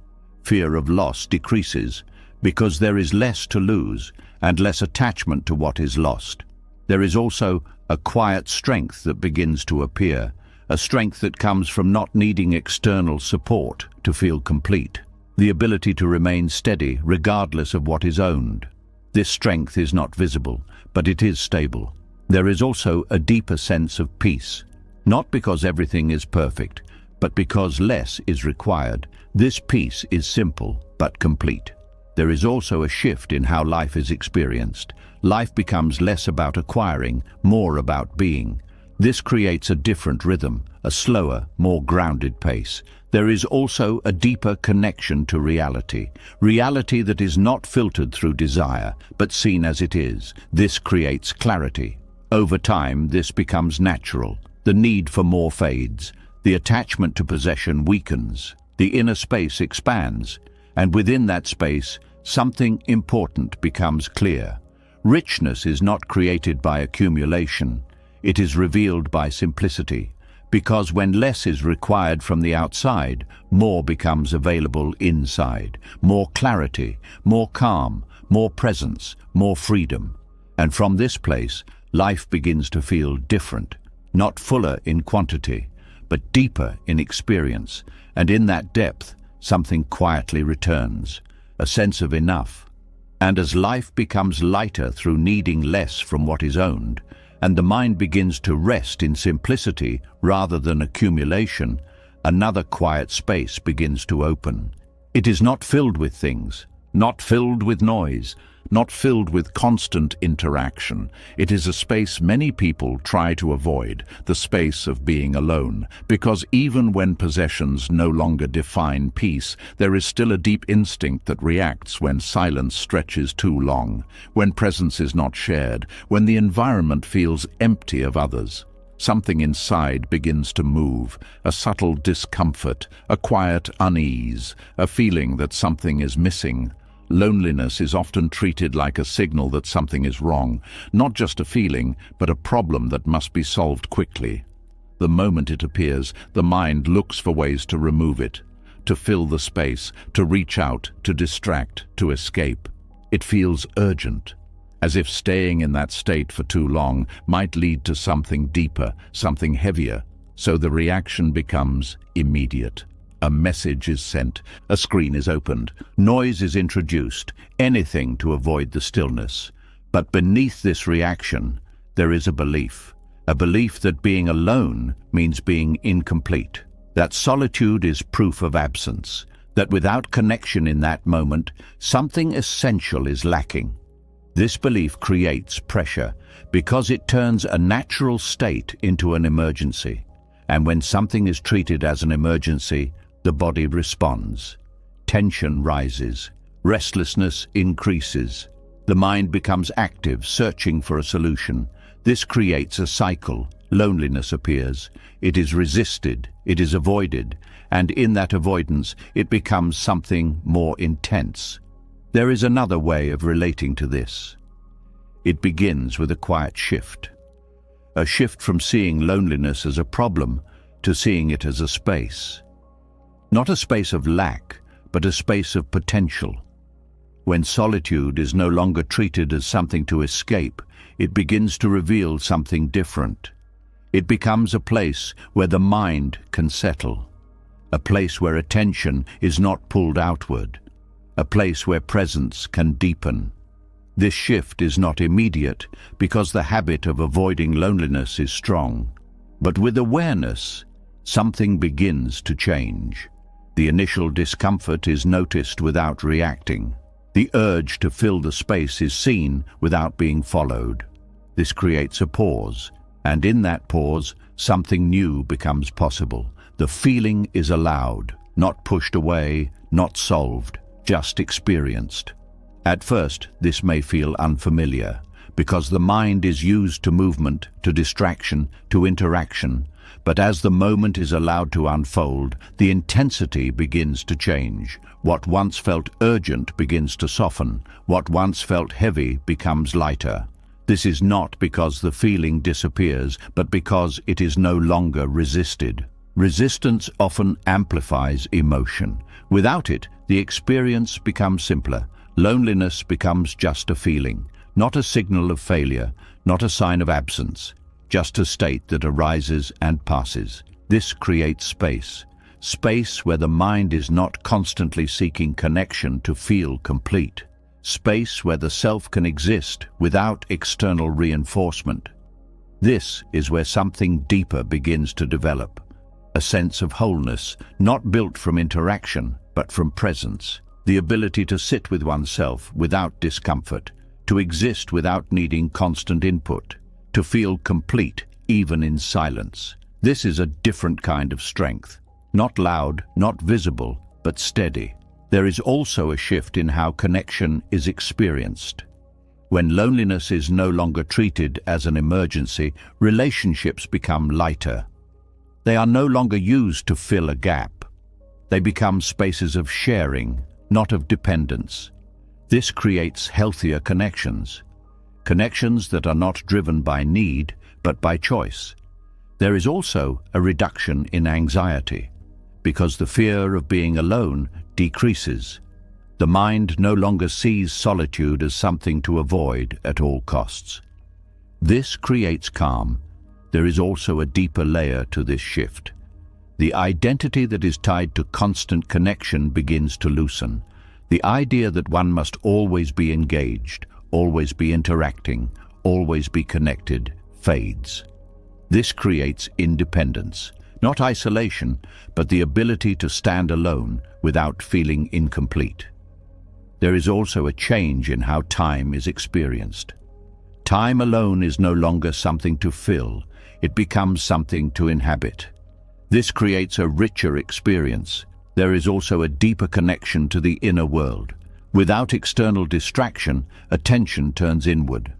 Fear of loss decreases because there is less to lose and less attachment to what is lost. There is also a quiet strength that begins to appear, a strength that comes from not needing external support to feel complete. The ability to remain steady regardless of what is owned. This strength is not visible, but it is stable. There is also a deeper sense of peace, not because everything is perfect, but because less is required. This peace is simple but complete. There is also a shift in how life is experienced. Life becomes less about acquiring, more about being. This creates a different rhythm, a slower, more grounded pace. There is also a deeper connection to reality, reality that is not filtered through desire, but seen as it is. This creates clarity. Over time, this becomes natural. The need for more fades. The attachment to possession weakens. The inner space expands. And within that space, something important becomes clear. Richness is not created by accumulation. It is revealed by simplicity. Because when less is required from the outside, more becomes available inside. More clarity, more calm, more presence, more freedom. And from this place, life begins to feel different, not fuller in quantity, but deeper in experience. And in that depth, something quietly returns, a sense of enough. And as life becomes lighter through needing less from what is owned, and the mind begins to rest in simplicity rather than accumulation, another quiet space begins to open. It is not filled with things, not filled with noise, not filled with constant interaction. It is a space many people try to avoid, the space of being alone, because even when possessions no longer define peace, there is still a deep instinct that reacts when silence stretches too long, when presence is not shared, when the environment feels empty of others. Something inside begins to move, a subtle discomfort, a quiet unease, a feeling that something is missing. Loneliness is often treated like a signal that something is wrong, not just a feeling, but a problem that must be solved quickly. The moment it appears, the mind looks for ways to remove it. to fill the space, to reach out, to distract, to escape. It feels urgent, as if staying in that state for too long might lead to something deeper, something heavier. So the reaction becomes immediate. A message is sent, a screen is opened, noise is introduced, anything to avoid the stillness. But beneath this reaction, there is a belief that being alone means being incomplete, that solitude is proof of absence, that without connection in that moment, something essential is lacking. This belief creates pressure because it turns a natural state into an emergency. And when something is treated as an emergency, the body responds. Tension rises, restlessness increases. The mind becomes active, searching for a solution. This creates a cycle. Loneliness appears. It is resisted, it is avoided, and in that avoidance, it becomes something more intense. There is another way of relating to this. It begins with a quiet shift. A shift from seeing loneliness as a problem to seeing it as a space. Not a space of lack, but a space of potential. When solitude is no longer treated as something to escape, it begins to reveal something different. It becomes a place where the mind can settle, a place where attention is not pulled outward, a place where presence can deepen. This shift is not immediate because the habit of avoiding loneliness is strong. But with awareness, something begins to change. The initial discomfort is noticed without reacting. The urge to fill the space is seen without being followed. This creates a pause, and in that pause, something new becomes possible. The feeling is allowed, not pushed away, not solved, just experienced. At first, this may feel unfamiliar, because the mind is used to movement, to distraction, to interaction. But as the moment is allowed to unfold, the intensity begins to change. What once felt urgent begins to soften. What once felt heavy becomes lighter. This is not because the feeling disappears, but because it is no longer resisted. Resistance often amplifies emotion. Without it, the experience becomes simpler. Loneliness becomes just a feeling, not a signal of failure, not a sign of absence. Just a state that arises and passes. This creates space. Space where the mind is not constantly seeking connection to feel complete. Space where the self can exist without external reinforcement. This is where something deeper begins to develop. A sense of wholeness, not built from interaction, but from presence. The ability to sit with oneself without discomfort, to exist without needing constant input, to feel complete even in silence. This is a different kind of strength. Not loud, not visible, but steady. There is also a shift in how connection is experienced. When loneliness is no longer treated as an emergency, relationships become lighter. They are no longer used to fill a gap. They become spaces of sharing, not of dependence. This creates healthier connections. Connections that are not driven by need, but by choice. There is also a reduction in anxiety, because the fear of being alone decreases. The mind no longer sees solitude as something to avoid at all costs. This creates calm. There is also a deeper layer to this shift. The identity that is tied to constant connection begins to loosen. The idea that one must always be engaged, always be interacting, always be connected, fades. This creates independence, not isolation, but the ability to stand alone without feeling incomplete. There is also a change in how time is experienced. Time alone is no longer something to fill, it becomes something to inhabit. This creates a richer experience. There is also a deeper connection to the inner world. Without external distraction, attention turns inward.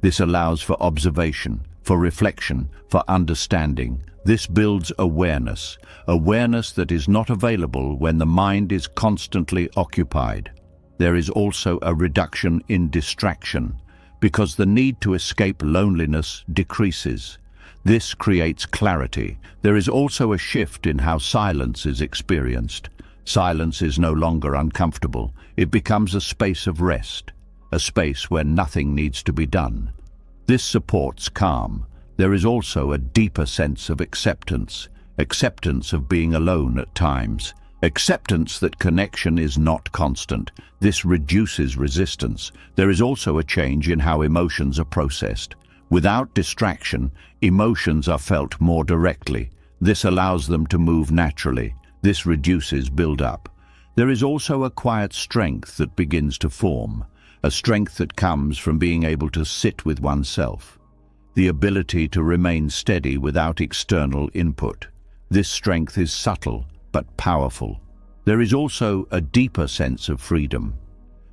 This allows for observation, for reflection, for understanding. This builds awareness, awareness that is not available when the mind is constantly occupied. There is also a reduction in distraction, because the need to escape loneliness decreases. This creates clarity. There is also a shift in how silence is experienced. Silence is no longer uncomfortable. It becomes a space of rest, a space where nothing needs to be done. This supports calm. There is also a deeper sense of acceptance of being alone at times, acceptance that connection is not constant. This reduces resistance. There is also a change in how emotions are processed. Without distraction, emotions are felt more directly. This allows them to move naturally. This reduces build-up. There is also a quiet strength that begins to form, a strength that comes from being able to sit with oneself, the ability to remain steady without external input. This strength is subtle but powerful. There is also a deeper sense of freedom.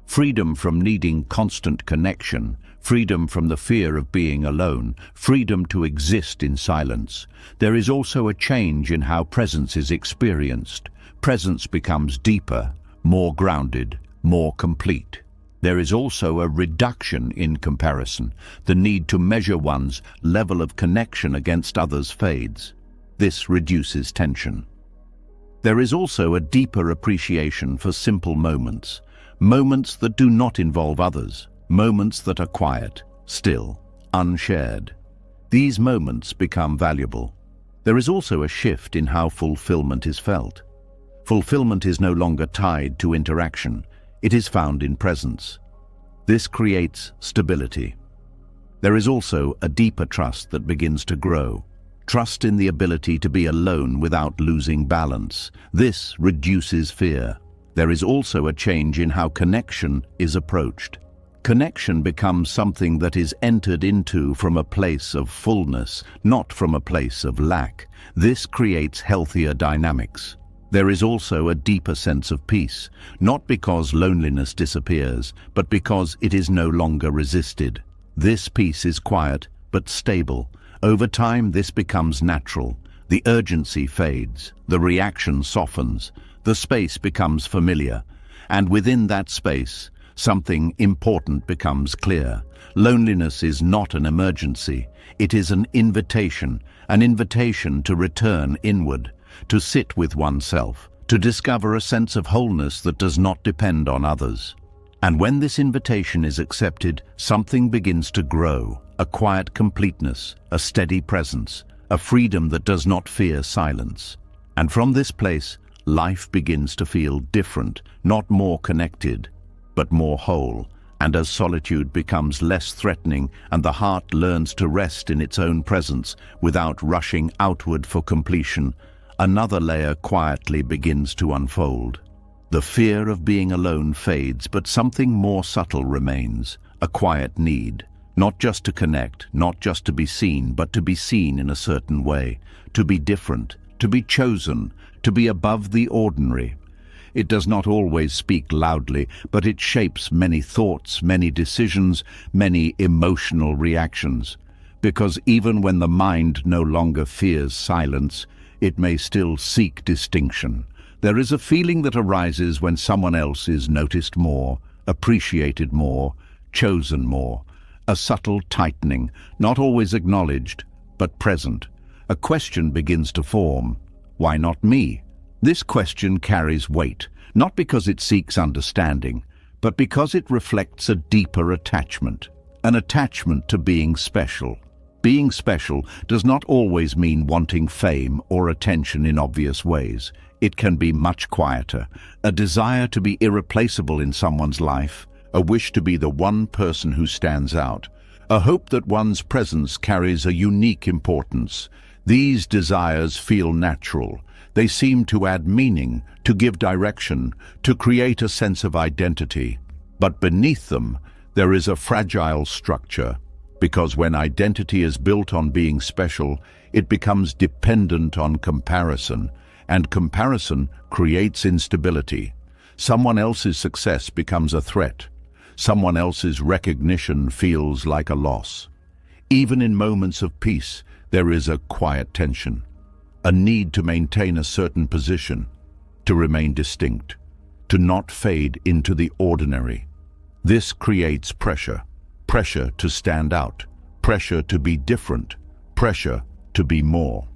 Freedom from needing constant connection, freedom from the fear of being alone, freedom to exist in silence. There is also a change in how presence is experienced. Presence becomes deeper, more grounded, more complete. There is also a reduction in comparison. The need to measure one's level of connection against others fades. This reduces tension. There is also a deeper appreciation for simple moments, moments that do not involve others, moments that are quiet, still, unshared. These moments become valuable. There is also a shift in how fulfillment is felt. Fulfillment is no longer tied to interaction. It is found in presence. This creates stability. There is also a deeper trust that begins to grow. Trust in the ability to be alone without losing balance. This reduces fear. There is also a change in how connection is approached. Connection becomes something that is entered into from a place of fullness, not from a place of lack. This creates healthier dynamics. There is also a deeper sense of peace, not because loneliness disappears, but because it is no longer resisted. This peace is quiet but stable. Over time, this becomes natural. The urgency fades, the reaction softens, the space becomes familiar, and within that space, something important becomes clear. Loneliness is not an emergency. It is an invitation to return inward, to sit with oneself, to discover a sense of wholeness that does not depend on others. And when this invitation is accepted, something begins to grow, a quiet completeness, a steady presence, a freedom that does not fear silence. And from this place, life begins to feel different, not more connected, but more whole. And as solitude becomes less threatening and the heart learns to rest in its own presence without rushing outward for completion, another layer quietly begins to unfold. The fear of being alone fades, but something more subtle remains, a quiet need, not just to connect, not just to be seen, but to be seen in a certain way, to be different, to be chosen, to be above the ordinary. It does not always speak loudly, but it shapes many thoughts, many decisions, many emotional reactions. Because even when the mind no longer fears silence, it may still seek distinction. There is a feeling that arises when someone else is noticed more, appreciated more, chosen more. A subtle tightening, not always acknowledged, but present. A question begins to form. Why not me? This question carries weight, not because it seeks understanding, but because it reflects a deeper attachment, an attachment to being special. Being special does not always mean wanting fame or attention in obvious ways. It can be much quieter, a desire to be irreplaceable in someone's life, a wish to be the one person who stands out, a hope that one's presence carries a unique importance. These desires feel natural. They seem to add meaning, to give direction, to create a sense of identity. But beneath them, there is a fragile structure, because when identity is built on being special, it becomes dependent on comparison, and comparison creates instability. Someone else's success becomes a threat. Someone else's recognition feels like a loss. Even in moments of peace, there is a quiet tension, a need to maintain a certain position, to remain distinct, to not fade into the ordinary. This creates pressure, pressure to stand out, pressure to be different, pressure to be more.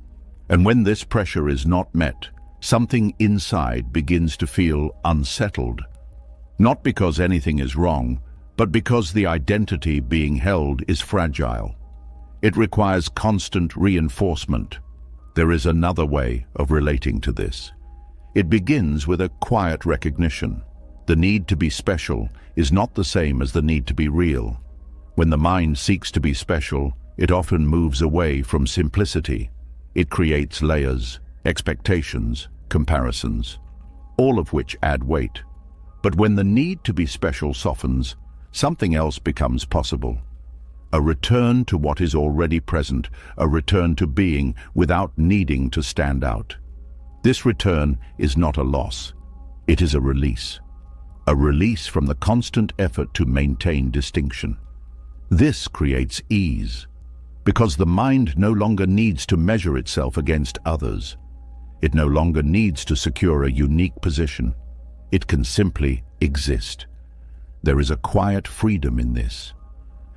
And when this pressure is not met, Something inside begins to feel unsettled, not because anything is wrong, but because the identity being held is fragile. It requires constant reinforcement. There is another way of relating to this. It begins with a quiet recognition. The need to be special is not the same as the need to be real. When the mind seeks to be special, it often moves away from simplicity. It creates layers, expectations, comparisons, all of which add weight. But when the need to be special softens, something else becomes possible. A return to what is already present, a return to being without needing to stand out. This return is not a loss. It is a release. A release from the constant effort to maintain distinction. This creates ease, because the mind no longer needs to measure itself against others. It no longer needs to secure a unique position. It can simply exist. There is a quiet freedom in this.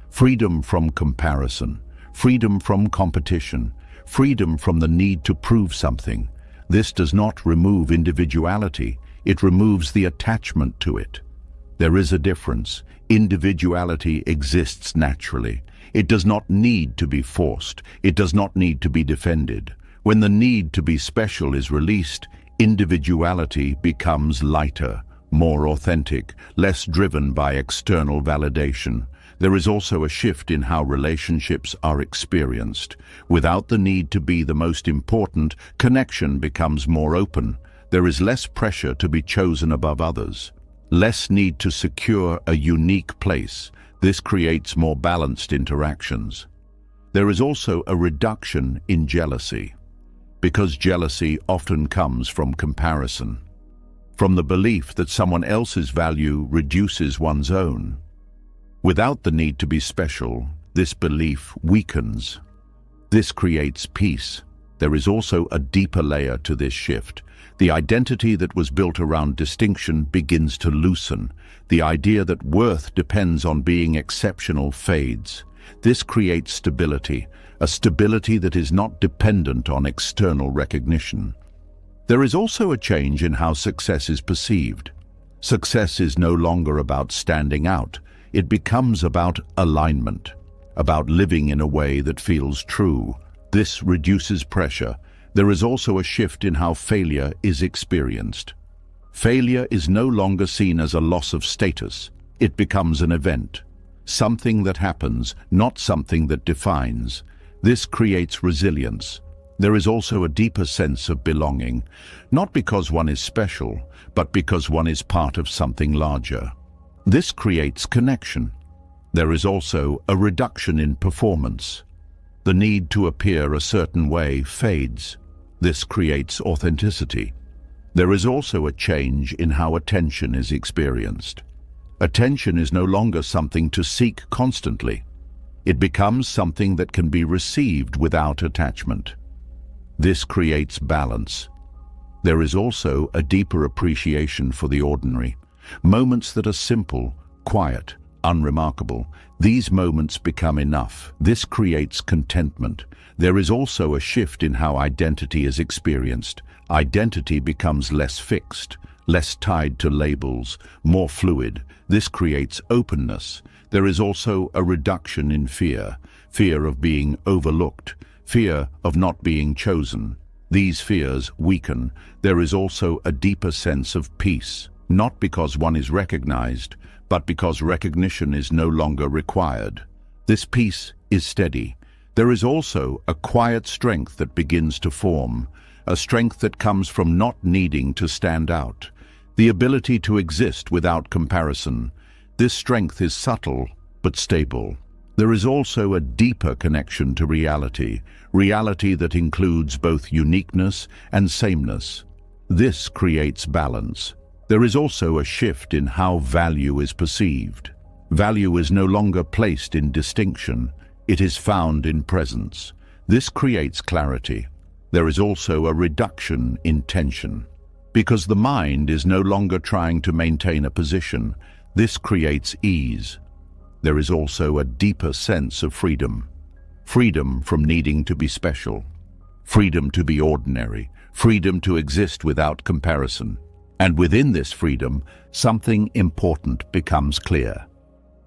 Freedom from comparison, freedom from competition, freedom from the need to prove something. This does not remove individuality, it removes the attachment to it. There is a difference. Individuality exists naturally. It does not need to be forced. It does not need to be defended. When the need to be special is released, individuality becomes lighter, more authentic, less driven by external validation. There is also a shift in how relationships are experienced. Without the need to be the most important, connection becomes more open. There is less pressure to be chosen above others. Less need to secure a unique place. This creates more balanced interactions. There is also a reduction in jealousy, because jealousy often comes from comparison, from the belief that someone else's value reduces one's own. Without the need to be special, this belief weakens. This creates peace. There is also a deeper layer to this shift. The identity that was built around distinction begins to loosen. The idea that worth depends on being exceptional fades. This creates stability, a stability that is not dependent on external recognition. There is also a change in how success is perceived. Success is no longer about standing out. It becomes about alignment, about living in a way that feels true. This reduces pressure. There is also a shift in how failure is experienced. Failure is no longer seen as a loss of status. It becomes an event, something that happens, not something that defines. This creates resilience. There is also a deeper sense of belonging, not because one is special, but because one is part of something larger. This creates connection. There is also a reduction in performance. The need to appear a certain way fades. This creates authenticity. There is also a change in how attention is experienced. Attention is no longer something to seek constantly. It becomes something that can be received without attachment. This creates balance. There is also a deeper appreciation for the ordinary. Moments that are simple, quiet, unremarkable. These moments become enough. This creates contentment. There is also a shift in how identity is experienced. Identity becomes less fixed, less tied to labels, more fluid. This creates openness. There is also a reduction in fear. Fear of being overlooked, fear of not being chosen. These fears weaken. There is also a deeper sense of peace, not because one is recognized, but because recognition is no longer required. This peace is steady. There is also a quiet strength that begins to form, a strength that comes from not needing to stand out, the ability to exist without comparison. This strength is subtle but stable. There is also a deeper connection to reality, reality that includes both uniqueness and sameness. This creates balance. There is also a shift in how value is perceived. Value is no longer placed in distinction. It is found in presence. This creates clarity. There is also a reduction in tension. Because the mind is no longer trying to maintain a position, this creates ease. There is also a deeper sense of freedom. Freedom from needing to be special. Freedom to be ordinary. freedom to exist without comparison. And within this freedom, something important becomes clear.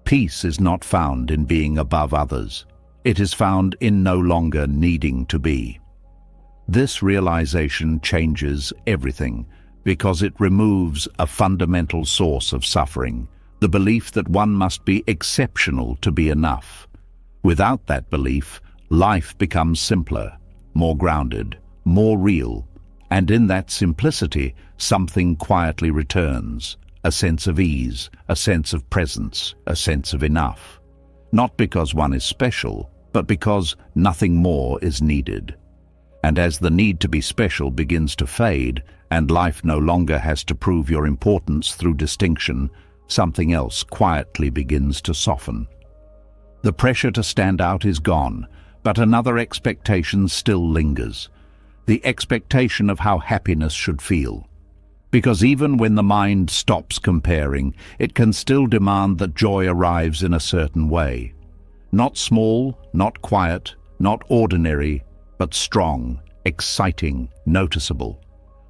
Peace is not found in being above others. It is found in no longer needing to be. This realization changes everything because it removes a fundamental source of suffering, the belief that one must be exceptional to be enough. Without that belief, life becomes simpler, more grounded, more real, and in that simplicity, something quietly returns, a sense of ease, a sense of presence, a sense of enough. Not because one is special, but because nothing more is needed. And as the need to be special begins to fade, and life no longer has to prove your importance through distinction, something else quietly begins to soften. The pressure to stand out is gone, but another expectation still lingers. The expectation of how happiness should feel. Because even when the mind stops comparing, it can still demand that joy arrives in a certain way. Not small, not quiet, not ordinary, but strong, exciting, noticeable.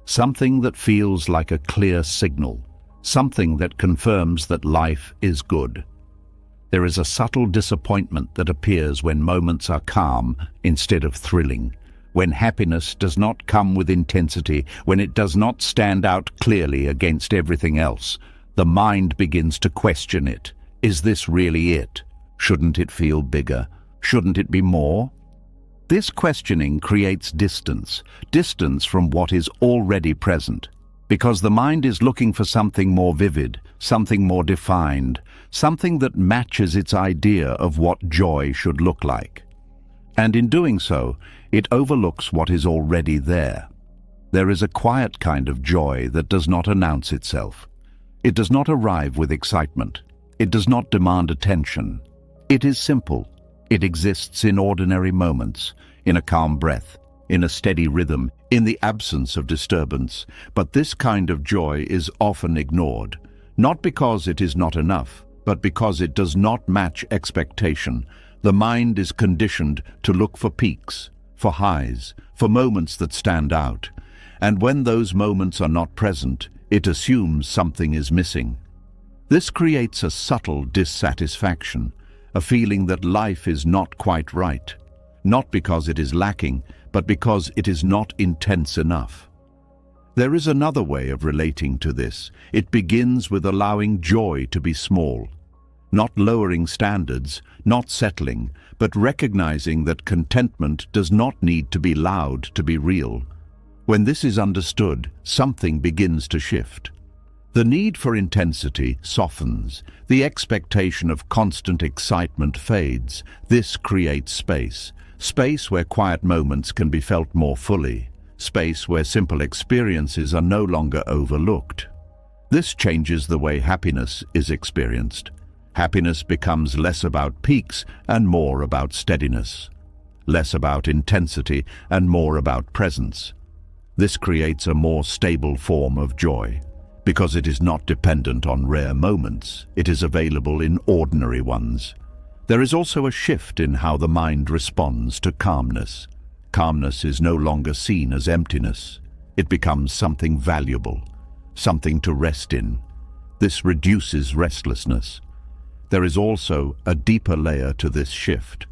Something that feels like a clear signal. Something that confirms that life is good. There is a subtle disappointment that appears when moments are calm instead of thrilling, when happiness does not come with intensity, when it does not stand out clearly against everything else. The mind begins to question it. Is this really it? Shouldn't it feel bigger? Shouldn't it be more? This questioning creates distance from what is already present, because the mind is looking for something more vivid, something more defined, something that matches its idea of what joy should look like. And in doing so, it overlooks what is already there. There is a quiet kind of joy that does not announce itself. It does not arrive with excitement. It does not demand attention. It is simple. It exists in ordinary moments, in a calm breath, in a steady rhythm, in the absence of disturbance. But this kind of joy is often ignored, not because it is not enough, but because it does not match expectation. The mind is conditioned to look for peaks, for highs, for moments that stand out. And when those moments are not present, it assumes something is missing. This creates a subtle dissatisfaction, a feeling that life is not quite right, not because it is lacking, but because it is not intense enough. There is another way of relating to this. It begins with allowing joy to be small, not lowering standards, not settling, but recognizing that contentment does not need to be loud to be real. When this is understood, something begins to shift. The need for intensity softens. The expectation of constant excitement fades. This creates space. Space where quiet moments can be felt more fully. Space where simple experiences are no longer overlooked. This changes the way happiness is experienced. Happiness becomes less about peaks and more about steadiness. Less about intensity and more about presence. This creates a more stable form of joy. Because it is not dependent on rare moments, it is available in ordinary ones. There is also a shift in how the mind responds to calmness. Calmness is no longer seen as emptiness. It becomes something valuable, something to rest in. This reduces restlessness. There is also a deeper layer to this shift.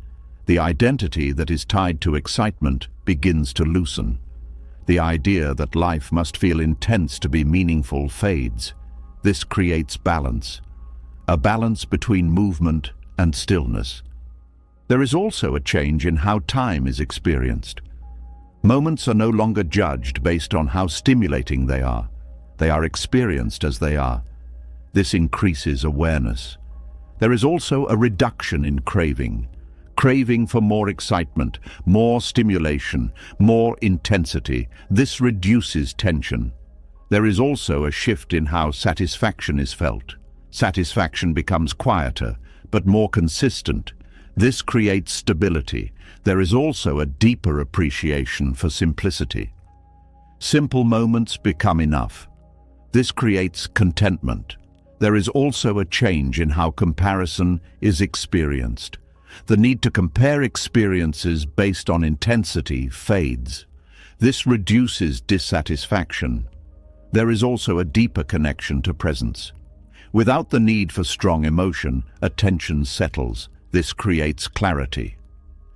The identity that is tied to excitement begins to loosen. The idea that life must feel intense to be meaningful fades. This creates balance, a balance between movement and stillness. There is also a change in how time is experienced. Moments are no longer judged based on how stimulating they are. They are experienced as they are. This increases awareness. There is also a reduction in craving for more excitement, more stimulation, more intensity. This reduces tension. There is also a shift in how satisfaction is felt. Satisfaction becomes quieter, but more consistent. This creates stability. There is also a deeper appreciation for simplicity. Simple moments become enough. This creates contentment. There is also a change in how comparison is experienced. The need to compare experiences based on intensity fades. This reduces dissatisfaction. There is also a deeper connection to presence. Without the need for strong emotion, attention settles. This creates clarity.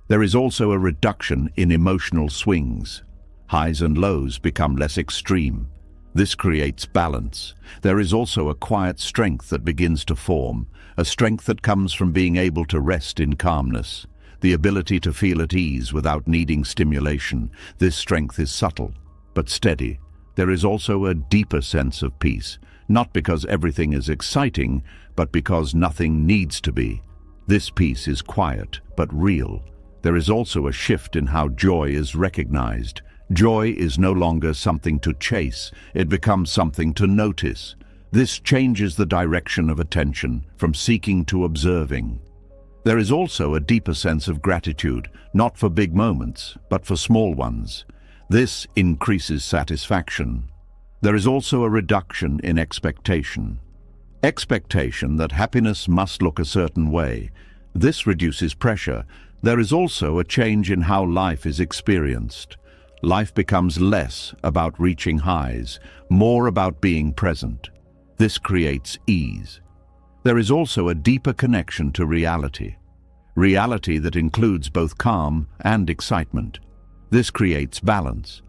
There is also a reduction in emotional swings. Highs and lows become less extreme. This creates balance. There is also a quiet strength that begins to form, a strength that comes from being able to rest in calmness, the ability to feel at ease without needing stimulation. This strength is subtle, but steady. There is also a deeper sense of peace, not because everything is exciting, but because nothing needs to be. This peace is quiet, but real. There is also a shift in how joy is recognized. Joy is no longer something to chase, it becomes something to notice. This changes the direction of attention, from seeking to observing. There is also a deeper sense of gratitude, not for big moments, but for small ones. This increases satisfaction. There is also a reduction in expectation. Expectation that happiness must look a certain way. This reduces pressure. There is also a change in how life is experienced. Life becomes less about reaching highs, more about being present. This creates ease. There is also a deeper connection to reality. Reality that includes both calm and excitement. This creates balance.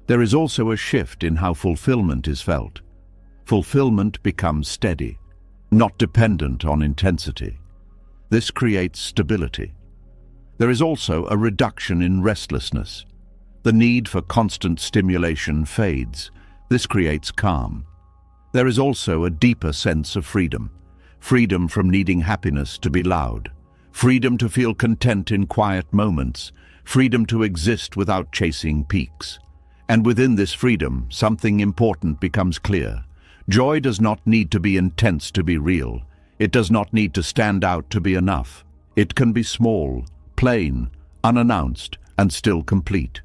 There is also a shift in how fulfillment is felt. Fulfillment becomes steady, not dependent on intensity. This creates stability. There is also a reduction in restlessness. The need for constant stimulation fades. This creates calm. There is also a deeper sense of freedom. Freedom from needing happiness to be loud. Freedom to feel content in quiet moments. Freedom to exist without chasing peaks. And within this freedom, something important becomes clear. Joy does not need to be intense to be real. It does not need to stand out to be enough. It can be small, plain, unannounced, and still complete.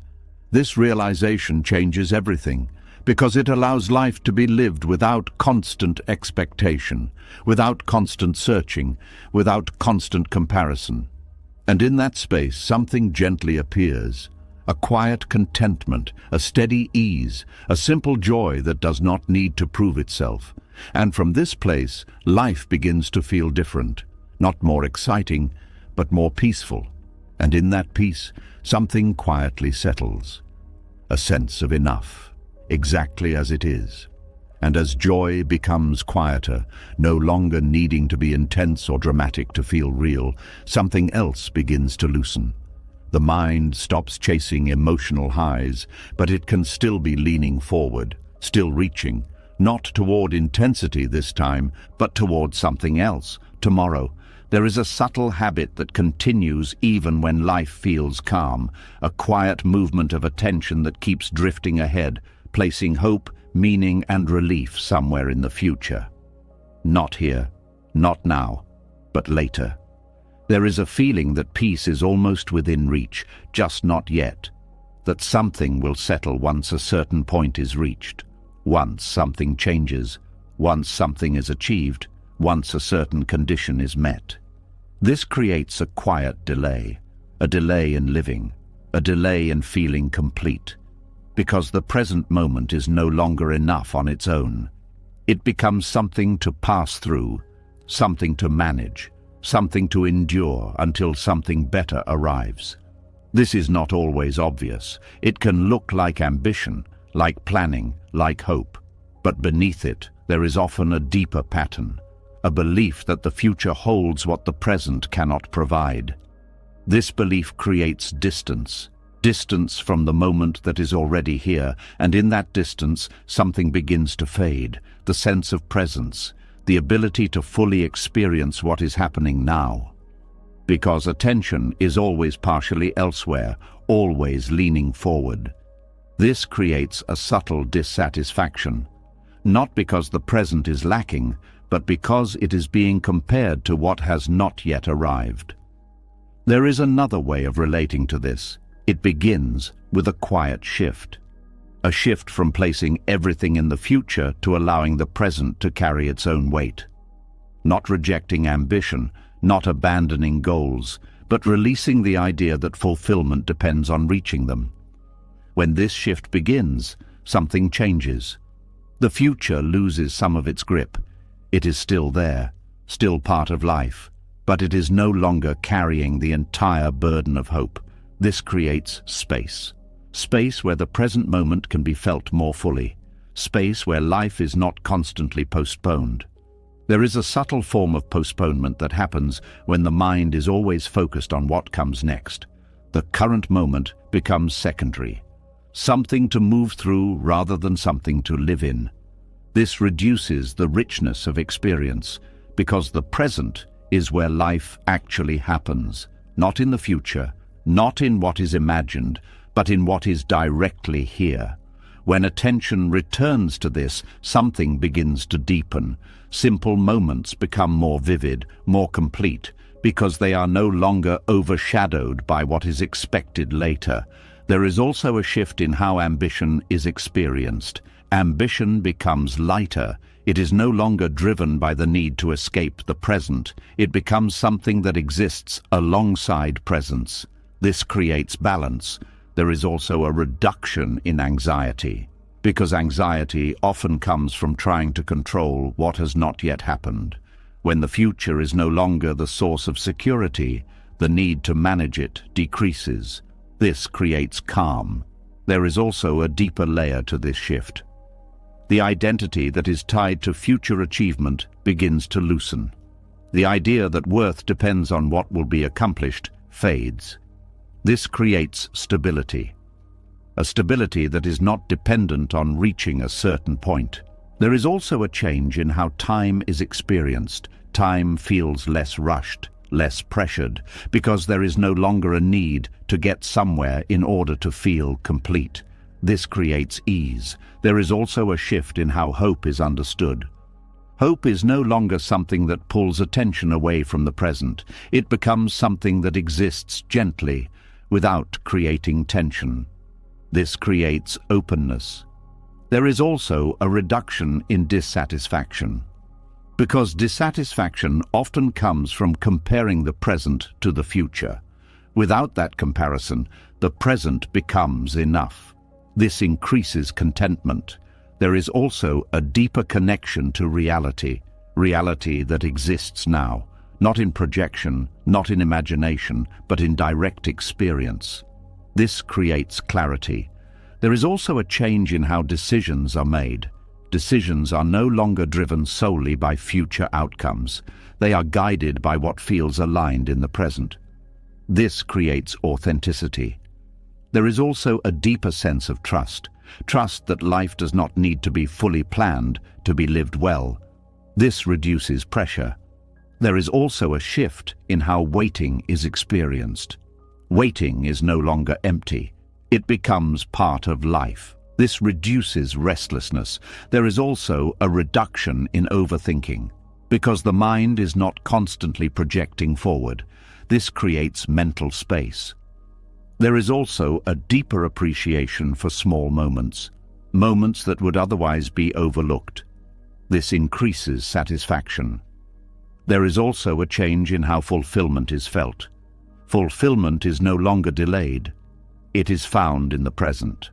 This realization changes everything, because it allows life to be lived without constant expectation, without constant searching, without constant comparison. And in that space, something gently appears. A quiet contentment, a steady ease, a simple joy that does not need to prove itself. And from this place, life begins to feel different, not more exciting, but more peaceful. And in that peace, something quietly settles. A sense of enough, exactly as it is. And as joy becomes quieter, no longer needing to be intense or dramatic to feel real, something else begins to loosen. The mind stops chasing emotional highs, but it can still be leaning forward, still reaching, not toward intensity this time, but toward something else, tomorrow. There is a subtle habit that continues even when life feels calm, a quiet movement of attention that keeps drifting ahead, placing hope, meaning and relief somewhere in the future. Not here, not now, but later. There is a feeling that peace is almost within reach, just not yet. That something will settle once a certain point is reached. Once something changes, once something is achieved, once a certain condition is met. This creates a quiet delay, a delay in living, a delay in feeling complete. Because the present moment is no longer enough on its own. It becomes something to pass through, something to manage, something to endure until something better arrives. This is not always obvious. It can look like ambition, like planning, like hope. But beneath it, there is often a deeper pattern, a belief that the future holds what the present cannot provide. This belief creates distance from the moment that is already here, and in that distance, something begins to fade, the sense of presence, the ability to fully experience what is happening now. Because attention is always partially elsewhere, always leaning forward. This creates a subtle dissatisfaction, not because the present is lacking, but because it is being compared to what has not yet arrived. There is another way of relating to this. It begins with a quiet shift. A shift from placing everything in the future to allowing the present to carry its own weight. Not rejecting ambition, not abandoning goals, but releasing the idea that fulfillment depends on reaching them. When this shift begins, something changes. The future loses some of its grip. It is still there, still part of life, but it is no longer carrying the entire burden of hope. This creates space. Space where the present moment can be felt more fully. Space where life is not constantly postponed. There is a subtle form of postponement that happens when the mind is always focused on what comes next. The current moment becomes secondary, something to move through rather than something to live in. This reduces the richness of experience because the present is where life actually happens, not in the future, not in what is imagined, but in what is directly here. When attention returns to this, something begins to deepen. Simple moments become more vivid, more complete, because they are no longer overshadowed by what is expected later. There is also a shift in how ambition is experienced. Ambition becomes lighter. It is no longer driven by the need to escape the present. It becomes something that exists alongside presence. This creates balance. There is also a reduction in anxiety, because anxiety often comes from trying to control what has not yet happened. When the future is no longer the source of security, the need to manage it decreases. This creates calm. There is also a deeper layer to this shift. The identity that is tied to future achievement begins to loosen. The idea that worth depends on what will be accomplished fades. This creates stability, a stability that is not dependent on reaching a certain point. There is also a change in how time is experienced. Time feels less rushed, less pressured, because there is no longer a need to get somewhere in order to feel complete. This creates ease. There is also a shift in how hope is understood. Hope is no longer something that pulls attention away from the present. It becomes something that exists gently, without creating tension. This creates openness. There is also a reduction in dissatisfaction, because dissatisfaction often comes from comparing the present to the future. Without that comparison, the present becomes enough. This increases contentment. There is also a deeper connection to reality that exists now. Not in projection, not in imagination, but in direct experience. This creates clarity. There is also a change in how decisions are made. Decisions are no longer driven solely by future outcomes. They are guided by what feels aligned in the present. This creates authenticity. There is also a deeper sense of trust. Trust that life does not need to be fully planned to be lived well. This reduces pressure. There is also a shift in how waiting is experienced. Waiting is no longer empty. It becomes part of life. This reduces restlessness. There is also a reduction in overthinking, because the mind is not constantly projecting forward. This creates mental space. There is also a deeper appreciation for small moments, moments that would otherwise be overlooked. This increases satisfaction. There is also a change in how fulfillment is felt. Fulfillment is no longer delayed. It is found in the present.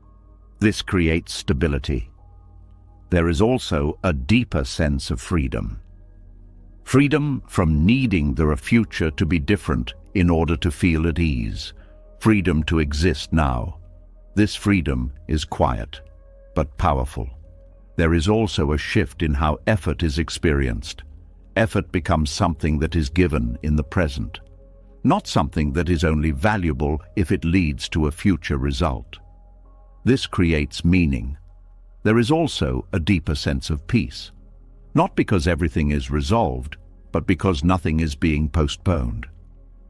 This creates stability. There is also a deeper sense of freedom. Freedom from needing the future to be different in order to feel at ease. Freedom to exist now. This freedom is quiet, but powerful. There is also a shift in how effort is experienced. Effort becomes something that is given in the present, not something that is only valuable if it leads to a future result. This creates meaning. There is also a deeper sense of peace, not because everything is resolved, but because nothing is being postponed.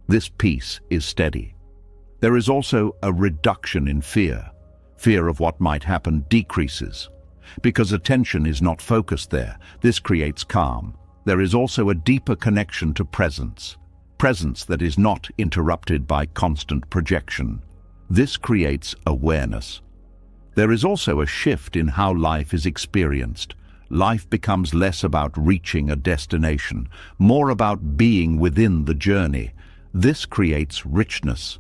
This peace is steady. There is also a reduction in fear. Fear of what might happen decreases, because attention is not focused there. This creates calm. There is also a deeper connection to presence that is not interrupted by constant projection. This creates awareness. There is also a shift in how life is experienced. Life becomes less about reaching a destination, more about being within the journey. This creates richness.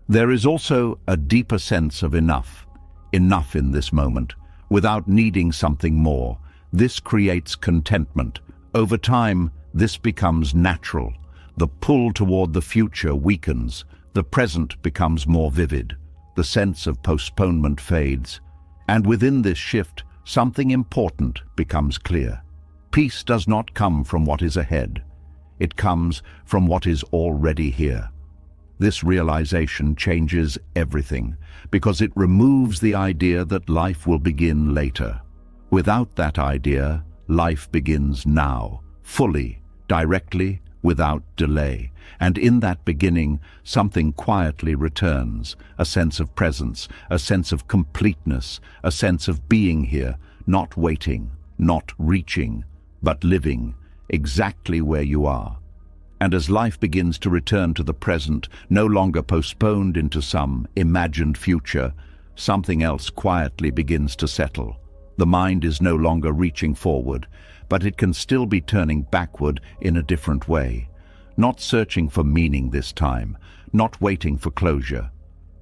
There is also a deeper sense of enough. enough in this moment, without needing something more. This creates contentment. Over time, this becomes natural. The pull toward the future weakens. The present becomes more vivid. The sense of postponement fades. And within this shift, something important becomes clear. Peace does not come from what is ahead. It comes from what is already here. This realization changes everything because it removes the idea that life will begin later. Without that idea, life begins now, fully, directly, without delay. And in that beginning, something quietly returns, a sense of presence, a sense of completeness, a sense of being here, not waiting, not reaching, but living exactly where you are. And as life begins to return to the present, no longer postponed into some imagined future, something else quietly begins to settle. The mind is no longer reaching forward, but it can still be turning backward in a different way. Not searching for meaning this time, not waiting for closure,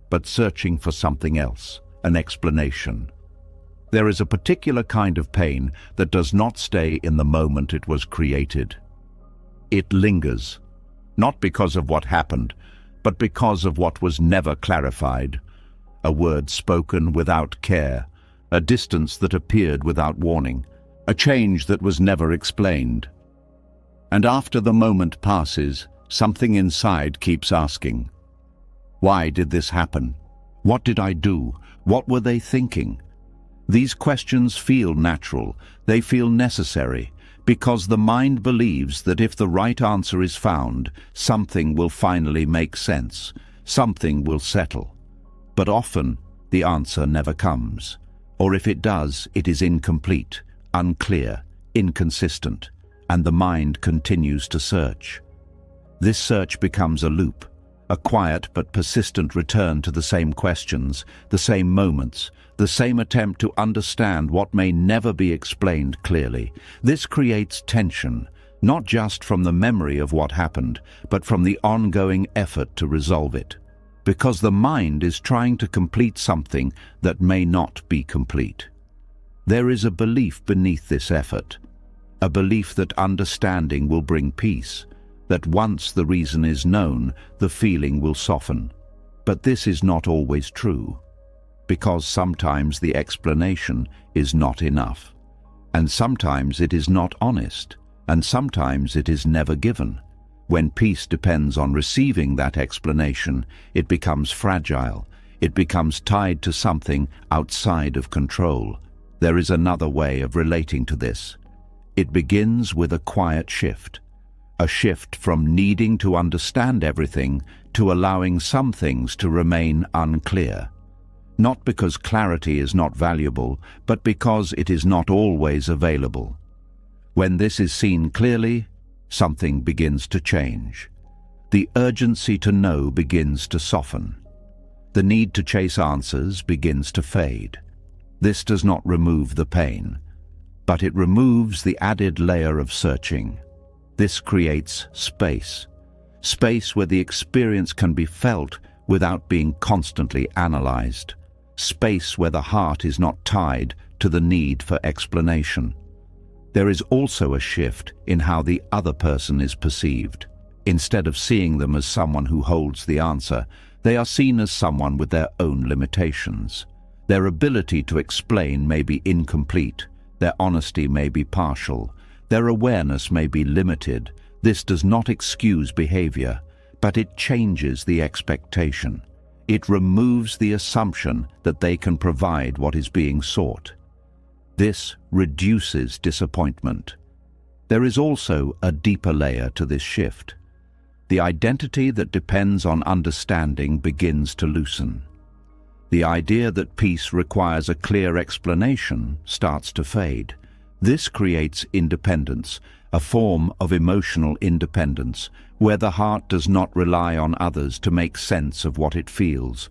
but searching for something else, an explanation. There is a particular kind of pain that does not stay in the moment it was created. It lingers, not because of what happened, but because of what was never clarified. A word spoken without care, a distance that appeared without warning, a change that was never explained. And after the moment passes, something inside keeps asking, why did this happen? What did I do? What were they thinking? These questions feel natural, they feel necessary, because the mind believes that if the right answer is found, something will finally make sense, something will settle. But often, the answer never comes. Or if it does, it is incomplete, unclear, inconsistent, and the mind continues to search. This search becomes a loop, a quiet but persistent return to the same questions, the same moments, the same attempt to understand what may never be explained clearly. This creates tension, not just from the memory of what happened, but from the ongoing effort to resolve it. Because the mind is trying to complete something that may not be complete. There is a belief beneath this effort, a belief that understanding will bring peace, that once the reason is known, the feeling will soften. But this is not always true, because sometimes the explanation is not enough, and sometimes it is not honest, and sometimes it is never given. When peace depends on receiving that explanation, it becomes fragile, it becomes tied to something outside of control. There is another way of relating to this. It begins with a quiet shift. A shift from needing to understand everything to allowing some things to remain unclear. Not because clarity is not valuable, but because it is not always available. When this is seen clearly, something begins to change. The urgency to know begins to soften. The need to chase answers begins to fade. This does not remove the pain, but it removes the added layer of searching. This creates space. Space where the experience can be felt without being constantly analyzed. Space where the heart is not tied to the need for explanation. There is also a shift in how the other person is perceived. Instead of seeing them as someone who holds the answer, they are seen as someone with their own limitations. Their ability to explain may be incomplete, their honesty may be partial, their awareness may be limited. This does not excuse behavior, but it changes the expectation. It removes the assumption that they can provide what is being sought. This reduces disappointment. There is also a deeper layer to this shift. The identity that depends on understanding begins to loosen. The idea that peace requires a clear explanation starts to fade. This creates independence, a form of emotional independence, where the heart does not rely on others to make sense of what it feels.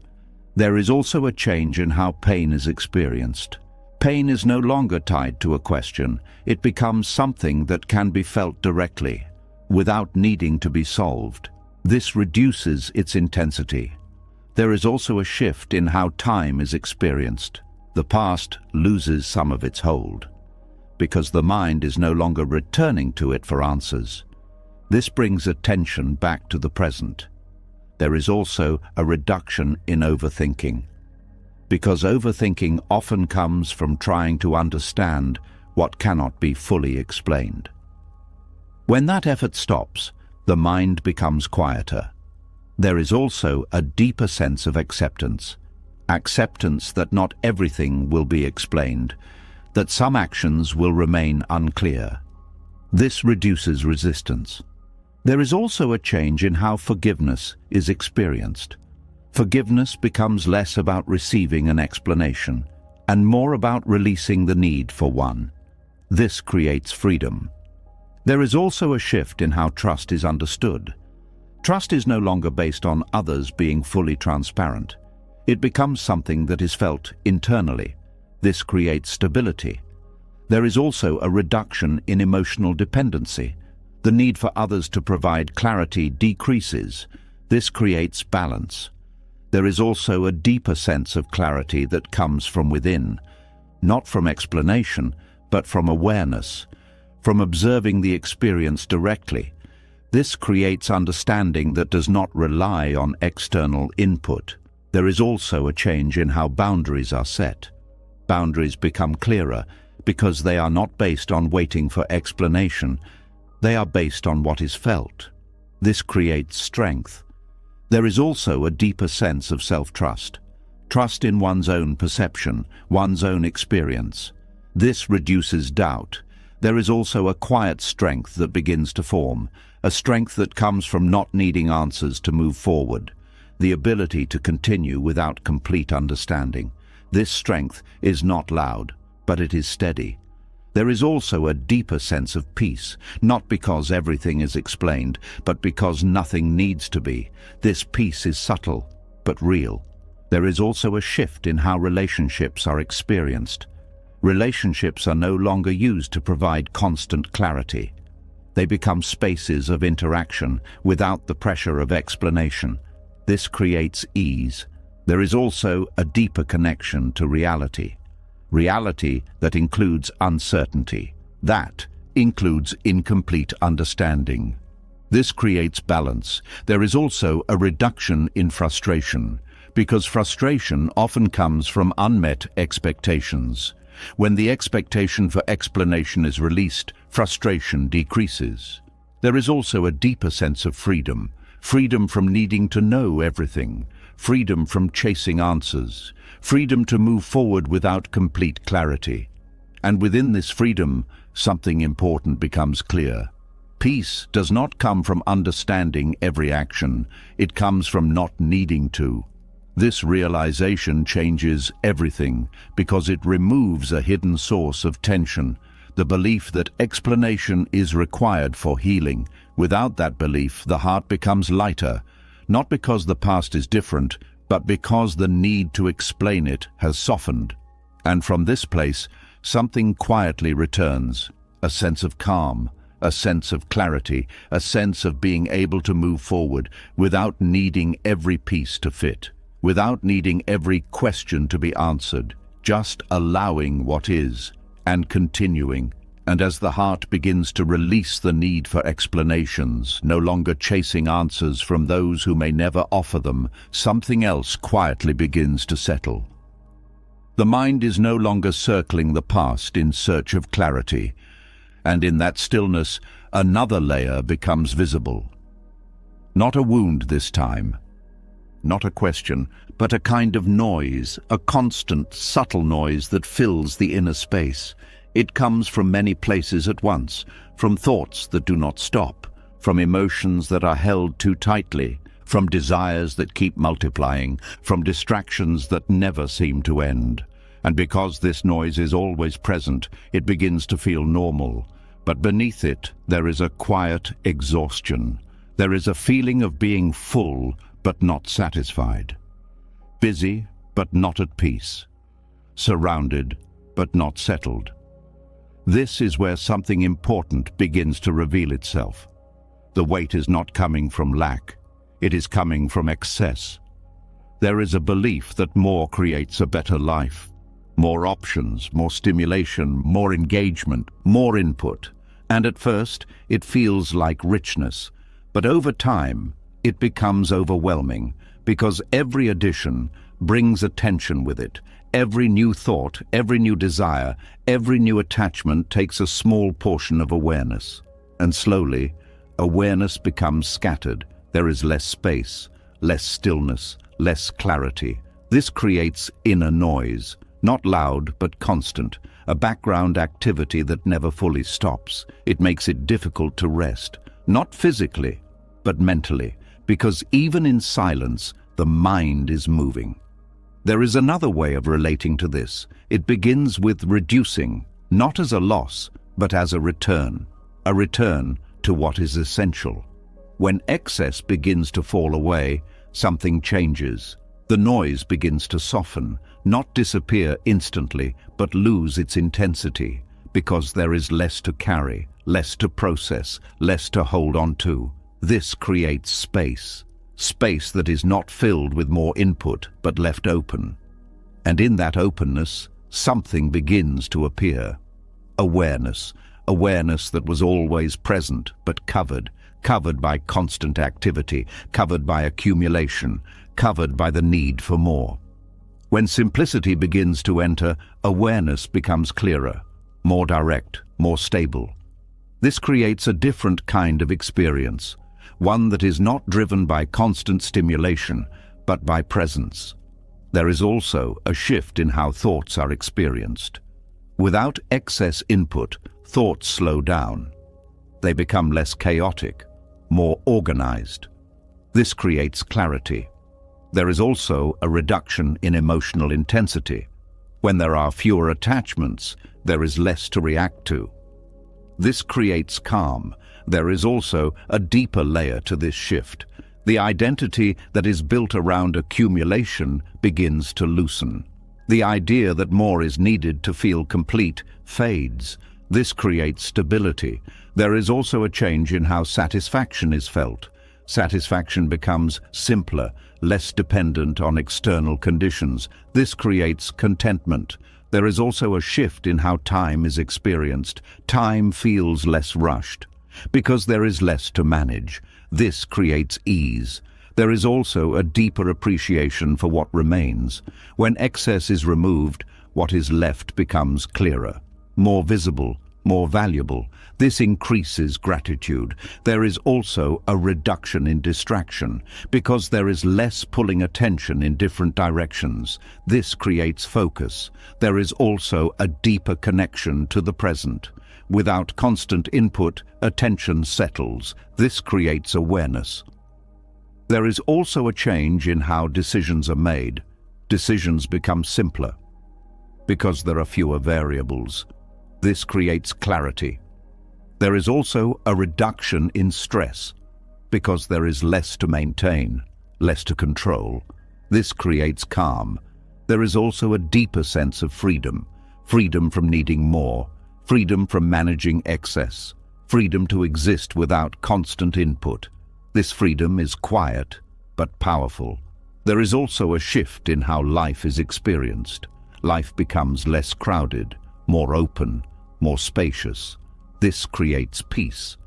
There is also a change in how pain is experienced. Pain is no longer tied to a question. It becomes something that can be felt directly, without needing to be solved. This reduces its intensity. There is also a shift in how time is experienced. the past loses some of its hold, because the mind is no longer returning to it for answers. This brings attention back to the present. There is also a reduction in overthinking, because overthinking often comes from trying to understand what cannot be fully explained. When that effort stops, the mind becomes quieter. There is also a deeper sense of acceptance that not everything will be explained, that some actions will remain unclear. This reduces resistance. There is also a change in how forgiveness is experienced. Forgiveness becomes less about receiving an explanation and more about releasing the need for one. This creates freedom. There is also a shift in how trust is understood. Trust is no longer based on others being fully transparent. It becomes something that is felt internally. This creates stability. There is also a reduction in emotional dependency. The need for others to provide clarity decreases. This creates balance. There is also a deeper sense of clarity that comes from within, not from explanation, but from awareness, from observing the experience directly. This creates understanding that does not rely on external input. There is also a change in how boundaries are set. Boundaries become clearer because they are not based on waiting for explanation. They are based on what is felt. This creates strength. There is also a deeper sense of self-trust. Trust in one's own perception, one's own experience. This reduces doubt. There is also a quiet strength that begins to form, a strength that comes from not needing answers to move forward, the ability to continue without complete understanding. This strength is not loud, but it is steady. There is also a deeper sense of peace, not because everything is explained, but because nothing needs to be. This peace is subtle, but real. There is also a shift in how relationships are experienced. Relationships are no longer used to provide constant clarity. They become spaces of interaction without the pressure of explanation. This creates ease. There is also a deeper connection to reality. Reality that includes uncertainty. That includes incomplete understanding. This creates balance. There is also a reduction in frustration, because frustration often comes from unmet expectations. When the expectation for explanation is released, frustration decreases. There is also a deeper sense of freedom. Freedom from needing to know everything. Freedom from chasing answers. Freedom to move forward without complete clarity. And within this freedom, something important becomes clear. Peace does not come from understanding every action. It comes from not needing to. This realization changes everything because it removes a hidden source of tension, the belief that explanation is required for healing. Without that belief, the heart becomes lighter, not because the past is different, but because the need to explain it has softened. And from this place, something quietly returns, a sense of calm, a sense of clarity, a sense of being able to move forward without needing every piece to fit, without needing every question to be answered, just allowing what is and continuing. And as the heart begins to release the need for explanations, no longer chasing answers from those who may never offer them, something else quietly begins to settle. The mind is no longer circling the past in search of clarity, and in that stillness, another layer becomes visible. Not a wound this time, not a question, but a kind of noise, a constant, subtle noise that fills the inner space. It comes from many places at once, from thoughts that do not stop, from emotions that are held too tightly, from desires that keep multiplying, from distractions that never seem to end. And because this noise is always present, it begins to feel normal. But beneath it, there is a quiet exhaustion. There is a feeling of being full, but not satisfied. Busy, but not at peace. Surrounded, but not settled. This is where something important begins to reveal itself. The weight is not coming from lack. It is coming from excess. There is a belief that more creates a better life. More options, more stimulation, more engagement, more input. And at first, it feels like richness. But over time, it becomes overwhelming because every addition brings attention with it. Every new thought, every new desire, every new attachment takes a small portion of awareness. And slowly, awareness becomes scattered. There is less space, less stillness, less clarity. This creates inner noise, not loud but constant, a background activity that never fully stops. It makes it difficult to rest, not physically, but mentally, because even in silence, the mind is moving. There is another way of relating to this. It begins with reducing, not as a loss, but as a return to what is essential. When excess begins to fall away, something changes. The noise begins to soften, not disappear instantly, but lose its intensity, because there is less to carry, less to process, less to hold on to. This creates space that is not filled with more input, but left open. And in that openness, something begins to appear. Awareness that was always present, but covered by constant activity, covered by accumulation, covered by the need for more. When simplicity begins to enter, awareness becomes clearer, more direct, more stable. This creates a different kind of experience, one that is not driven by constant stimulation, but by presence. There is also a shift in how thoughts are experienced. Without excess input, thoughts slow down. They become less chaotic, more organized. This creates clarity. There is also a reduction in emotional intensity. When there are fewer attachments, there is less to react to. This creates calm. There is also a deeper layer to this shift. The identity that is built around accumulation begins to loosen. The idea that more is needed to feel complete fades. This creates stability. There is also a change in how satisfaction is felt. Satisfaction becomes simpler, less dependent on external conditions. This creates contentment. There is also a shift in how time is experienced. Time feels less rushed, because there is less to manage. This creates ease. There is also a deeper appreciation for what remains. When excess is removed, what is left becomes clearer, more visible, more valuable. This increases gratitude. There is also a reduction in distraction, because there is less pulling attention in different directions. This creates focus. There is also a deeper connection to the present. Without constant input, attention settles. This creates awareness. There is also a change in how decisions are made. Decisions become simpler, because there are fewer variables. This creates clarity. There is also a reduction in stress, because there is less to maintain, less to control. This creates calm. There is also a deeper sense of freedom. Freedom from needing more. Freedom from managing excess. Freedom to exist without constant input. This freedom is quiet, but powerful. There is also a shift in how life is experienced. Life becomes less crowded, more open, more spacious. This creates peace.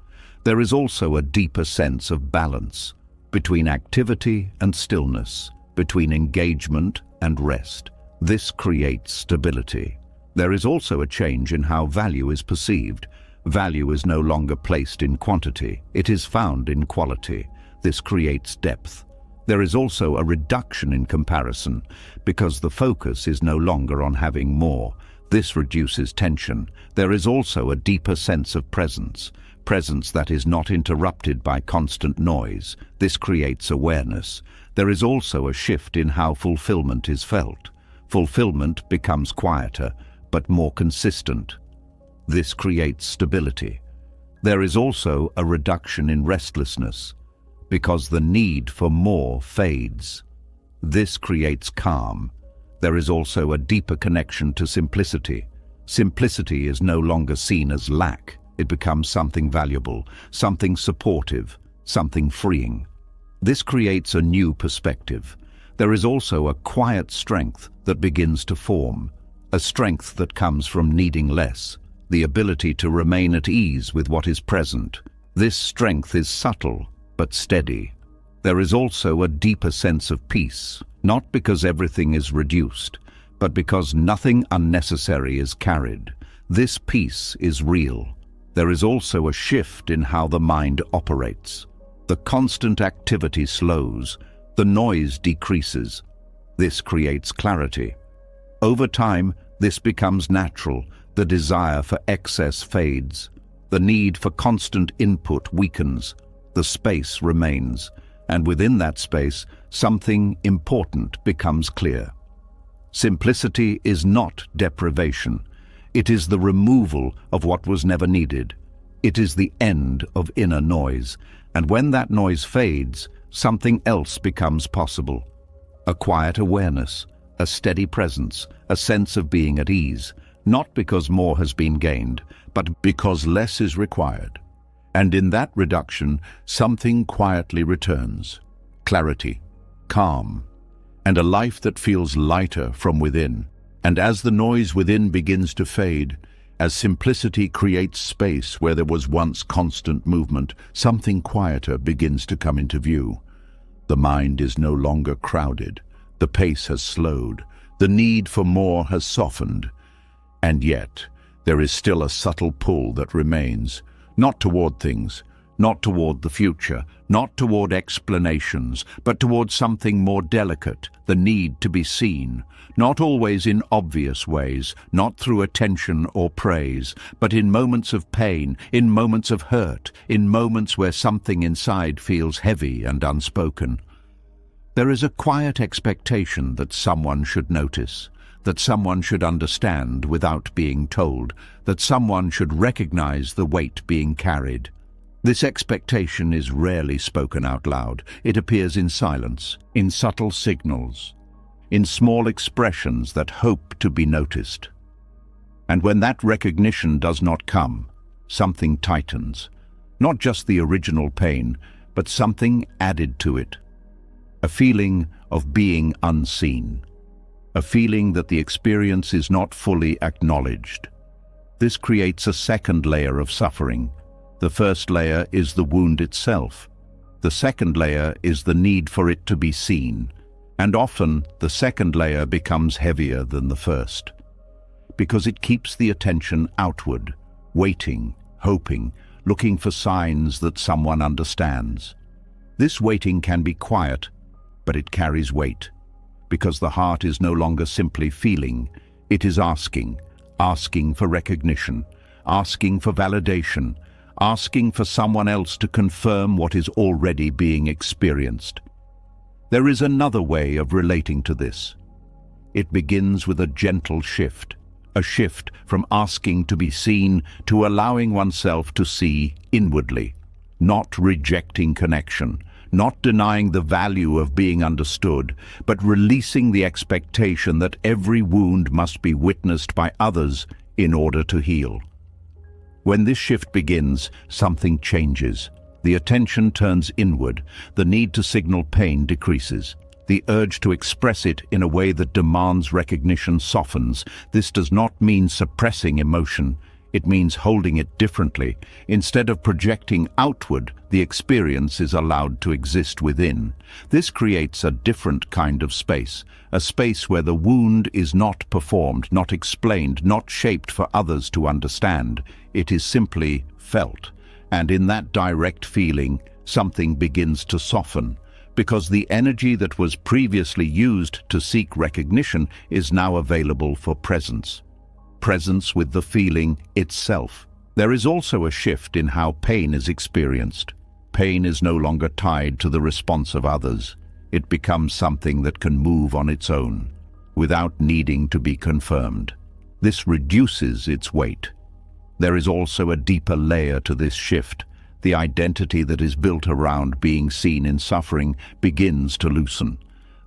There is also a deeper sense of balance between activity and stillness, between engagement and rest. This creates stability. There is also a change in how value is perceived. Value is no longer placed in quantity. It is found in quality. This creates depth. There is also a reduction in comparison, because the focus is no longer on having more. This reduces tension. There is also a deeper sense of presence that is not interrupted by constant noise. This creates awareness. There is also a shift in how fulfillment is felt. Fulfillment becomes quieter, but more consistent. This creates stability. There is also a reduction in restlessness, because the need for more fades. This creates calm. There is also a deeper connection to simplicity. Simplicity is no longer seen as lack. It becomes something valuable, something supportive, something freeing. This creates a new perspective. There is also a quiet strength that begins to form. a strength that comes from needing less, the ability to remain at ease with what is present. This strength is subtle, but steady. There is also a deeper sense of peace, not because everything is reduced, but because nothing unnecessary is carried. This peace is real. There is also a shift in how the mind operates. The constant activity slows, the noise decreases. This creates clarity. Over time, this becomes natural. The desire for excess fades. The need for constant input weakens. The space remains. And within that space, something important becomes clear. Simplicity is not deprivation. It is the removal of what was never needed. It is the end of inner noise. And when that noise fades, something else becomes possible. A quiet awareness, a steady presence, a sense of being at ease, not because more has been gained, but because less is required. And in that reduction, something quietly returns. Clarity, calm, and a life that feels lighter from within. And as the noise within begins to fade, as simplicity creates space where there was once constant movement, something quieter begins to come into view. The mind is no longer crowded. The pace has slowed. The need for more has softened. And yet, there is still a subtle pull that remains, not toward things, not toward the future, not toward explanations, but toward something more delicate, the need to be seen, not always in obvious ways, not through attention or praise, but in moments of pain, in moments of hurt, in moments where something inside feels heavy and unspoken. There is a quiet expectation that someone should notice, that someone should understand without being told, that someone should recognize the weight being carried. This expectation is rarely spoken out loud. It appears in silence, in subtle signals, in small expressions that hope to be noticed. And when that recognition does not come, something tightens. Not just the original pain, but something added to it. A feeling of being unseen. A feeling that the experience is not fully acknowledged. This creates a second layer of suffering. The first layer is the wound itself. The second layer is the need for it to be seen. And often, the second layer becomes heavier than the first. Because it keeps the attention outward, waiting, hoping, looking for signs that someone understands. This waiting can be quiet, but it carries weight. Because the heart is no longer simply feeling, it is asking for recognition, asking for validation, asking for someone else to confirm what is already being experienced. There is another way of relating to this. It begins with a gentle shift, a shift from asking to be seen to allowing oneself to see inwardly, not rejecting connection, not denying the value of being understood, but releasing the expectation that every wound must be witnessed by others in order to heal. When this shift begins, something changes. The attention turns inward. The need to signal pain decreases. The urge to express it in a way that demands recognition softens. This does not mean suppressing emotion. It means holding it differently. Instead of projecting outward, the experience is allowed to exist within. This creates a different kind of space, a space where the wound is not performed, not explained, not shaped for others to understand. It is simply felt. And in that direct feeling, something begins to soften, because the energy that was previously used to seek recognition is now available for presence. Presence with the feeling itself. There is also a shift in how pain is experienced. Pain is no longer tied to the response of others. It becomes something that can move on its own, without needing to be confirmed. This reduces its weight. There is also a deeper layer to this shift. The identity that is built around being seen in suffering begins to loosen.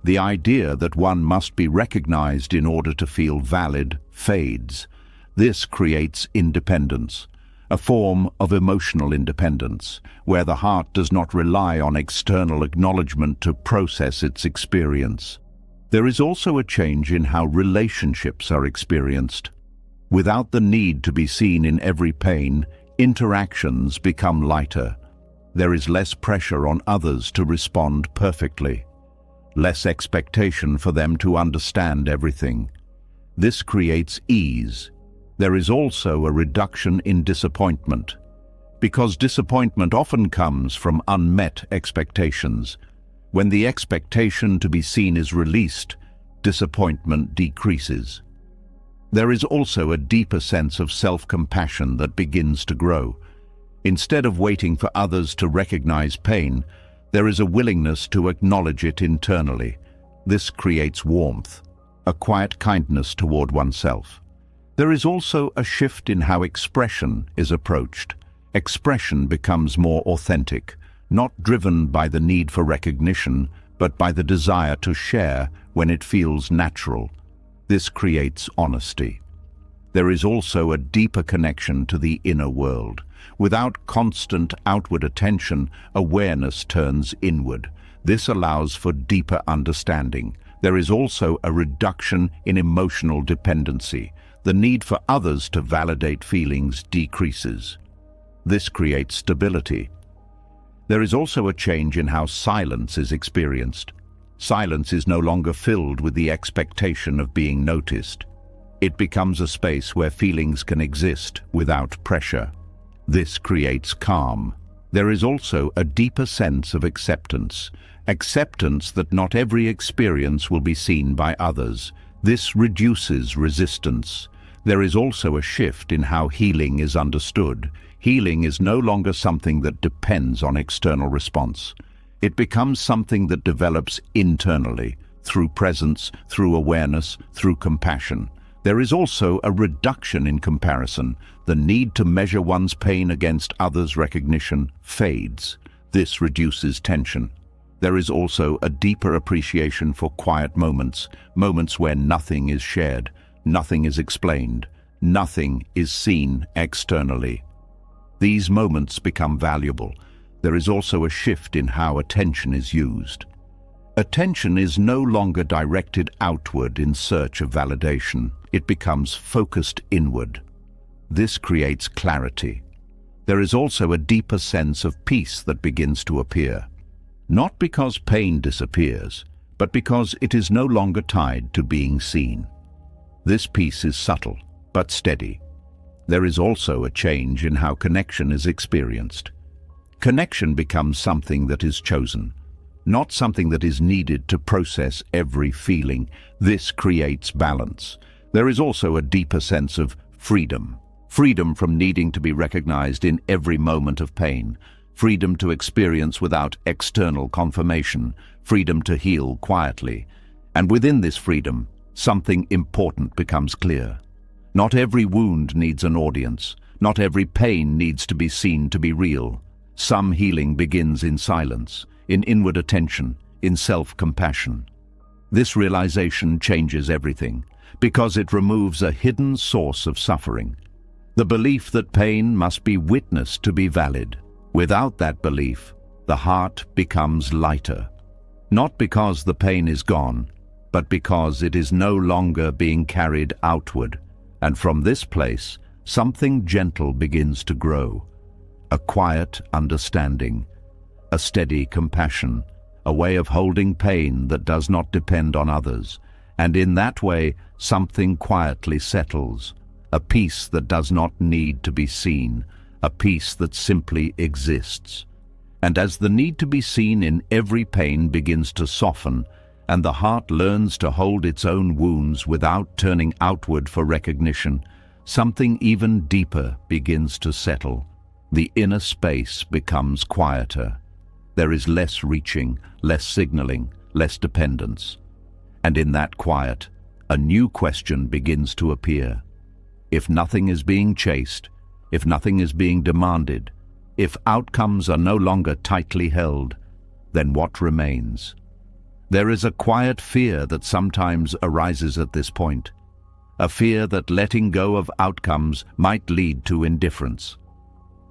The idea that one must be recognized in order to feel valid fades. This creates independence, a form of emotional independence, where the heart does not rely on external acknowledgement to process its experience. There is also a change in how relationships are experienced. Without the need to be seen in every pain, interactions become lighter. There is less pressure on others to respond perfectly, less expectation for them to understand everything. This creates ease. There is also a reduction in disappointment, because disappointment often comes from unmet expectations. When the expectation to be seen is released, disappointment decreases. There is also a deeper sense of self-compassion that begins to grow. Instead of waiting for others to recognize pain, there is a willingness to acknowledge it internally. This creates warmth, a quiet kindness toward oneself. There is also a shift in how expression is approached. Expression becomes more authentic, not driven by the need for recognition, but by the desire to share when it feels natural. This creates honesty. There is also a deeper connection to the inner world. Without constant outward attention, awareness turns inward. This allows for deeper understanding. There is also a reduction in emotional dependency. The need for others to validate feelings decreases. This creates stability. There is also a change in how silence is experienced. Silence is no longer filled with the expectation of being noticed. It becomes a space where feelings can exist without pressure. This creates calm. There is also a deeper sense of acceptance. Acceptance that not every experience will be seen by others. This reduces resistance. There is also a shift in how healing is understood. Healing is no longer something that depends on external response. It becomes something that develops internally, through presence, through awareness, through compassion. There is also a reduction in comparison. The need to measure one's pain against others' recognition fades. This reduces tension. There is also a deeper appreciation for quiet moments, moments where nothing is shared, nothing is explained, nothing is seen externally. These moments become valuable. There is also a shift in how attention is used. Attention is no longer directed outward in search of validation. It becomes focused inward. This creates clarity. There is also a deeper sense of peace that begins to appear. Not because pain disappears, but because it is no longer tied to being seen. This peace is subtle, but steady. There is also a change in how connection is experienced. Connection becomes something that is chosen, not something that is needed to process every feeling. This creates balance. There is also a deeper sense of freedom. Freedom from needing to be recognized in every moment of pain. Freedom to experience without external confirmation. Freedom to heal quietly. And within this freedom, something important becomes clear. Not every wound needs an audience. Not every pain needs to be seen to be real. Some healing begins in silence, in inward attention, in self-compassion. This realization changes everything, because it removes a hidden source of suffering. The belief that pain must be witnessed to be valid. Without that belief, the heart becomes lighter. Not because the pain is gone, but because it is no longer being carried outward. And from this place, something gentle begins to grow. A quiet understanding, a steady compassion, a way of holding pain that does not depend on others. And in that way, something quietly settles, a peace that does not need to be seen, a peace that simply exists. And as the need to be seen in every pain begins to soften, and the heart learns to hold its own wounds without turning outward for recognition, something even deeper begins to settle. The inner space becomes quieter. There is less reaching, less signaling, less dependence. And in that quiet, a new question begins to appear. If nothing is being chased, if nothing is being demanded, if outcomes are no longer tightly held, then what remains? There is a quiet fear that sometimes arises at this point, a fear that letting go of outcomes might lead to indifference,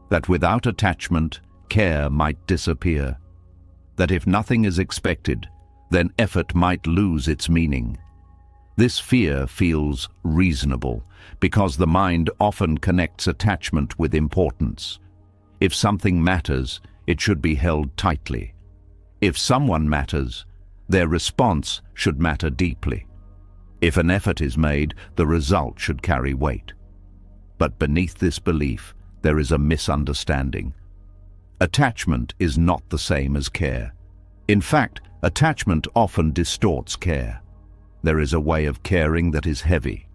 that without attachment, care might disappear, that if nothing is expected, then effort might lose its meaning. This fear feels reasonable because the mind often connects attachment with importance. If something matters, it should be held tightly. If someone matters, their response should matter deeply. If an effort is made, the result should carry weight. But beneath this belief, there is a misunderstanding. Attachment is not the same as care. In fact, attachment often distorts care. There is a way of caring that is heavy,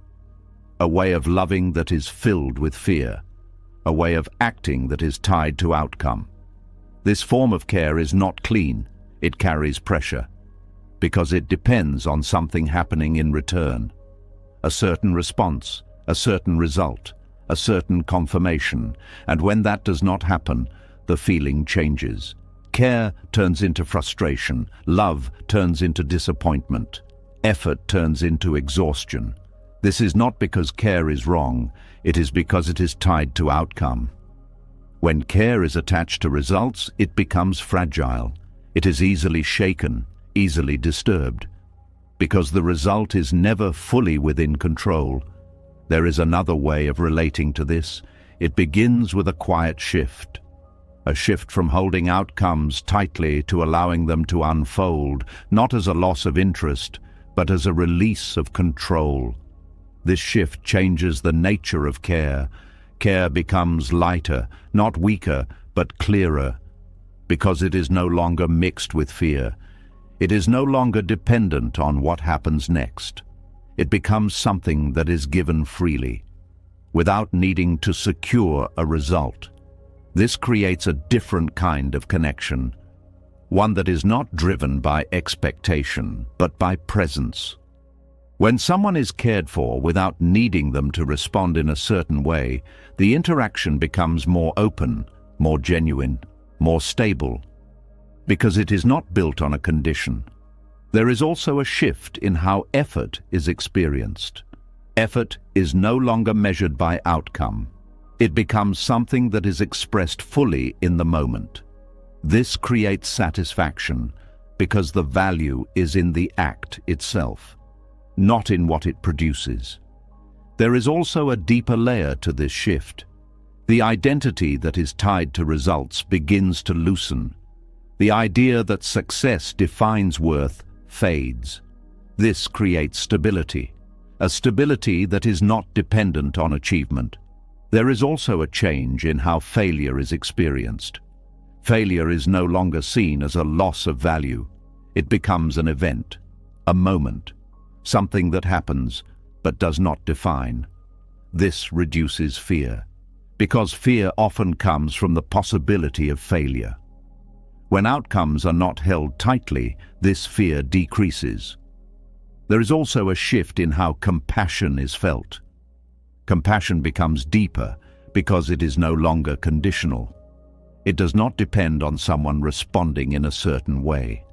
a way of loving that is filled with fear, a way of acting that is tied to outcome. This form of care is not clean, it carries pressure, because it depends on something happening in return. A certain response, a certain result, a certain confirmation, and when that does not happen, the feeling changes. Care turns into frustration, love turns into disappointment, effort turns into exhaustion. This is not because care is wrong, it is because it is tied to outcome. When care is attached to results, it becomes fragile. It is easily shaken, easily disturbed. Because the result is never fully within control. There is another way of relating to this. It begins with a quiet shift. A shift from holding outcomes tightly to allowing them to unfold, not as a loss of interest, but as a release of control. This shift changes the nature of care. Care becomes lighter, not weaker, but clearer, because it is no longer mixed with fear. It is no longer dependent on what happens next. It becomes something that is given freely, without needing to secure a result. This creates a different kind of connection, one that is not driven by expectation, but by presence. When someone is cared for without needing them to respond in a certain way, the interaction becomes more open, more genuine, more stable, because it is not built on a condition. There is also a shift in how effort is experienced. Effort is no longer measured by outcome. It becomes something that is expressed fully in the moment. This creates satisfaction because the value is in the act itself, not in what it produces. There is also a deeper layer to this shift. The identity that is tied to results begins to loosen. The idea that success defines worth fades. This creates stability, a stability that is not dependent on achievement. There is also a change in how failure is experienced. Failure is no longer seen as a loss of value. It becomes an event, a moment, something that happens but does not define. This reduces fear, because fear often comes from the possibility of failure. When outcomes are not held tightly, this fear decreases. There is also a shift in how compassion is felt. Compassion becomes deeper because it is no longer conditional. It does not depend on someone responding in a certain way.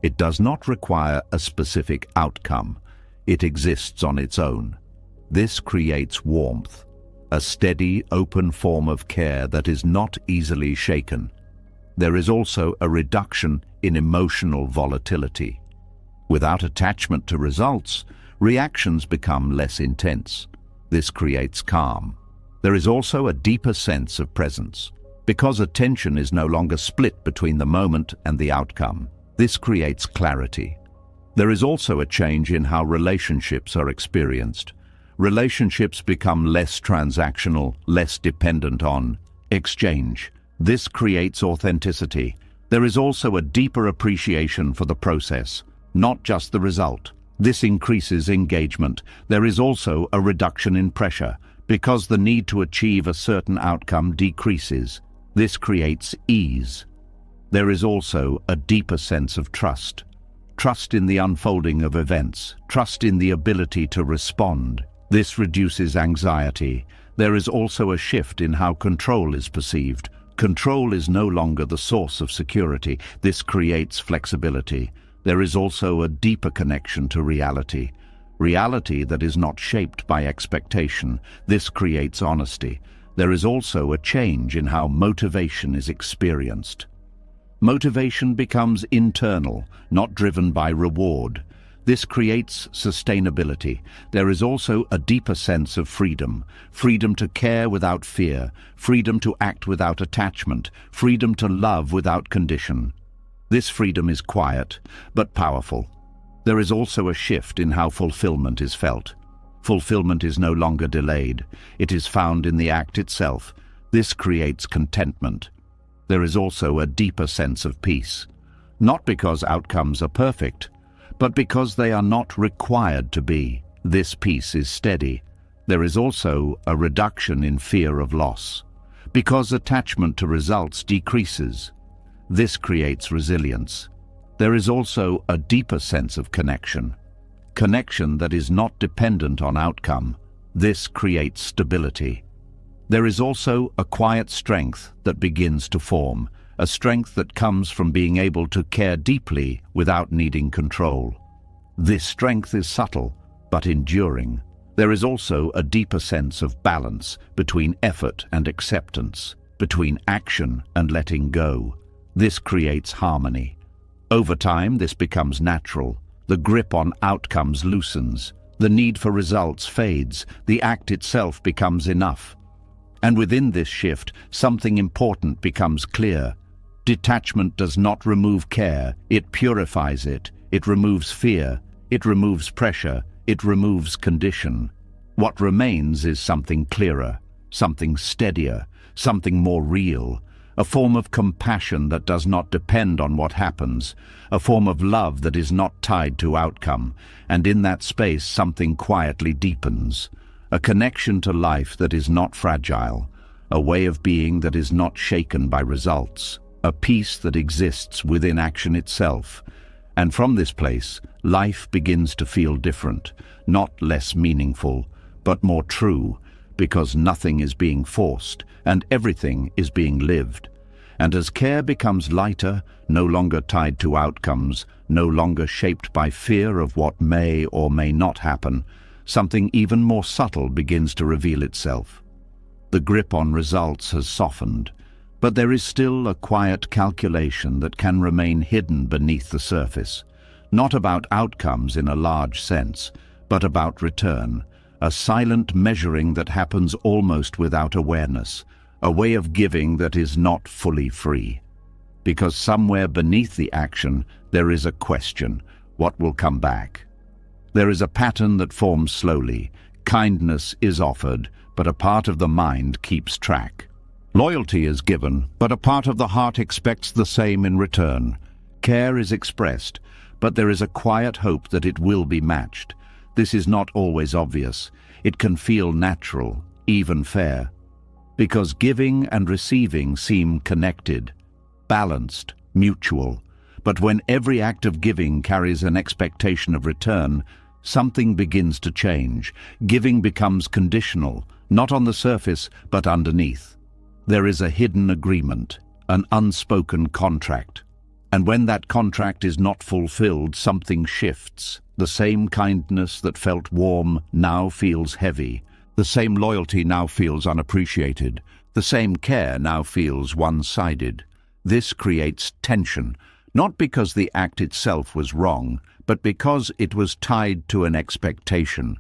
It does not require a specific outcome. It exists on its own. This creates warmth, a steady, open form of care that is not easily shaken. There is also a reduction in emotional volatility. Without attachment to results, reactions become less intense. This creates calm. There is also a deeper sense of presence. Because attention is no longer split between the moment and the outcome, this creates clarity. There is also a change in how relationships are experienced. Relationships become less transactional, less dependent on exchange. This creates authenticity. There is also a deeper appreciation for the process, not just the result. This increases engagement. There is also a reduction in pressure, because the need to achieve a certain outcome decreases. This creates ease. There is also a deeper sense of trust. Trust in the unfolding of events. Trust in the ability to respond. This reduces anxiety. There is also a shift in how control is perceived. Control is no longer the source of security. This creates flexibility. There is also a deeper connection to reality. Reality that is not shaped by expectation. This creates honesty. There is also a change in how motivation is experienced. Motivation becomes internal, not driven by reward. This creates sustainability. There is also a deeper sense of freedom. Freedom to care without fear. Freedom to act without attachment. Freedom to love without condition. This freedom is quiet, but powerful. There is also a shift in how fulfillment is felt. Fulfillment is no longer delayed. It is found in the act itself. This creates contentment. There is also a deeper sense of peace. Not because outcomes are perfect, but because they are not required to be. This peace is steady. There is also a reduction in fear of loss, because attachment to results decreases. This creates resilience. There is also a deeper sense of connection. Connection that is not dependent on outcome. This creates stability. There is also a quiet strength that begins to form, a strength that comes from being able to care deeply without needing control. This strength is subtle, but enduring. There is also a deeper sense of balance between effort and acceptance, between action and letting go. This creates harmony. Over time, this becomes natural. The grip on outcomes loosens. The need for results fades. The act itself becomes enough. And within this shift, something important becomes clear. Detachment does not remove care, it purifies it. It removes fear, it removes pressure, it removes condition. What remains is something clearer, something steadier, something more real, a form of compassion that does not depend on what happens, a form of love that is not tied to outcome, and in that space something quietly deepens. A connection to life that is not fragile, a way of being that is not shaken by results. A peace that exists within action itself. And from this place, life begins to feel different, not less meaningful, but more true, because nothing is being forced and everything is being lived. And as care becomes lighter, no longer tied to outcomes, no longer shaped by fear of what may or may not happen, something even more subtle begins to reveal itself. The grip on results has softened, but there is still a quiet calculation that can remain hidden beneath the surface, not about outcomes in a large sense, but about return, a silent measuring that happens almost without awareness, a way of giving that is not fully free. Because somewhere beneath the action there is a question: what will come back? There is a pattern that forms slowly. Kindness is offered, but a part of the mind keeps track. Loyalty is given, but a part of the heart expects the same in return. Care is expressed, but there is a quiet hope that it will be matched. This is not always obvious. It can feel natural, even fair. Because giving and receiving seem connected, balanced, mutual. But when every act of giving carries an expectation of return, something begins to change. Giving becomes conditional, not on the surface, but underneath. There is a hidden agreement, an unspoken contract. And when that contract is not fulfilled, something shifts. The same kindness that felt warm now feels heavy. The same loyalty now feels unappreciated. The same care now feels one-sided. This creates tension, not because the act itself was wrong, but because it was tied to an expectation.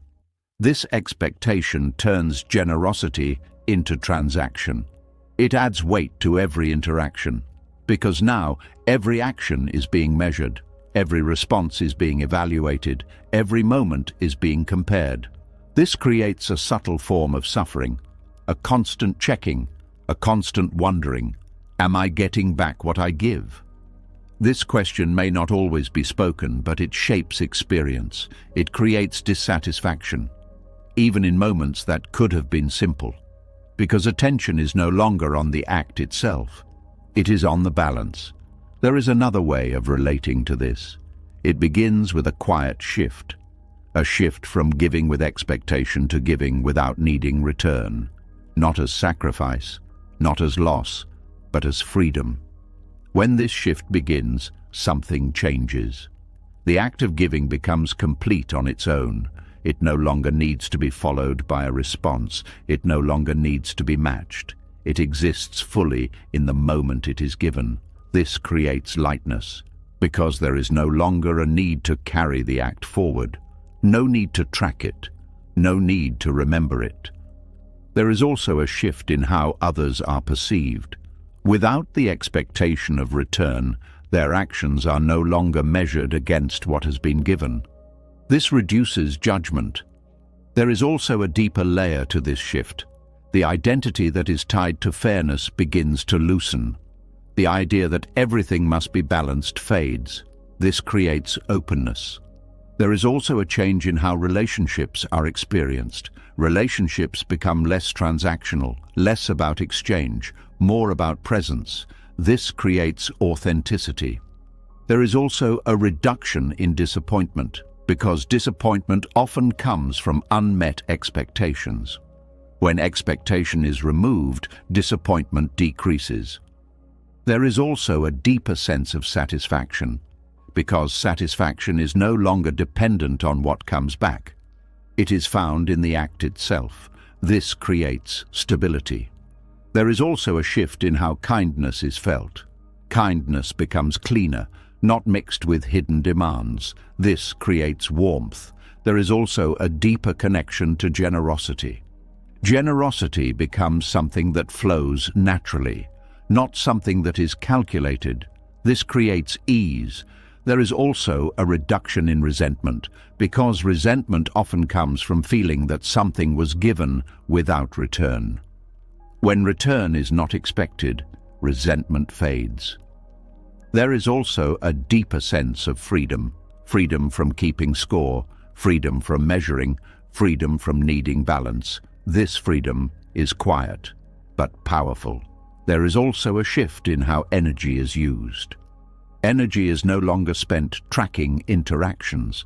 This expectation turns generosity into transaction. It adds weight to every interaction, because now every action is being measured, every response is being evaluated, every moment is being compared. This creates a subtle form of suffering, a constant checking, a constant wondering, am I getting back what I give? This question may not always be spoken, but it shapes experience. It creates dissatisfaction, even in moments that could have been simple. Because attention is no longer on the act itself. It is on the balance. There is another way of relating to this. It begins with a quiet shift. A shift from giving with expectation to giving without needing return. Not as sacrifice, not as loss, but as freedom. When this shift begins, something changes. The act of giving becomes complete on its own. It no longer needs to be followed by a response. It no longer needs to be matched. It exists fully in the moment it is given. This creates lightness, because there is no longer a need to carry the act forward, no need to track it, no need to remember it. There is also a shift in how others are perceived. Without the expectation of return, their actions are no longer measured against what has been given. This reduces judgment. There is also a deeper layer to this shift. The identity that is tied to fairness begins to loosen. The idea that everything must be balanced fades. This creates openness. There is also a change in how relationships are experienced. Relationships become less transactional, less about exchange, more about presence. This creates authenticity. There is also a reduction in disappointment, because disappointment often comes from unmet expectations. When expectation is removed, disappointment decreases. There is also a deeper sense of satisfaction, because satisfaction is no longer dependent on what comes back. It is found in the act itself. This creates stability. There is also a shift in how kindness is felt. Kindness becomes cleaner, not mixed with hidden demands. This creates warmth. There is also a deeper connection to generosity. Generosity becomes something that flows naturally, not something that is calculated. This creates ease. There is also a reduction in resentment, because resentment often comes from feeling that something was given without return. When return is not expected, resentment fades. There is also a deeper sense of freedom. Freedom from keeping score, freedom from measuring, freedom from needing balance. This freedom is quiet, but powerful. There is also a shift in how energy is used. Energy is no longer spent tracking interactions.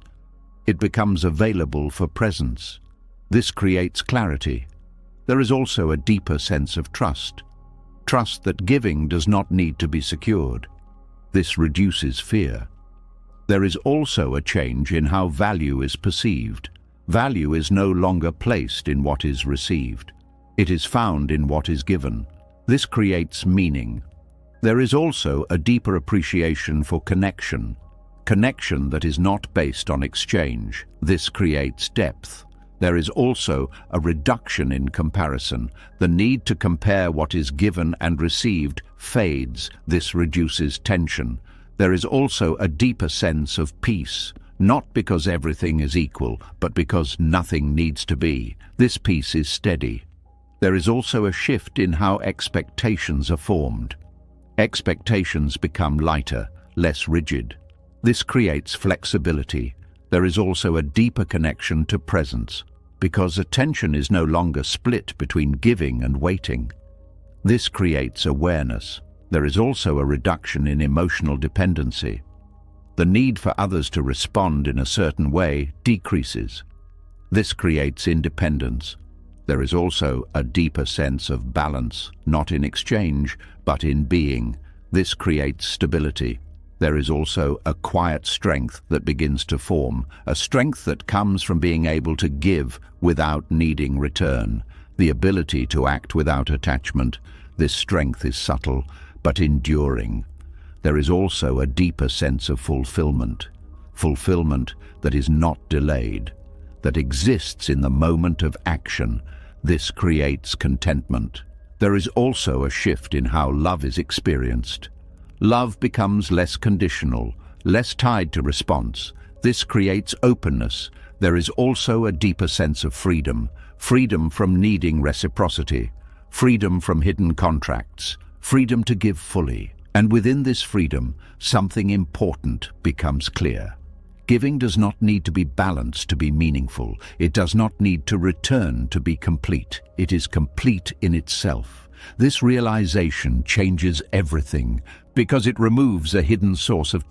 It becomes available for presence. This creates clarity. There is also a deeper sense of trust. Trust that giving does not need to be secured. This reduces fear. There is also a change in how value is perceived. Value is no longer placed in what is received. It is found in what is given. This creates meaning. There is also a deeper appreciation for connection. Connection that is not based on exchange. This creates depth. There is also a reduction in comparison. The need to compare what is given and received fades. This reduces tension. There is also a deeper sense of peace, not because everything is equal, but because nothing needs to be. This peace is steady. There is also a shift in how expectations are formed. Expectations become lighter, less rigid. This creates flexibility. There is also a deeper connection to presence, because attention is no longer split between giving and waiting. This creates awareness. There is also a reduction in emotional dependency. The need for others to respond in a certain way decreases. This creates independence. There is also a deeper sense of balance, not in exchange, but in being. This creates stability. There is also a quiet strength that begins to form, a strength that comes from being able to give without needing return, the ability to act without attachment. This strength is subtle, but enduring. There is also a deeper sense of fulfillment that is not delayed, that exists in the moment of action. This creates contentment. There is also a shift in how love is experienced. Love becomes less conditional, less tied to response. This creates openness. There is also a deeper sense of freedom, freedom from needing reciprocity, freedom from hidden contracts, freedom to give fully. And within this freedom, something important becomes clear. Giving does not need to be balanced to be meaningful. It does not need to return to be complete. It is complete in itself. This realization changes everything because it removes a hidden source of